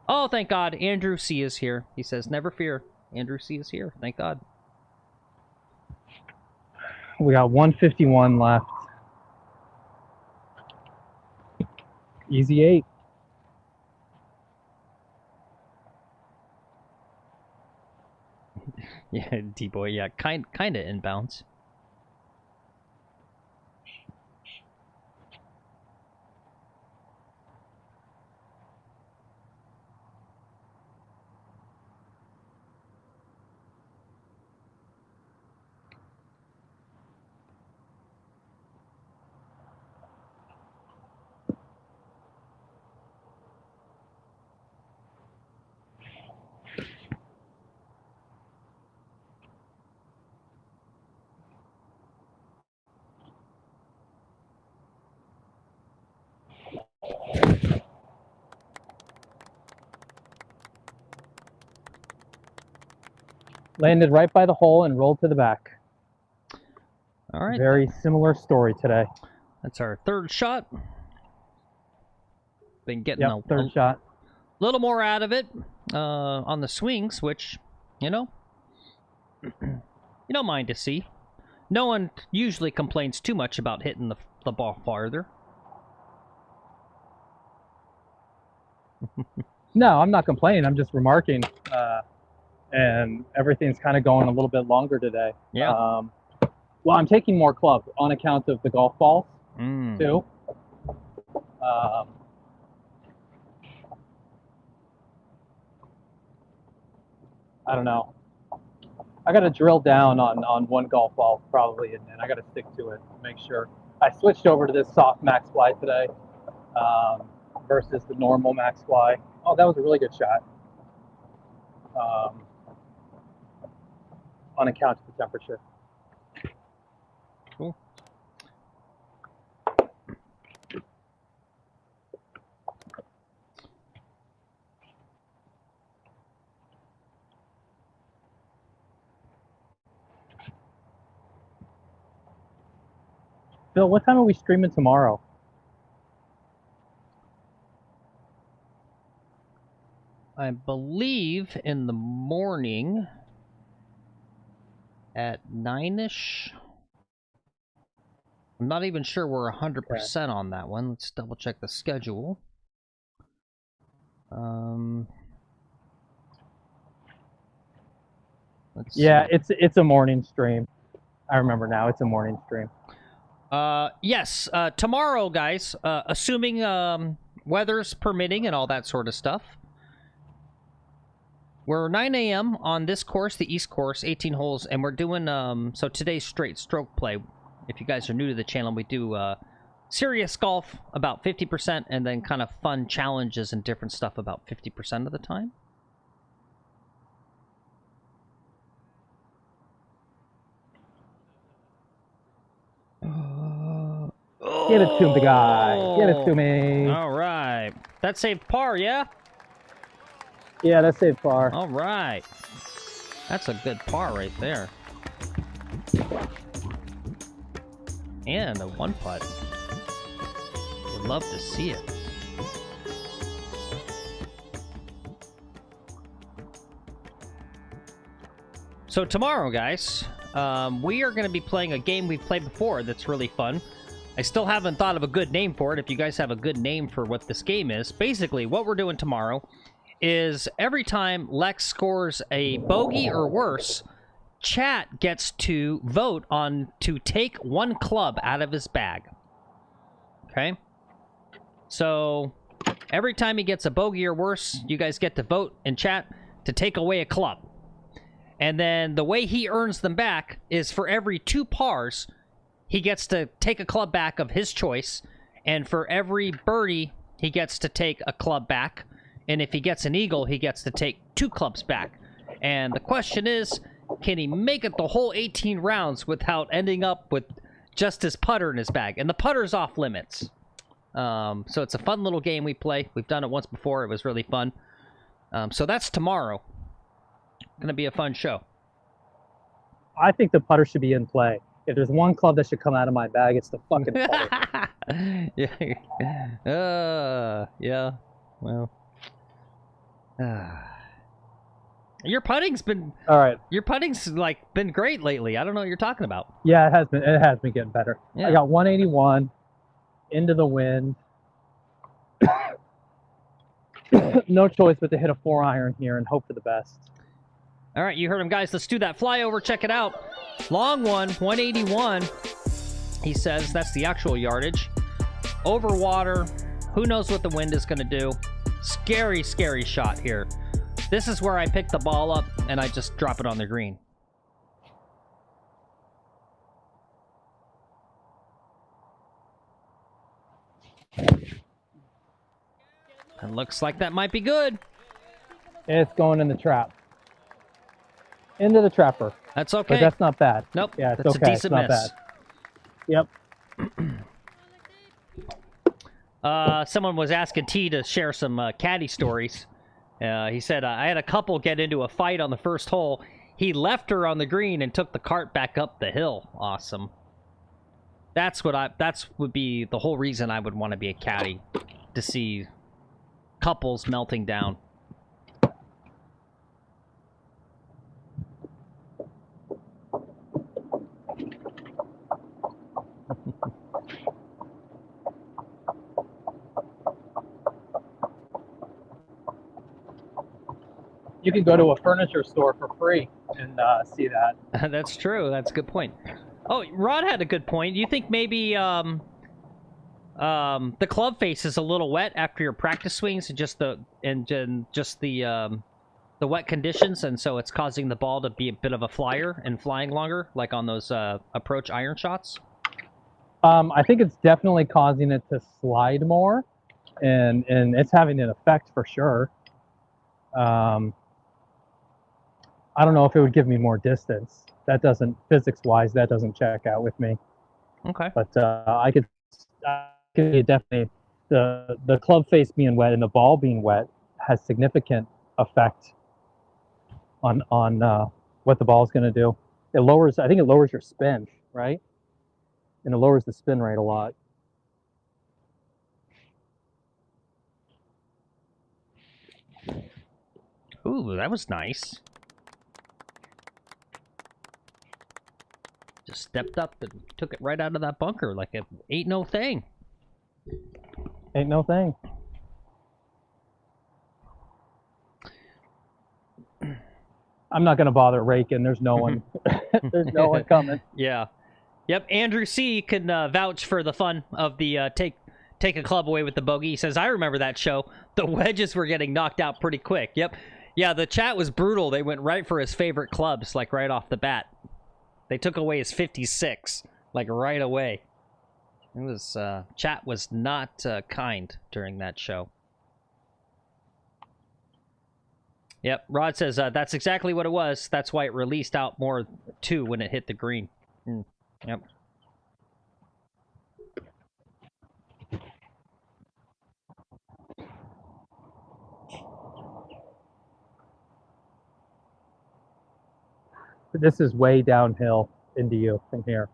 Speaker 1: Oh, thank God. Andrew C. is here. He says, never fear. Andrew C. is here. Thank God.
Speaker 2: We got 151 left. Easy 8.
Speaker 1: Yeah, D-boy. Yeah, kind of inbounds.
Speaker 2: Landed right by the hole and rolled to the back.
Speaker 1: All right.
Speaker 2: Very similar story today.
Speaker 1: That's our third shot. Been getting a
Speaker 2: third shot.
Speaker 1: Little more out of it on the swings, which, you know, you don't mind to see. No one usually complains too much about hitting the ball farther.
Speaker 2: No, I'm not complaining. I'm just remarking. And everything's kind of going a little bit longer today.
Speaker 1: Yeah.
Speaker 2: Well, I'm taking more club on account of the golf balls, too. I don't know. I got to drill down on one golf ball probably, and I got to stick to it, make sure. I switched over to this soft max fly today versus the normal max fly. Oh, that was a really good shot. On account of the temperature.
Speaker 1: Cool.
Speaker 2: Phil, what time are we streaming tomorrow?
Speaker 1: I believe, in the morning at 9-ish. I'm not even sure we're 100% on that one. Let's double check the schedule.
Speaker 2: Yeah, it's a morning stream. I remember now. It's a morning stream.
Speaker 1: Yes. Tomorrow, guys. Assuming weather's permitting and all that sort of stuff. We're 9 a.m. on this course, the East course, 18 holes, and we're doing so today's straight stroke play. If you guys are new to the channel, we do serious golf about 50%, and then kind of fun challenges and different stuff about 50% of the time.
Speaker 2: Give it to the guy. Give it to me.
Speaker 1: All right. That saved par, yeah?
Speaker 2: Yeah, that's saved par.
Speaker 1: All right. That's a good par right there. And a one putt. Would love to see it. So tomorrow, guys, we are going to be playing a game we've played before that's really fun. I still haven't thought of a good name for it. If you guys have a good name for what this game is, basically what we're doing tomorrow is every time Lex scores a bogey or worse, chat gets to vote on to take one club out of his bag. Okay? So every time he gets a bogey or worse, you guys get to vote in chat to take away a club. And then the way he earns them back is for every 2 pars, he gets to take a club back of his choice. And for every birdie, he gets to take a club back. And if he gets an eagle, he gets to take 2 clubs back. And the question is, can he make it the whole 18 rounds without ending up with just his putter in his bag? And the putter's off limits. So it's a fun little game we play. We've done it once before. It was really fun. So that's tomorrow. Going to be a fun show.
Speaker 2: I think the putter should be in play. If there's one club that should come out of my bag, it's the fucking putter.
Speaker 1: Yeah. Well. Your putting's been
Speaker 2: all right.
Speaker 1: Your putting's like been great lately. I don't know what you're talking about.
Speaker 2: Yeah, it has been. It has been getting better.
Speaker 1: Yeah.
Speaker 2: I got 181 into the wind. No choice but to hit a 4-iron here and hope for the best.
Speaker 1: All right, you heard him, guys. Let's do that flyover. Check it out. Long one, 181. He says that's the actual yardage. Over water. Who knows what the wind is going to do? Scary, scary shot here. This is where I pick the ball up and I just drop it on the green. It looks like that might be good.
Speaker 2: It's going in the trap. Into the trapper.
Speaker 1: That's okay.
Speaker 2: But that's not bad.
Speaker 1: Nope.
Speaker 2: Yeah, it's
Speaker 1: that's
Speaker 2: okay.
Speaker 1: a decent
Speaker 2: it's not
Speaker 1: miss.
Speaker 2: Bad.
Speaker 1: Yep. Someone was asking T to share some caddy stories. He said, I had a couple get into a fight on the first hole. He left her on the green and took the cart back up the hill. Awesome. That's would be the whole reason I would want to be a caddy, to see couples melting down.
Speaker 2: You can go to a furniture store for free and see that.
Speaker 1: That's true. That's a good point. Oh, Rod had a good point. You think maybe the club face is a little wet after your practice swings and just the wet conditions, and so it's causing the ball to be a bit of a flyer and flying longer, like on those approach iron shots?
Speaker 2: I think it's definitely causing it to slide more, and it's having an effect for sure. I don't know if it would give me more distance. That doesn't, physics-wise, that doesn't check out with me.
Speaker 1: Okay.
Speaker 2: But I could definitely, the club face being wet and the ball being wet has significant effect on what the ball is going to do. It lowers, I think it lowers your spin, right? And it lowers the spin rate a lot.
Speaker 1: Ooh, that was nice. Just stepped up and took it right out of that bunker like it ain't no thing.
Speaker 2: Ain't no thing. I'm not going to bother raking. There's no one. There's no one coming.
Speaker 1: Yeah. Yep. Andrew C. can vouch for the fun of the take a club away with the bogey. He says, I remember that show. The wedges were getting knocked out pretty quick. Yep. Yeah, the chat was brutal. They went right for his favorite clubs, like right off the bat. They took away his 56, like right away. It was chat was not kind during that show. Yep, Rod says that's exactly what it was. That's why it released out more too when it hit the green. Yep.
Speaker 2: This is way downhill into you from here.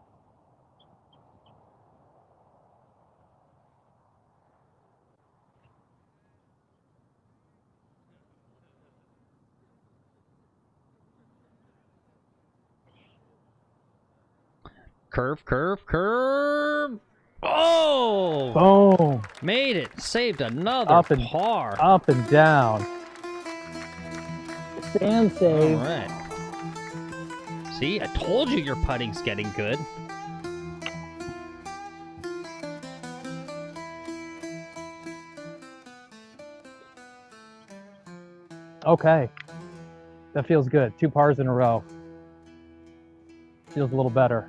Speaker 1: Curve, curve, curve. Oh!
Speaker 2: Boom.
Speaker 1: Made it. Saved another par.
Speaker 2: Up and down. Sand save.
Speaker 1: All right. See, I told you your putting's getting good.
Speaker 2: Okay. That feels good. 2 pars in a row. Feels a little better.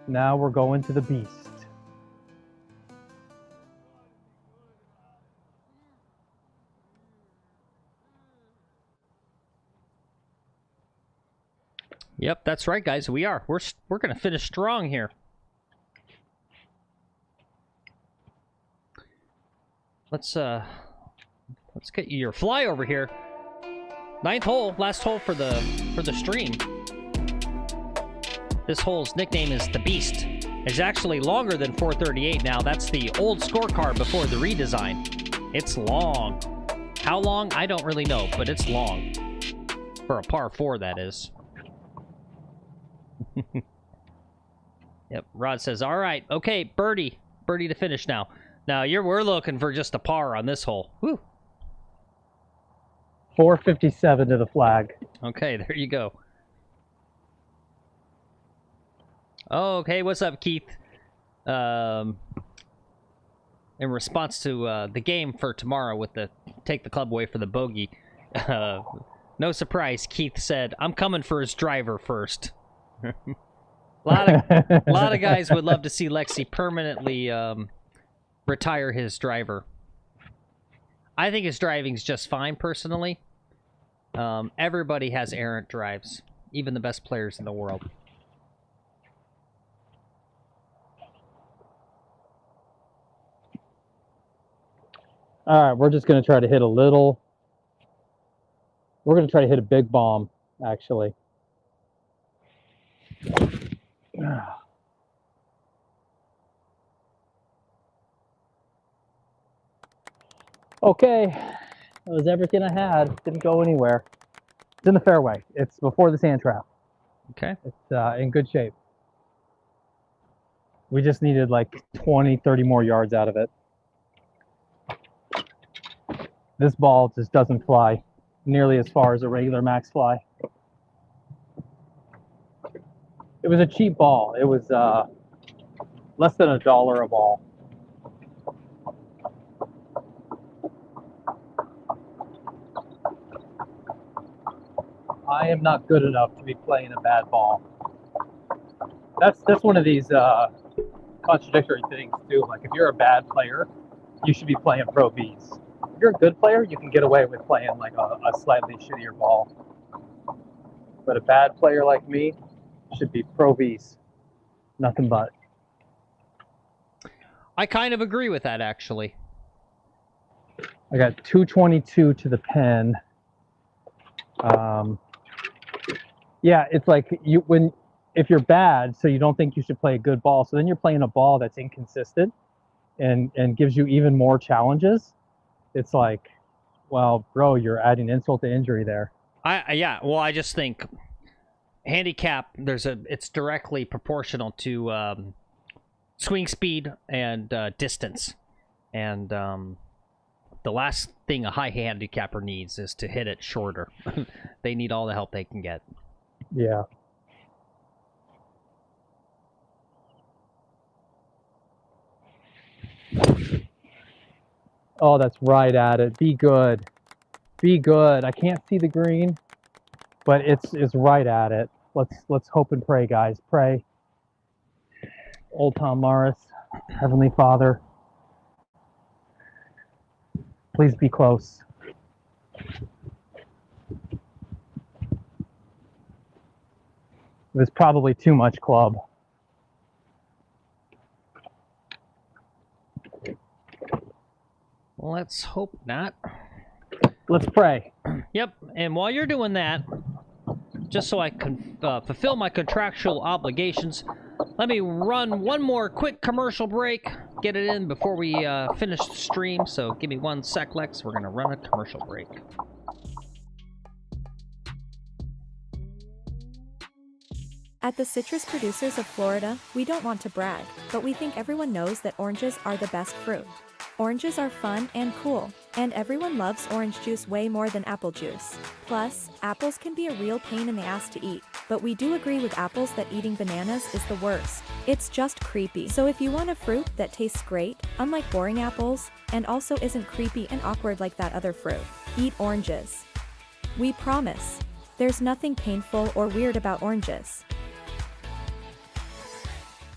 Speaker 2: Now we're going to the beast.
Speaker 1: Yep, that's right, guys. We are. We're going to finish strong here. Let's get you your fly over here. 9th hole, last hole for the stream. This hole's nickname is the Beast. It's actually longer than 438 now. That's the old scorecard before the redesign. It's long. How long? I don't really know, but it's long. For a par 4, that is. Yep, Rod says, all right, okay, birdie. Birdie to finish now. Now, we're looking for just a par on this hole. Woo.
Speaker 2: 457 to the flag.
Speaker 1: Okay, there you go. Oh, okay, what's up, Keith? In response to the game for tomorrow with the take the club away for the bogey, no surprise, Keith said, I'm coming for his driver first. A lot of guys would love to see Lexi permanently retire his driver. I think his driving's just fine, personally. Everybody has errant drives, even the best players in the world.
Speaker 2: All right, we're just going to try to hit a little. We're going to try to hit a big bomb, actually. Okay, that was everything I had. Didn't go anywhere. It's in the fairway. It's before the sand trap.
Speaker 1: Okay.
Speaker 2: It's in good shape. We just needed like 20, 30 more yards out of it. This ball just doesn't fly nearly as far as a regular max fly. It was a cheap ball. It was less than $1 a ball. I am not good enough to be playing a bad ball. That's one of these contradictory things too. Like if you're a bad player, you should be playing Pro Vs. If you're a good player, you can get away with playing like a slightly shittier ball. But a bad player like me should be Pro Vs. Nothing but.
Speaker 1: I kind of agree with that, actually.
Speaker 2: I got 222 to the pin. Yeah, it's like if you're bad, so you don't think you should play a good ball, so then you're playing a ball that's inconsistent and gives you even more challenges. it's like, well, bro, you're adding insult to injury there.
Speaker 1: Yeah, well, I just think handicap, it's directly proportional to swing speed and distance. And the last thing a high handicapper needs is to hit it shorter. They need all the help they can get.
Speaker 2: Yeah. Oh, that's right at it. Be good. Be good. I can't see the green, but it's right at it. Let's hope and pray, guys. Pray. Old Tom Morris, Heavenly Father, please be close. It was probably too much club.
Speaker 1: Let's hope not.
Speaker 2: Let's pray.
Speaker 1: Yep, and while you're doing that, just so I can fulfill my contractual obligations, let me run one more quick commercial break, get it in before we finish the stream. So give me 1 sec, Lex. We're going to run a commercial break.
Speaker 5: At the Citrus Producers of Florida, we don't want to brag, but we think everyone knows that oranges are the best fruit. Oranges are fun and cool, and everyone loves orange juice way more than apple juice. Plus, apples can be a real pain in the ass to eat, but we do agree with apples that eating bananas is the worst. It's just creepy. So if you want a fruit that tastes great, unlike boring apples, and also isn't creepy and awkward like that other fruit, eat oranges. We promise. There's nothing painful or weird about oranges.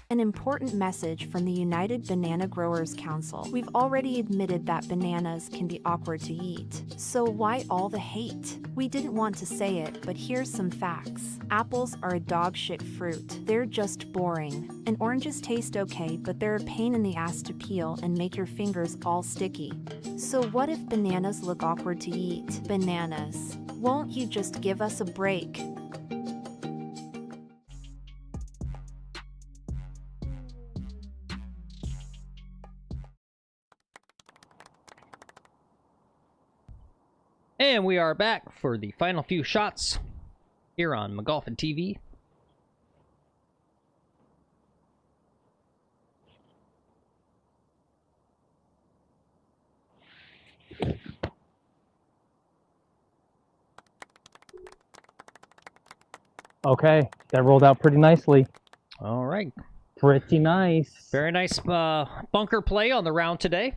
Speaker 6: An important message from the United Banana Growers Council. We've already admitted that bananas can be awkward to eat. So why all the hate? We didn't want to say it, but here's some facts. Apples are a dog shit fruit. They're just boring. And oranges taste okay, but they're a pain in the ass to peel and make your fingers all sticky. So what if bananas look awkward to eat? Bananas. Won't you just give us a break?
Speaker 1: And we are back for the final few shots here on McGolfin TV.
Speaker 2: Okay, that rolled out pretty nicely.
Speaker 1: All right.
Speaker 2: Pretty nice.
Speaker 1: Very nice bunker play on the round today.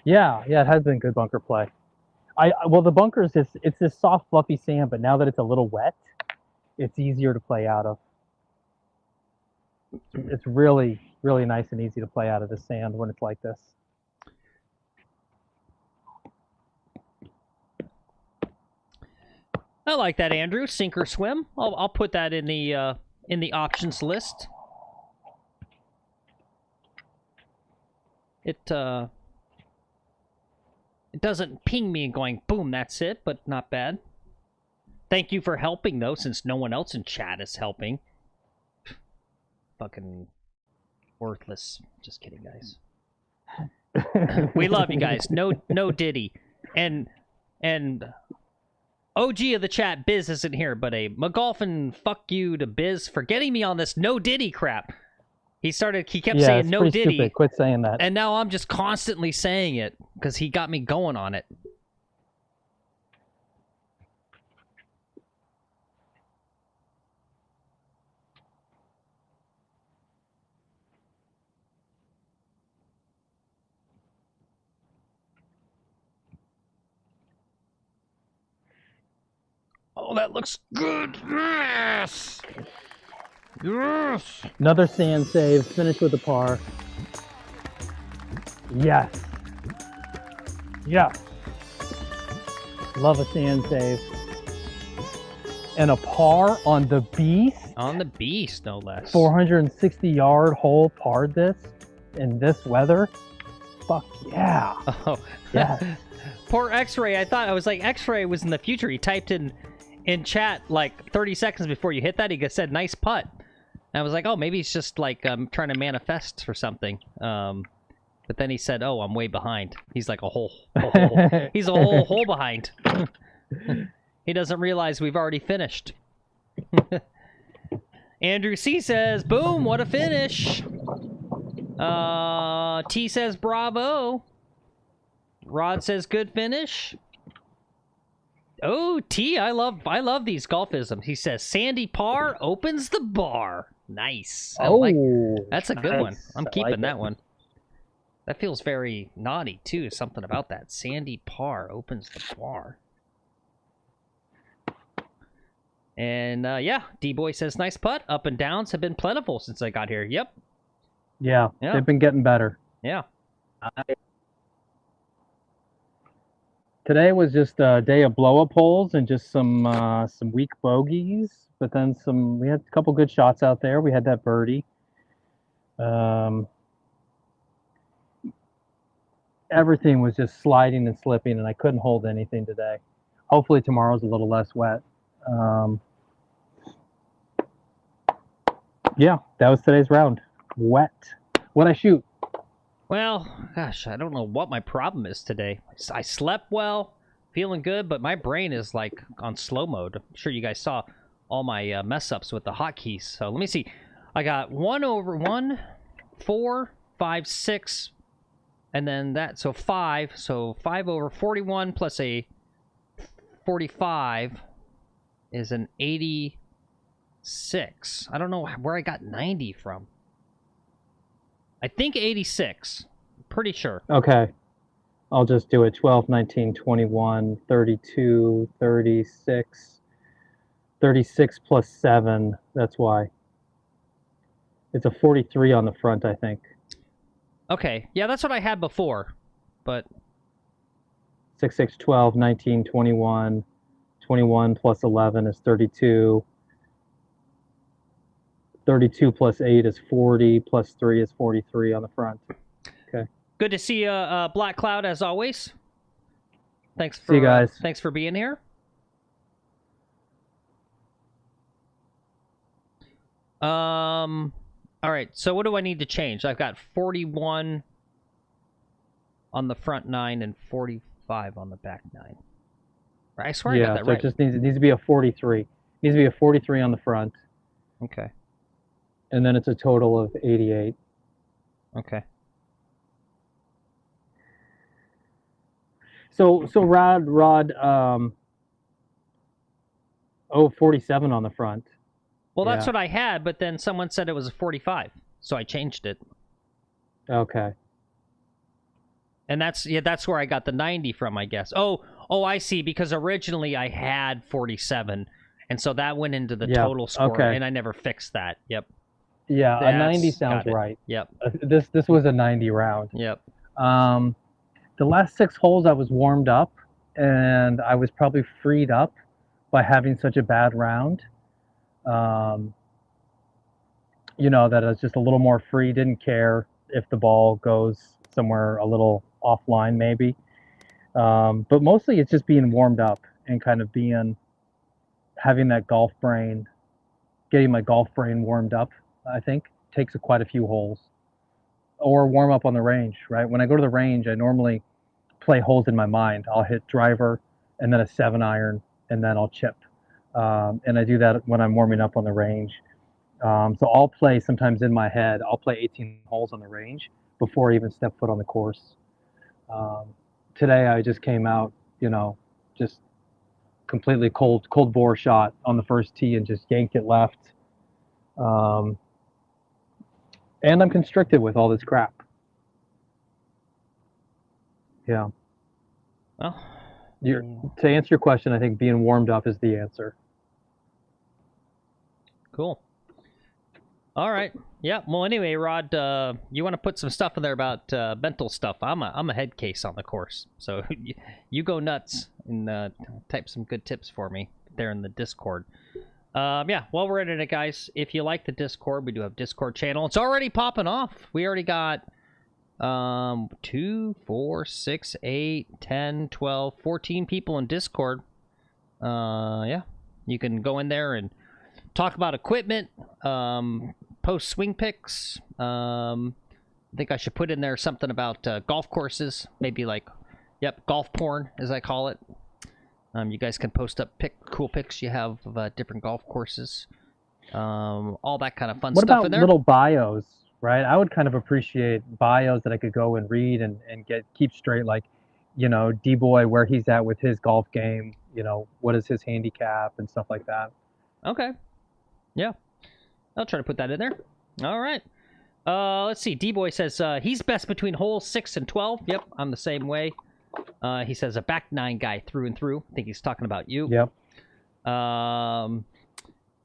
Speaker 2: Yeah, it has been good bunker play. Well, the bunkers, it's this soft, fluffy sand, but now that it's a little wet, it's easier to play out of. It's really, really nice and easy to play out of the sand when it's like this.
Speaker 1: I like that, Andrew. Sink or swim. I'll put that in the options list. It doesn't ping me and going, boom, that's it, but not bad. Thank you for helping, though, since no one else in chat is helping. Fucking worthless. Just kidding, guys. We love you guys. No Diddy. And OG of the chat, Biz isn't here, but a McGolfin fuck you to Biz for getting me on this no Diddy crap. He kept saying no Diddy.
Speaker 2: Stupid. Quit saying that.
Speaker 1: And now I'm just constantly saying it because he got me going on it. Oh, that looks good. Yes. Yes.
Speaker 2: Another sand save. Finish with a par. Yes. Yes. Love a sand save. And a par on the beast.
Speaker 1: On the beast, no less.
Speaker 2: 460-yard hole parred this in this weather. Fuck yeah.
Speaker 1: Oh.
Speaker 2: Yeah.
Speaker 1: Poor X-Ray. I was like, X-Ray was in the future. He typed in chat like 30 seconds before you hit that. He said, nice putt. And I was like, oh, maybe he's just like trying to manifest for something. But then he said, "Oh, I'm way behind." He's like a whole he's a whole hole behind. He doesn't realize we've already finished. Andrew C says, "Boom, what a finish." T says, "Bravo." Rod says, "Good finish." Oh, T, I love these golfisms. He says, "Sandy par opens the bar." Nice. That's a good one. I'm keeping that one. That feels very naughty too. Something about that. Sandy par opens the bar. And yeah, D-Boy says, "Nice putt. Up and downs have been plentiful since I got here." Yep.
Speaker 2: Yeah, they've been getting better.
Speaker 1: Yeah.
Speaker 2: Today was just a day of blow-up holes and just some weak bogeys, but then we had a couple good shots out there. We had that birdie. Everything was just sliding and slipping, and I couldn't hold anything today. Hopefully tomorrow's a little less wet. Yeah, that was today's round. Wet. What'd I shoot?
Speaker 1: Well, gosh, I don't know what my problem is today. I slept well, feeling good, but my brain is like on slow mode. I'm sure you guys saw all my mess ups with the hotkeys. So let me see. I got 1 over 1, 4, 5, 6, and then that. So 5. So 5 over 41 plus a 45 is an 86. I don't know where I got 90 from. I think 86. Pretty sure.
Speaker 2: Okay. I'll just do it. 12, 19, 21, 32, 36. 36 plus 7. That's why. It's a 43 on the front, I think.
Speaker 1: Okay. Yeah, that's what I had before. But
Speaker 2: 6, 6, 12, 19, 21. 21 plus 11 is 32. 32 plus 8 is 40, plus 3 is 43 on the front. Okay.
Speaker 1: Good to see you, Black Cloud, as always. Thanks for,
Speaker 2: see you guys.
Speaker 1: Thanks for being here. All right, so what do I need to change? I've got 41 on the front 9 and 45 on the back 9. I swear I got that right.
Speaker 2: So it needs to be a 43. It needs to be a 43 on the front.
Speaker 1: Okay.
Speaker 2: And then it's a total of 88.
Speaker 1: Okay.
Speaker 2: So Rod, 47 on the front.
Speaker 1: Well, that's what I had, but then someone said it was a 45, so I changed it.
Speaker 2: Okay.
Speaker 1: And that's where I got the 90 from, I guess. Oh, I see, because originally I had 47, and so that went into the total score, and I never fixed that. Yep.
Speaker 2: Yeah, a 90 sounds right.
Speaker 1: Yep.
Speaker 2: This was a 90 round.
Speaker 1: Yep.
Speaker 2: The last 6 holes I was warmed up, and I was probably freed up by having such a bad round. You know, that I was just a little more free, didn't care if the ball goes somewhere a little offline maybe. But mostly it's just being warmed up and kind of having that golf brain, getting my golf brain warmed up, I think, takes quite a few holes. Or warm up on the range, right? When I go to the range, I normally play holes in my mind. I'll hit driver and then a 7-iron and then I'll chip. And I do that when I'm warming up on the range. So I'll play sometimes in my head. I'll play 18 holes on the range before I even step foot on the course. Today I just came out, you know, just completely cold bore shot on the first tee and just yanked it left. And I'm constricted with all this crap. Yeah.
Speaker 1: Well,
Speaker 2: to answer your question, I think being warmed up is the answer.
Speaker 1: Cool. All right. Yeah. Well, anyway, Rod, you want to put some stuff in there about mental stuff. I'm a head case on the course, so you go nuts and type some good tips for me there in the Discord. Yeah, while we're in it, guys, if you like the Discord, we do have Discord channel. It's already popping off. We already got 2, 4, 6, 8, 10, 12, 14 people in Discord. Yeah, you can go in there and talk about equipment, post swing pics, I think I should put in there something about golf courses. Maybe like, yep, golf porn, as I call it. You guys can post up cool pics you have of different golf courses. All that kind of fun stuff in there.
Speaker 2: What about little bios, right? I would kind of appreciate bios that I could go and read and keep straight, like, you know, D-Boy, where he's at with his golf game, you know, what is his handicap and stuff like that.
Speaker 1: Okay. Yeah. I'll try to put that in there. All right. Let's see. D-Boy says he's best between holes 6 and 12. Yep, I'm the same way. He says a back 9 guy through and through. I think he's talking about you.
Speaker 2: Yep.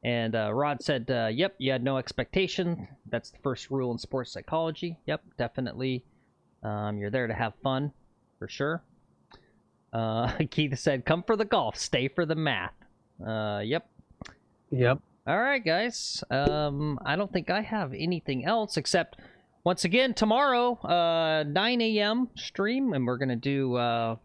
Speaker 1: And Rod said, yep, you had no expectation. That's the first rule in sports psychology. Yep, definitely. You're there to have fun, for sure. Keith said, come for the golf, stay for the math. Yep.
Speaker 2: Yep.
Speaker 1: All right, guys. I don't think I have anything else except, once again, tomorrow, 9 a.m. stream, and we're going to do,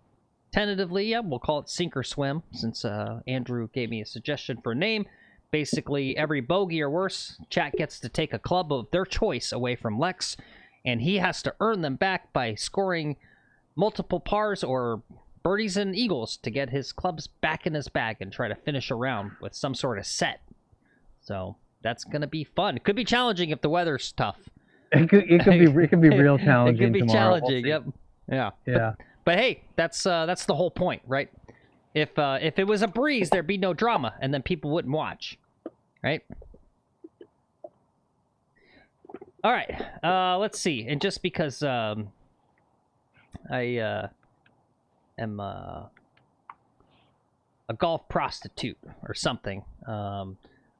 Speaker 1: tentatively, yeah, we'll call it Sink or Swim, since Andrew gave me a suggestion for a name. Basically, every bogey or worse, chat gets to take a club of their choice away from Lex, and he has to earn them back by scoring multiple pars or birdies and eagles to get his clubs back in his bag and try to finish a round with some sort of set. So that's gonna be fun. It could be challenging if the weather's tough.
Speaker 2: It could be real challenging.
Speaker 1: It could be
Speaker 2: tomorrow.
Speaker 1: challenging. Yep. Yeah.
Speaker 2: Yeah.
Speaker 1: But hey, that's the whole point, right? If it was a breeze, there'd be no drama, and then people wouldn't watch, right? All right. Let's see. And just because I am a golf prostitute or something,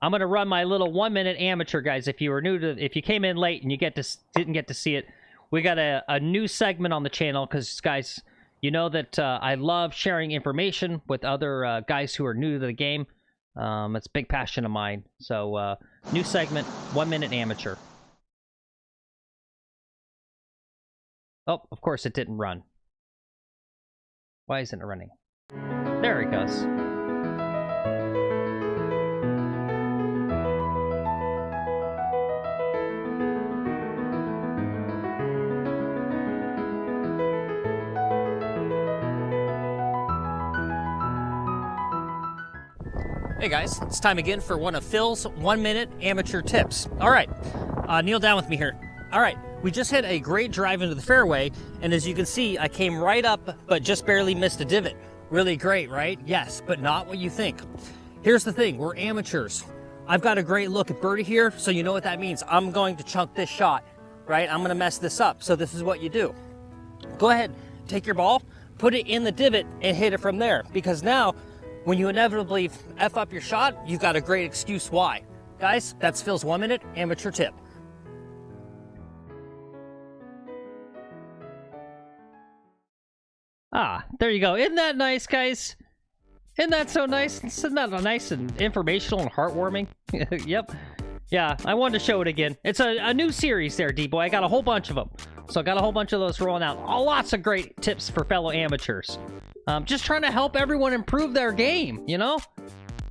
Speaker 1: I'm gonna run my little 1-minute amateur, guys. If you came in late and you didn't get to see it, we got a new segment on the channel because, guys, you know that I love sharing information with other guys who are new to the game. It's a big passion of mine. So, new segment, 1-minute amateur. Oh, of course it didn't run. Why isn't it running? There it goes. Hey guys, it's time again for one of Phil's 1-minute amateur tips. All right, kneel down with me here. All right, we just hit a great drive into the fairway, and as you can see, I came right up, but just barely missed a divot. Really great, right? Yes, but not what you think. Here's the thing, we're amateurs. I've got a great look at birdie here, so you know what that means. I'm going to chunk this shot, right? I'm gonna mess this up, so this is what you do. Go ahead, take your ball, put it in the divot, and hit it from there, because now, when you inevitably F up your shot, you've got a great excuse why. Guys, that's Phil's 1-minute amateur tip. Ah, there you go. Isn't that nice, guys? Isn't that so nice? Isn't that nice and informational and heartwarming? Yep. Yeah, I wanted to show it again. It's a new series there, D-Boy. I got a whole bunch of them. So I got a whole bunch of those rolling out. Lots of great tips for fellow amateurs. Just trying to help everyone improve their game, you know?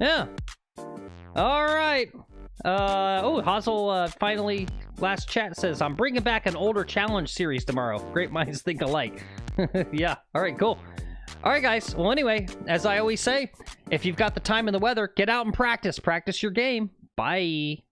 Speaker 1: Yeah. All right. Oh, Hazel finally, last chat says, I'm bringing back an older challenge series tomorrow. Great minds think alike. Yeah. All right, cool. All right, guys. Well, anyway, as I always say, if you've got the time and the weather, get out and practice. Practice your game. Bye.